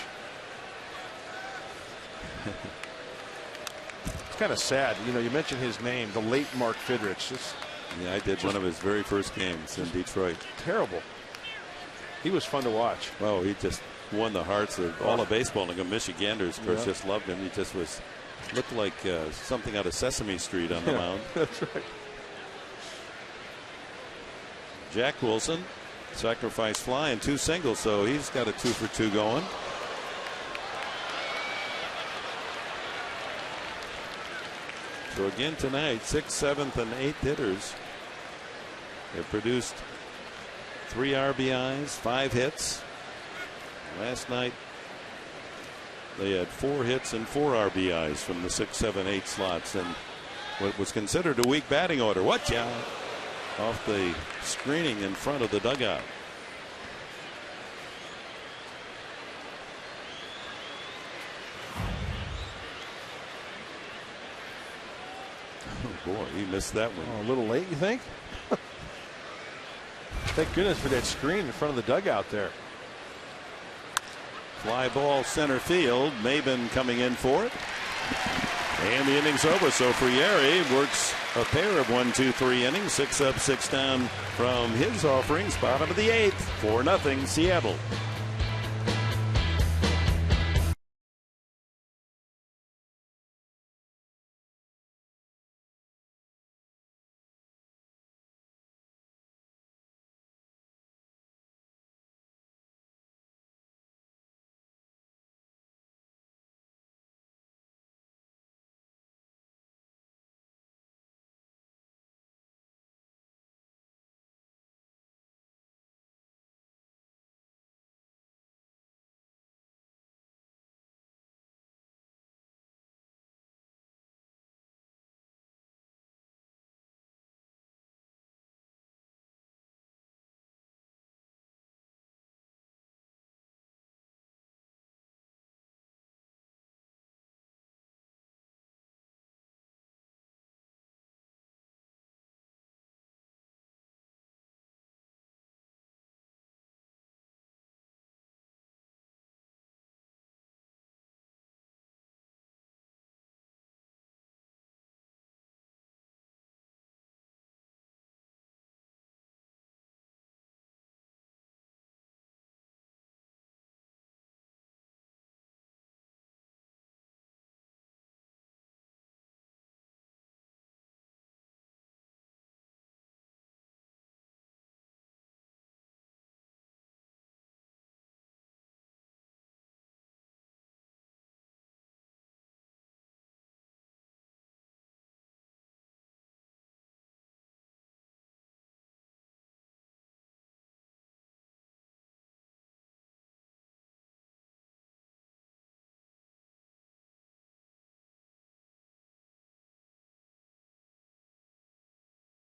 It's kind of sad. You know, you mentioned his name, the late Mark Fidrich. Yeah, I did one of his very first games in Detroit. Terrible. He was fun to watch. Well, he just won the hearts of all of baseball. And the Michiganders, of course, just loved him. He just looked like something out of Sesame Street on the mound. That's right. Jack Wilson, sacrifice fly and 2 singles, so he's got a 2-for-2 going. So again tonight, 6th, 7th, and 8th hitters have produced 3 RBIs, 5 hits. Last night they had 4 hits and 4 RBIs from the 6, 7, 8 slots, and what was considered a weak batting order. Watch out! Off the screening in front of the dugout. Boy, he missed that one. Oh, a little late, you think? Thank goodness for that screen in front of the dugout there. Fly ball center field. Maben coming in for it. And the inning's over. So Friere works a pair of 1, 2, 3 innings. 6 up, 6 down from his offerings. Bottom of the 8th. 4-0 Seattle.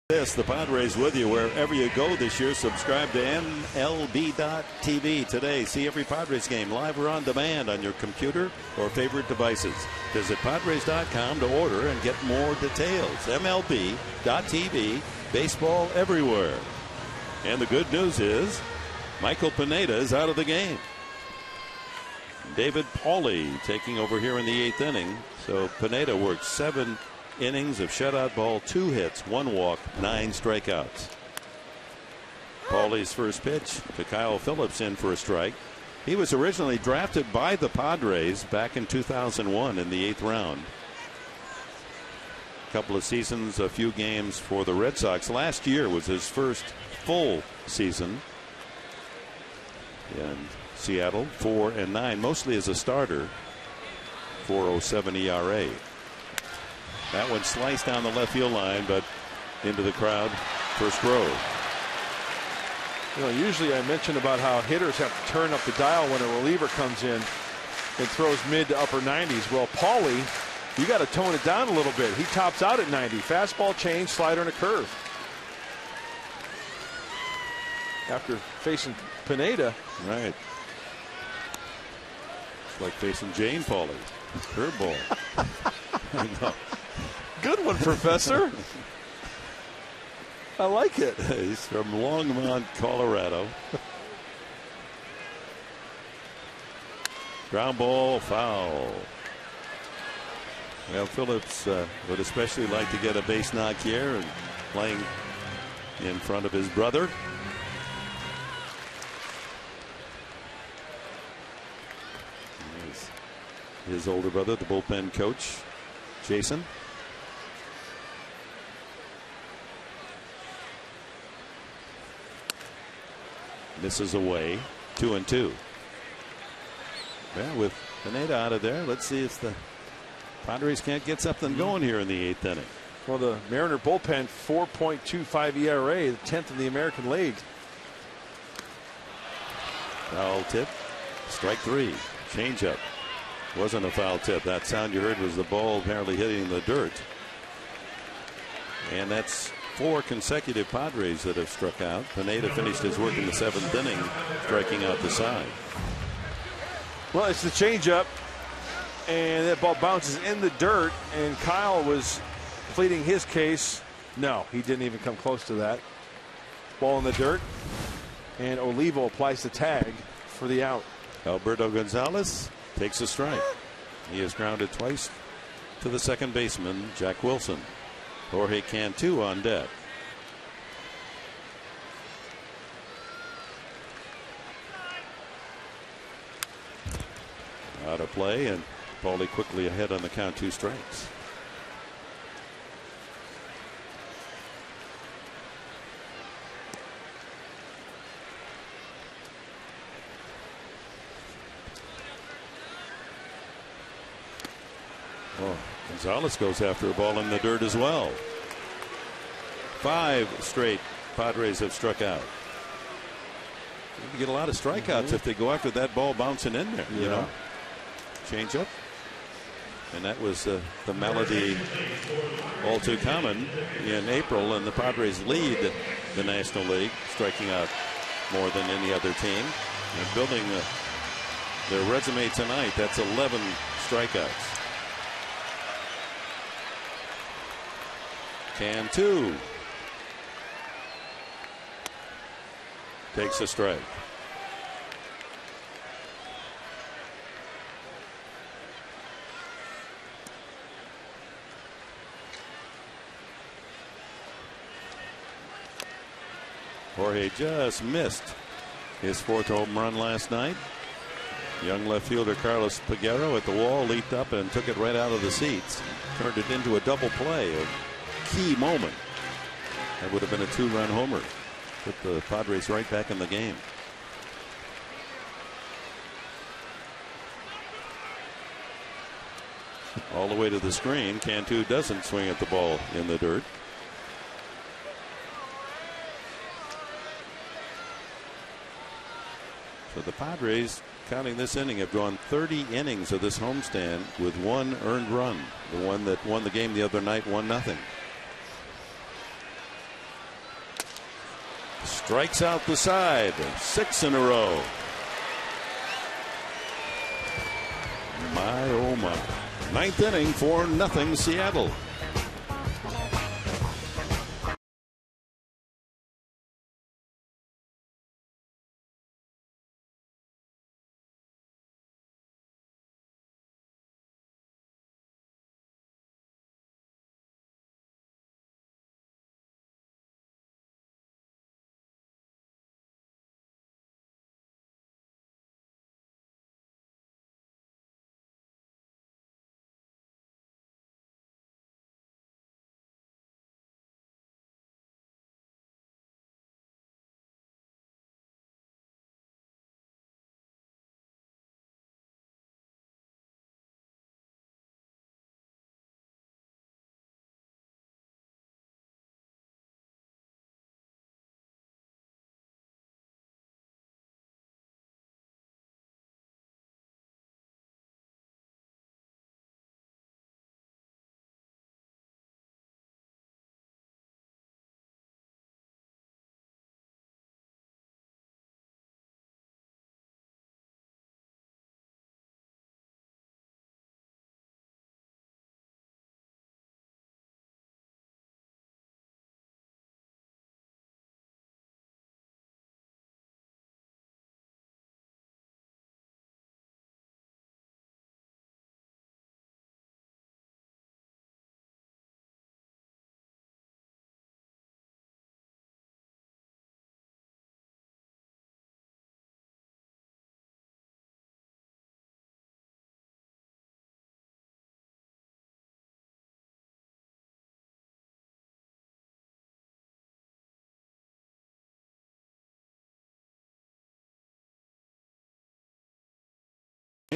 The Padres with you wherever you go this year. Subscribe to MLB.tv today. See every Padres game live or on demand on your computer or favorite devices. Visit Padres.com to order and get more details. MLB.tv, baseball everywhere. And the good news is Michael Pineda is out of the game. David Pauly taking over here in the 8th inning. So Pineda worked 7 innings of shutout ball, 2 hits, 1 walk, 9 strikeouts. Pauly's first pitch to Kyle Phillips in for a strike. He was originally drafted by the Padres back in 2001 in the 8th round. A couple of seasons, a few games for the Red Sox. Last year was his first full season in Seattle. 4-9, mostly as a starter. 4.07 ERA. That one sliced down the left field line, but into the crowd, first row. You know, usually I mention about how hitters have to turn up the dial when a reliever comes in and throws mid to upper 90s. Well, Pauly, you got to tone it down a little bit. He tops out at 90. Fastball, change, slider, and a curve. After facing Pineda. Right. It's like facing Jane Pauly. Curveball. No. Good one, Professor. I like it. He's from Longmont, Colorado. Ground ball, foul. Well, Phillips would especially like to get a base knock here and playing in front of his brother. His older brother, the bullpen coach, Jason. Misses away. 2-2. Well, with Pineda out of there, let's see if the Padres can't get something going here in the 8th inning. Well, the Mariner bullpen, 4.25 ERA, the 10th in the American League. Foul tip. Strike 3. Changeup. Wasn't a foul tip. That sound you heard was the ball apparently hitting the dirt. And that's 4 consecutive Padres that have struck out. Pineda finished his work in the 7th inning, striking out the side. Well, it's the changeup, and that ball bounces in the dirt, and Kyle was pleading his case. No, he didn't even come close to that. Ball in the dirt, and Olivo applies the tag for the out. Alberto Gonzalez takes a strike. He is grounded twice to the second baseman, Jack Wilson. Jorge Cantu on deck. Out of play, and Paulie quickly ahead on the count, 2 strikes. Oh, Gonzalez goes after a ball in the dirt as well. 5 straight Padres have struck out. You get a lot of strikeouts if they go after that ball bouncing in there. You know, change up, and that was the malady all too common in April, and the Padres lead the National League, striking out more than any other team, and building their resume tonight. That's 11 strikeouts. Cantu takes a strike. Jorge just missed his 4th home run last night. Young left fielder Carlos Peguero at the wall leaped up and took it right out of the seats. Turned it into a double play, a key moment. That would have been a 2-run homer. Put the Padres right back in the game. All the way to the screen. Cantu doesn't swing at the ball in the dirt. So the Padres, counting this inning, have gone 30 innings of this homestand with 1 earned run. The one that won the game the other night, 1-0. Strikes out the side. 6 in a row. My oh my. 9th inning, 4-0 Seattle.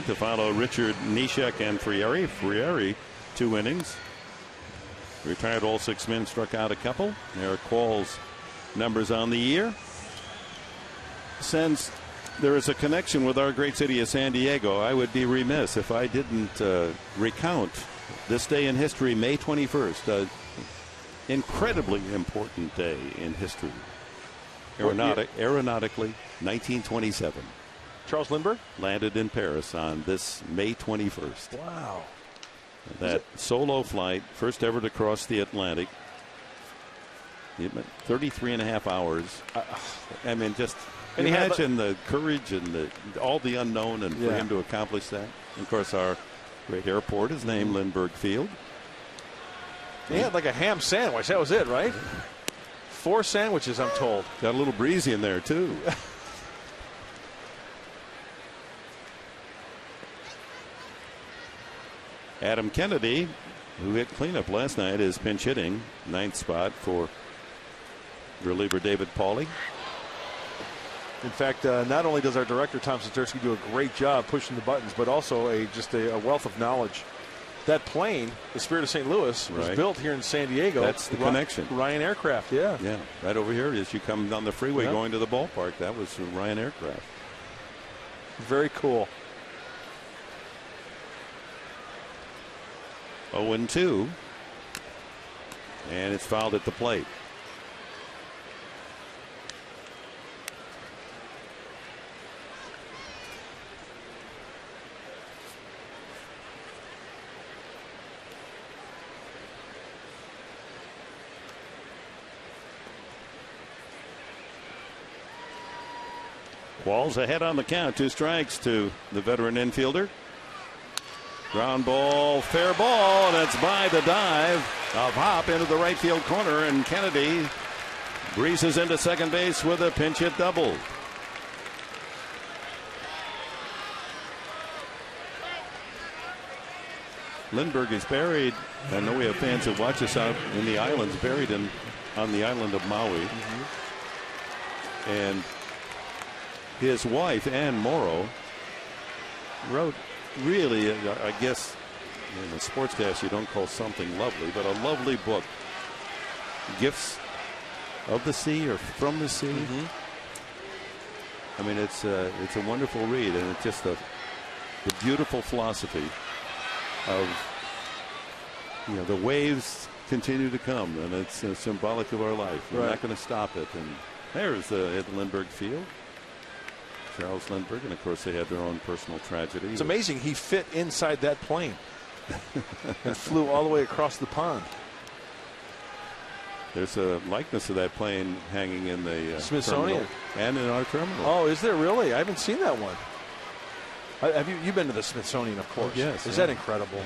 To follow Richard Neshek and Frieri. Frieri, 2 innings. Retired all 6 men, struck out a couple. Eric Quall's numbers on the year. Since there is a connection with our great city of San Diego, I would be remiss if I didn't recount this day in history, May 21st. An incredibly important day in history. Aeronautically, 1927. Charles Lindbergh landed in Paris on this May 21st. Wow. That solo flight, first ever to cross the Atlantic. 33 and a half hours. I mean, just imagine the courage and all the unknown, and for him to accomplish that. And of course, our great airport is named Lindbergh Field. He had like a ham sandwich. That was it, right? 4 sandwiches, I'm told. Got a little breezy in there, too. Adam Kennedy, who hit cleanup last night, is pinch hitting. 9th spot for reliever David Pauly. In fact, not only does our director, Tom Saturski, do a great job pushing the buttons, but also just a wealth of knowledge. That plane, the Spirit of St. Louis, was built here in San Diego. That's the connection. Ryan Aircraft, yeah. Yeah, right over here as you come down the freeway going to the ballpark. That was Ryan Aircraft. Very cool. 0-2. And it's fouled at the plate. Walls ahead on the count. 2 strikes to the veteran infielder. Ground ball, fair ball, and it's by the dive of Hop into the right field corner, and Kennedy breezes into second base with a pinch hit double. Lindbergh is buried. I know we have fans that watch us out in the islands, buried on the island of Maui. And his wife, Ann Morrow, wrote really, I guess, in the sportscast you don't call something lovely, but a lovely book. Gifts of the Sea or From the Sea. I mean, it's a wonderful read, and it's just the beautiful philosophy of, the waves continue to come, and it's symbolic of our life. We're not going to stop it. And there's at Lindbergh Field. Charles Lindbergh, and of course they had their own personal tragedy. It's amazing he fit inside that plane and flew all the way across the pond. There's a likeness of that plane hanging in the Smithsonian and in our terminal. Oh, is there really? I haven't seen that one. Have you've been to the Smithsonian, of course? Oh, yes. Is that incredible?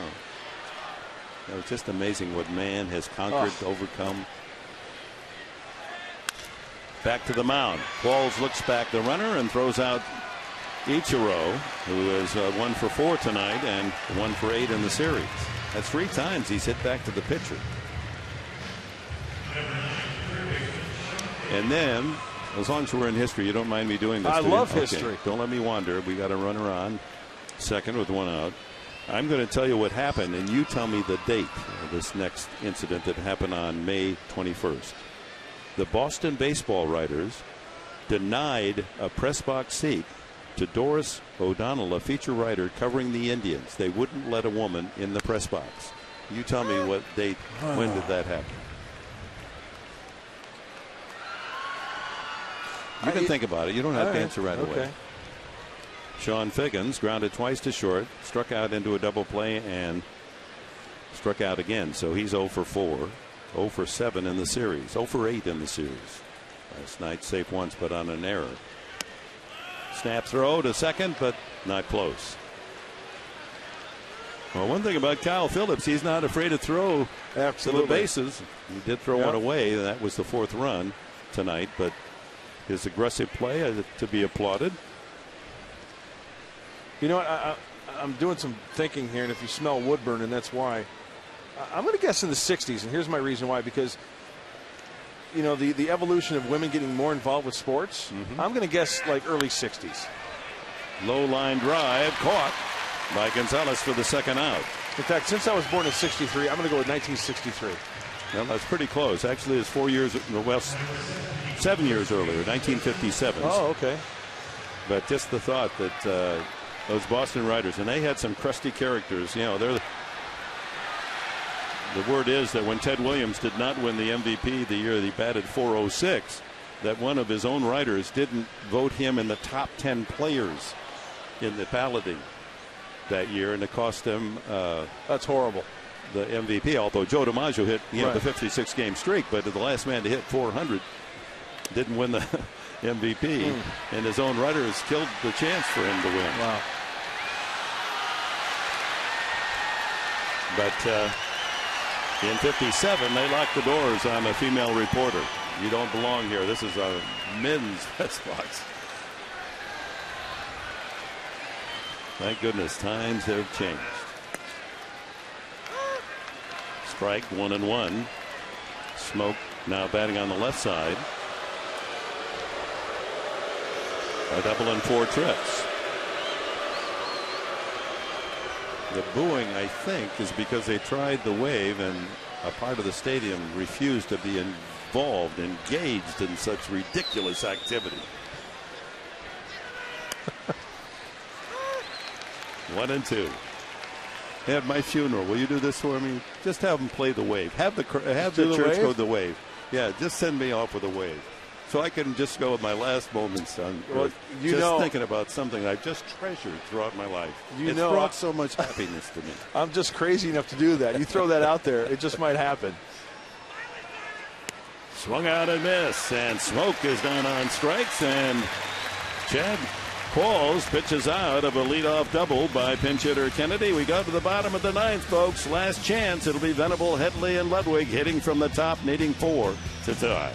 It's just amazing what man has conquered, overcome. Back to the mound. Qualls looks back the runner and throws out Ichiro, who is 1 for 4 tonight and 1 for 8 in the series. That's 3 times he's hit back to the pitcher. And then, as long as we're in history, you don't mind me doing this. I love history. Don't let me wander. We got a runner on second with 1 out. I'm going to tell you what happened, and you tell me the date of this next incident that happened on May 21st. The Boston baseball writers denied a press box seat to Doris O'Donnell, a feature writer covering the Indians. They wouldn't let a woman in the press box. You tell me what date, when did that happen? You can think about it. You don't have to answer right away. Sean Figgins grounded twice to short, struck out into a double play, and struck out again. So he's 0 for 4. 0 for 7 in the series. 0 for 8 in the series. Last night safe once, but on an error. Snap throw to second, but not close. Well, one thing about Kyle Phillips, he's not afraid to throw to the bases. He did throw one away, and that was the 4th run tonight, but his aggressive play to be applauded. You know what? I'm doing some thinking here, and if you smell wood burning, that's why. I'm going to guess in the 60s, and here's my reason why. Because, the evolution of women getting more involved with sports, I'm going to guess like early 60s. Low line drive caught by Gonzalez for the 2nd out. In fact, since I was born in 63, I'm going to go with 1963. Well, that's pretty close. Actually, it's 4 years, 7 years earlier, 1957. Oh, okay. But just the thought that those Boston writers, and they had some crusty characters, they're. The word is that when Ted Williams did not win the MVP the year he batted .406, that one of his own writers didn't vote him in the top 10 players in the balloting. that year, and it cost him. That's horrible. The MVP, although Joe DiMaggio hit Right. the 56-game streak, but the last man to hit 400 didn't win the MVP, and his own writers killed the chance for him to win. Wow. But in 57, they locked the doors on a female reporter. You don't belong here. This is a men's press box. Thank goodness times have changed. Strike 1-1. Smoke now batting on the left side. A double and 4 trips. The booing, I think, is because they tried the wave and a part of the stadium refused to be involved, engaged in such ridiculous activity. 1-2. At my funeral, will you do this for me? Just have them play the wave. Have the church go the wave. Yeah, just send me off with a wave, so I can just go with my last moments on thinking about something I've just treasured throughout my life. It's brought so much happiness to me. I'm just crazy enough to do that. You throw that out there, it just might happen. Swung out and miss, and Smoke is down on strikes, and Chad Qualls pitches out of a leadoff double by pinch hitter Kennedy. We go to the bottom of the ninth, folks. Last chance. It'll be Venable, Headley, and Ludwig hitting from the top, needing 4 to tie.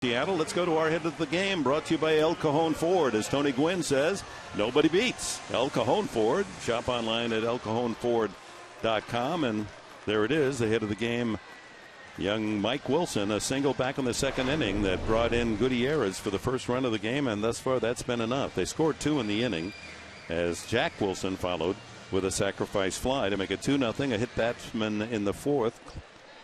Seattle, let's go to our head of the game, brought to you by El Cajon Ford. As Tony Gwynn says, nobody beats El Cajon Ford. Shop online at elcajonford.com, and there it is, the head of the game, young Mike Wilson, a single back in the second inning that brought in Gutierrez for the first run of the game, and thus far that's been enough. They scored 2 in the inning as Jack Wilson followed with a sacrifice fly to make it 2-0. A hit batsman in the fourth,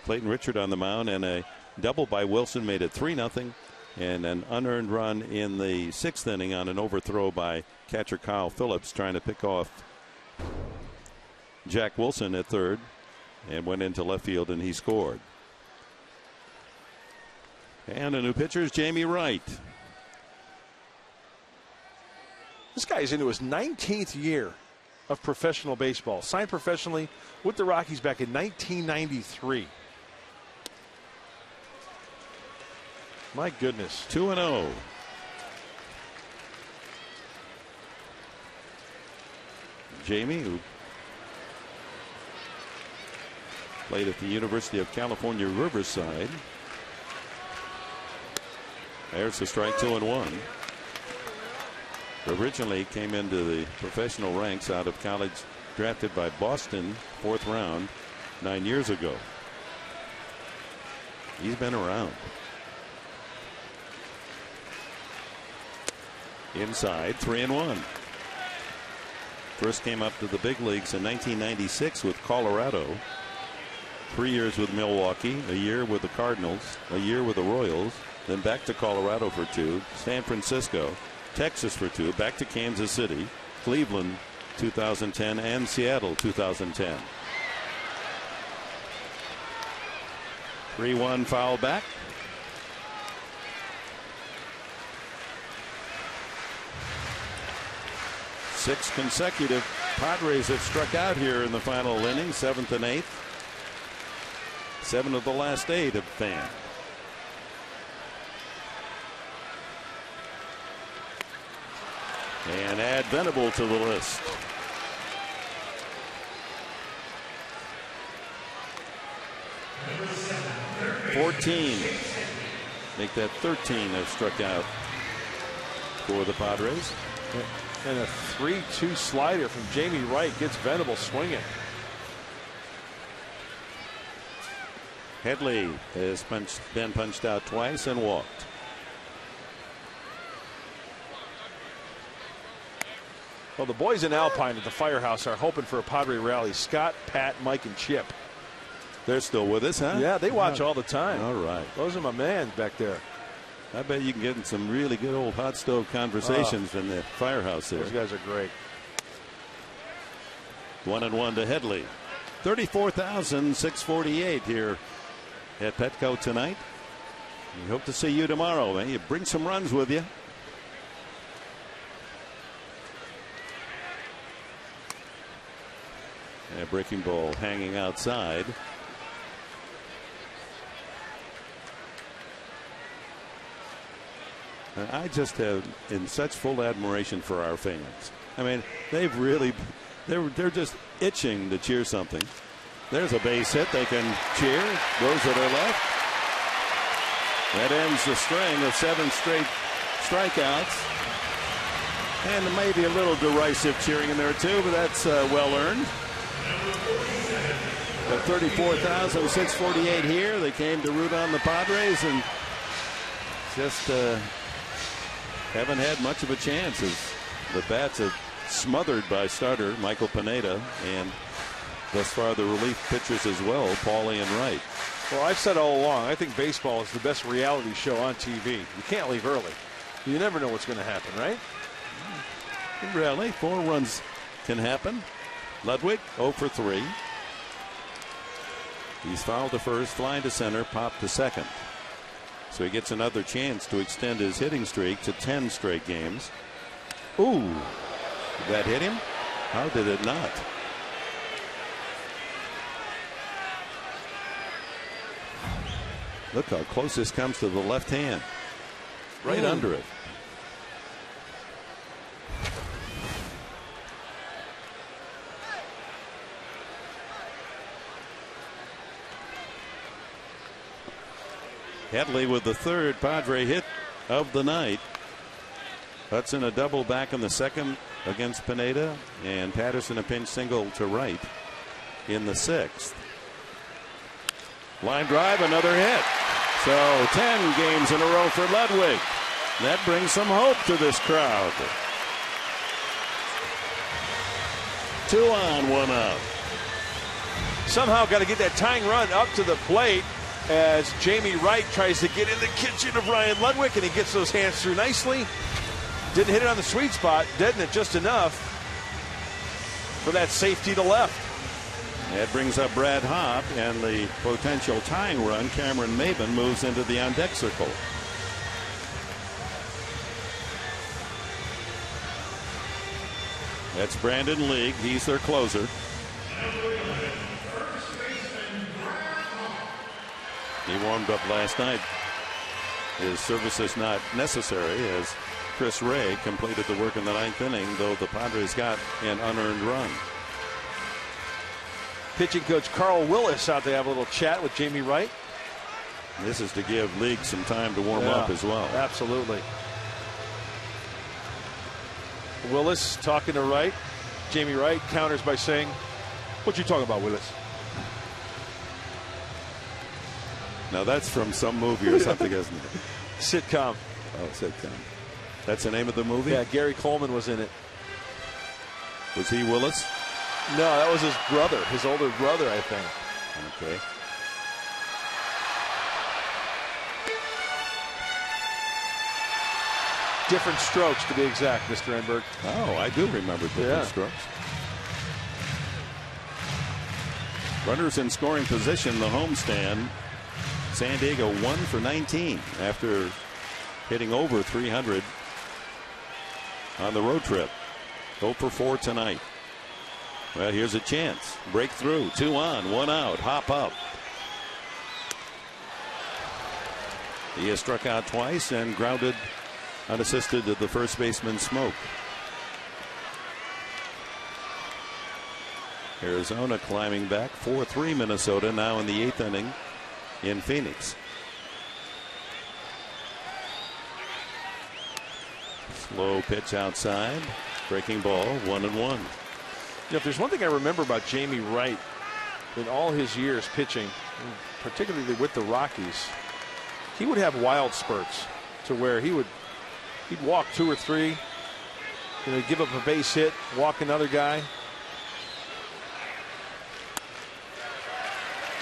Clayton Richard on the mound, and a double by Wilson made it 3-0, and an unearned run in the sixth inning on an overthrow by catcher Kyle Phillips, trying to pick off Jack Wilson at third, and went into left field, and he scored. And a new pitcher is Jamie Wright. This guy is into his 19th year of professional baseball. Signed professionally with the Rockies back in 1993. My goodness. 2-0. Jamie, who played at the University of California, Riverside. There's the strike, 2-1. Originally came into the professional ranks out of college, drafted by Boston, 4th round, 9 years ago. He's been around. Inside, 3-1. First came up to the big leagues in 1996 with Colorado. 3 years with Milwaukee, a year with the Cardinals, a year with the Royals, then back to Colorado for 2, San Francisco, Texas for 2, back to Kansas City, Cleveland 2010, and Seattle 2010. 3-1 foul back. Six consecutive Padres have struck out here in the final inning, 7th and 8th. 7 of the last 8 have fanned. And add Venable to the list. $14. Make that 13 have struck out for the Padres. And a 3-2 slider from Jamie Wright gets Venable swinging. Headley has been punched out twice and walked. Well, the boys in Alpine at the Firehouse are hoping for a Padre rally. Scott, Pat, Mike, and Chip. They're still with us, huh? Yeah, they watch all the time. All right. Those are my man back there. I bet you can get in some really good old hot stove conversations in the Firehouse there. Those guys are great. 1-1 to Headley. 34,648 here at Petco tonight. We hope to see you tomorrow. You bring some runs with you. And a breaking ball hanging outside. I just have in such full admiration for our fans. I mean, they've really, they're just itching to cheer something. There's a base hit. They can cheer. Those that are left. That ends the string of 7 straight strikeouts. And maybe a little derisive cheering in there too, but that's well earned. But 34,648 here. They came to root on the Padres and just haven't had much of a chance as the bats are smothered by starter Michael Pineda and thus far the relief pitchers as well, Paulie and Wright. Well, I've said all along, I think baseball is the best reality show on TV. You can't leave early. You never know what's going to happen, right? Really, 4 runs can happen. Ludwig 0 for 3. He's fouled to first, flying to center, popped to second. So he gets another chance to extend his hitting streak to 10 straight games. Ooh, did that hit him? How did it not? Look how close this comes to the left hand. Right under it. Headley with the 3rd Padre hit of the night. Hudson a double back in the 2nd against Pineda, and Patterson a pinch single to right in the 6th. Line drive, another hit. So 10 games in a row for Ludwig. That brings some hope to this crowd. 2 on, 1 out. Somehow got to get that tying run up to the plate as Jamie Wright tries to get in the kitchen of Ryan Ludwig, and he gets those hands through nicely. Didn't hit it on the sweet spot, deadened it just enough for that safety to left. That brings up Brad Hopp, and the potential tying run, Cameron Maben, moves into the on-deck circle. That's Brandon League. He's their closer. He warmed up last night. His service is not necessary as Chris Ray completed the work in the 9th inning, though the Padres got an unearned run. Pitching coach Carl Willis out to have a little chat with Jamie Wright. This is to give League some time to warm up as well. Absolutely. Willis talking to Wright. Jamie Wright counters by saying, "What you talking about, Willis?" Now that's from some movie or something, isn't it? Sitcom. Oh, sitcom. That's the name of the movie? Yeah, Gary Coleman was in it. Was he Willis? No, that was his brother, his older brother, I think. Okay. Different Strokes, to be exact, Mr. Enberg. Oh, I do remember Different Strokes. Runners in scoring position, the homestand. San Diego 1 for 19 after hitting over 300 on the road trip. 0 for 4 tonight. Well, here's a chance. Breakthrough. 2 on, 1 out. Hop up. He has struck out twice and grounded unassisted to the first baseman Smoke. Arizona climbing back 4-3 Minnesota now in the 8th inning in Phoenix. Slow pitch outside. Breaking ball, 1-1. If there's one thing I remember about Jamie Wright in all his years pitching, particularly with the Rockies, he would have wild spurts to where he'd walk 2 or 3, give up a base hit, walk another guy.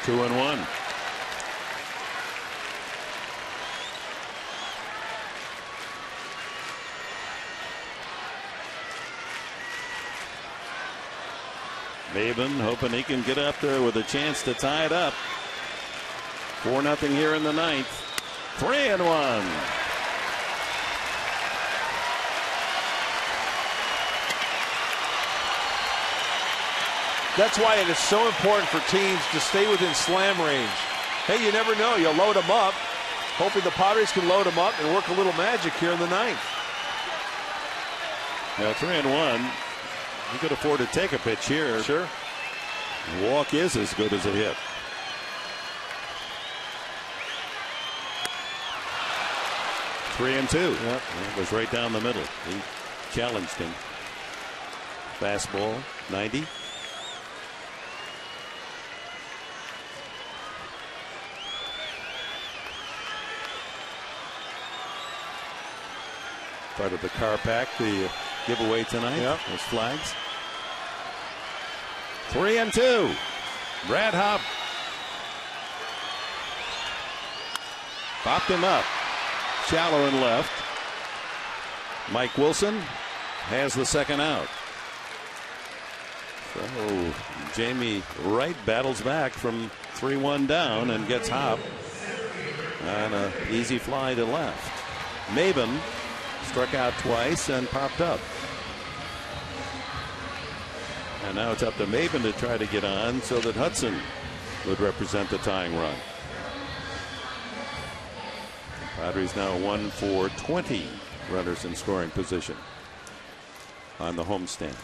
2-1. Maben hoping he can get up there with a chance to tie it up. 4-0 here in the 9th. 3-1. That's why it is so important for teams to stay within slam range. Hey, you never know. You'll load them up, hoping the Padres can load them up and work a little magic here in the 9th. Now 3-1. You could afford to take a pitch here. Sure. The walk is as good as a hit. Three and 2. Yep. It was right down the middle. He challenged him. Fastball, 90. Part of the car pack, the giveaway tonight. Yep. Those flags. 3-2. Brad Hop popped him up. Shallow and left. Mike Wilson has the second out. So Jamie Wright battles back from 3-1 down and gets Hop on an easy fly to left. Maben struck out twice and popped up. And now it's up to Maben to try to get on so that Hudson would represent the tying run. Padres now 1 for 20 runners in scoring position on the homestand.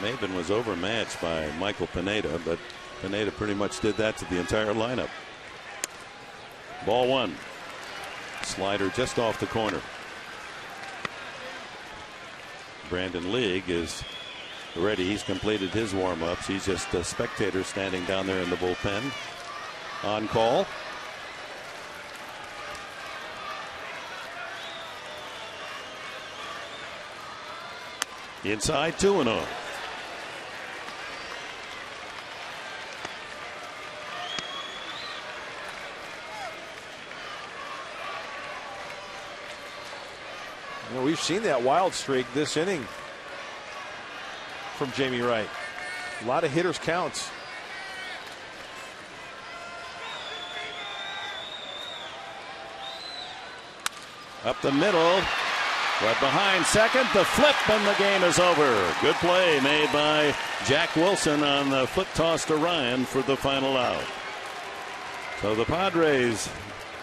Maben was overmatched by Michael Pineda, but Pineda pretty much did that to the entire lineup. Ball 1. Slider just off the corner. Brandon League is ready. He's completed his warm-ups. He's just a spectator standing down there in the bullpen. On call. Inside, 2-0. We've seen that wild streak this inning from Jamie Wright. A lot of hitters counts. Up the middle. Right behind second. The flip and the game is over. Good play made by Jack Wilson on the foot toss to Ryan for the final out. So the Padres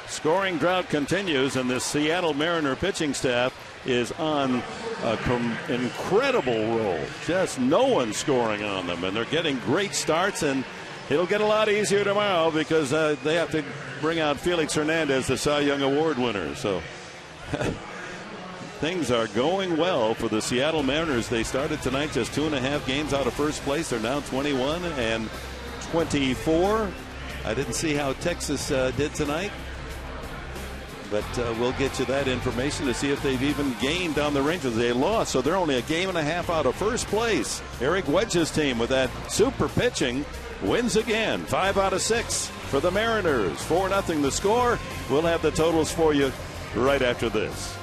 scoring drought continues, and the Seattle Mariner pitching staff is on an incredible roll. Just no one scoring on them, and they're getting great starts, and it'll get a lot easier tomorrow because they have to bring out Felix Hernandez, the Cy Young Award winner. So things are going well for the Seattle Mariners. They started tonight just 2.5 games out of first place. They're now 21 and 24. I didn't see how Texas did tonight, but we'll get you that information to see if they've even gained down the Rangers. They lost, so they're only a game and a half out of first place. Eric Wedge's team, with that super pitching, wins again. 5 out of 6 for the Mariners. 4-0 the score. We'll have the totals for you right after this.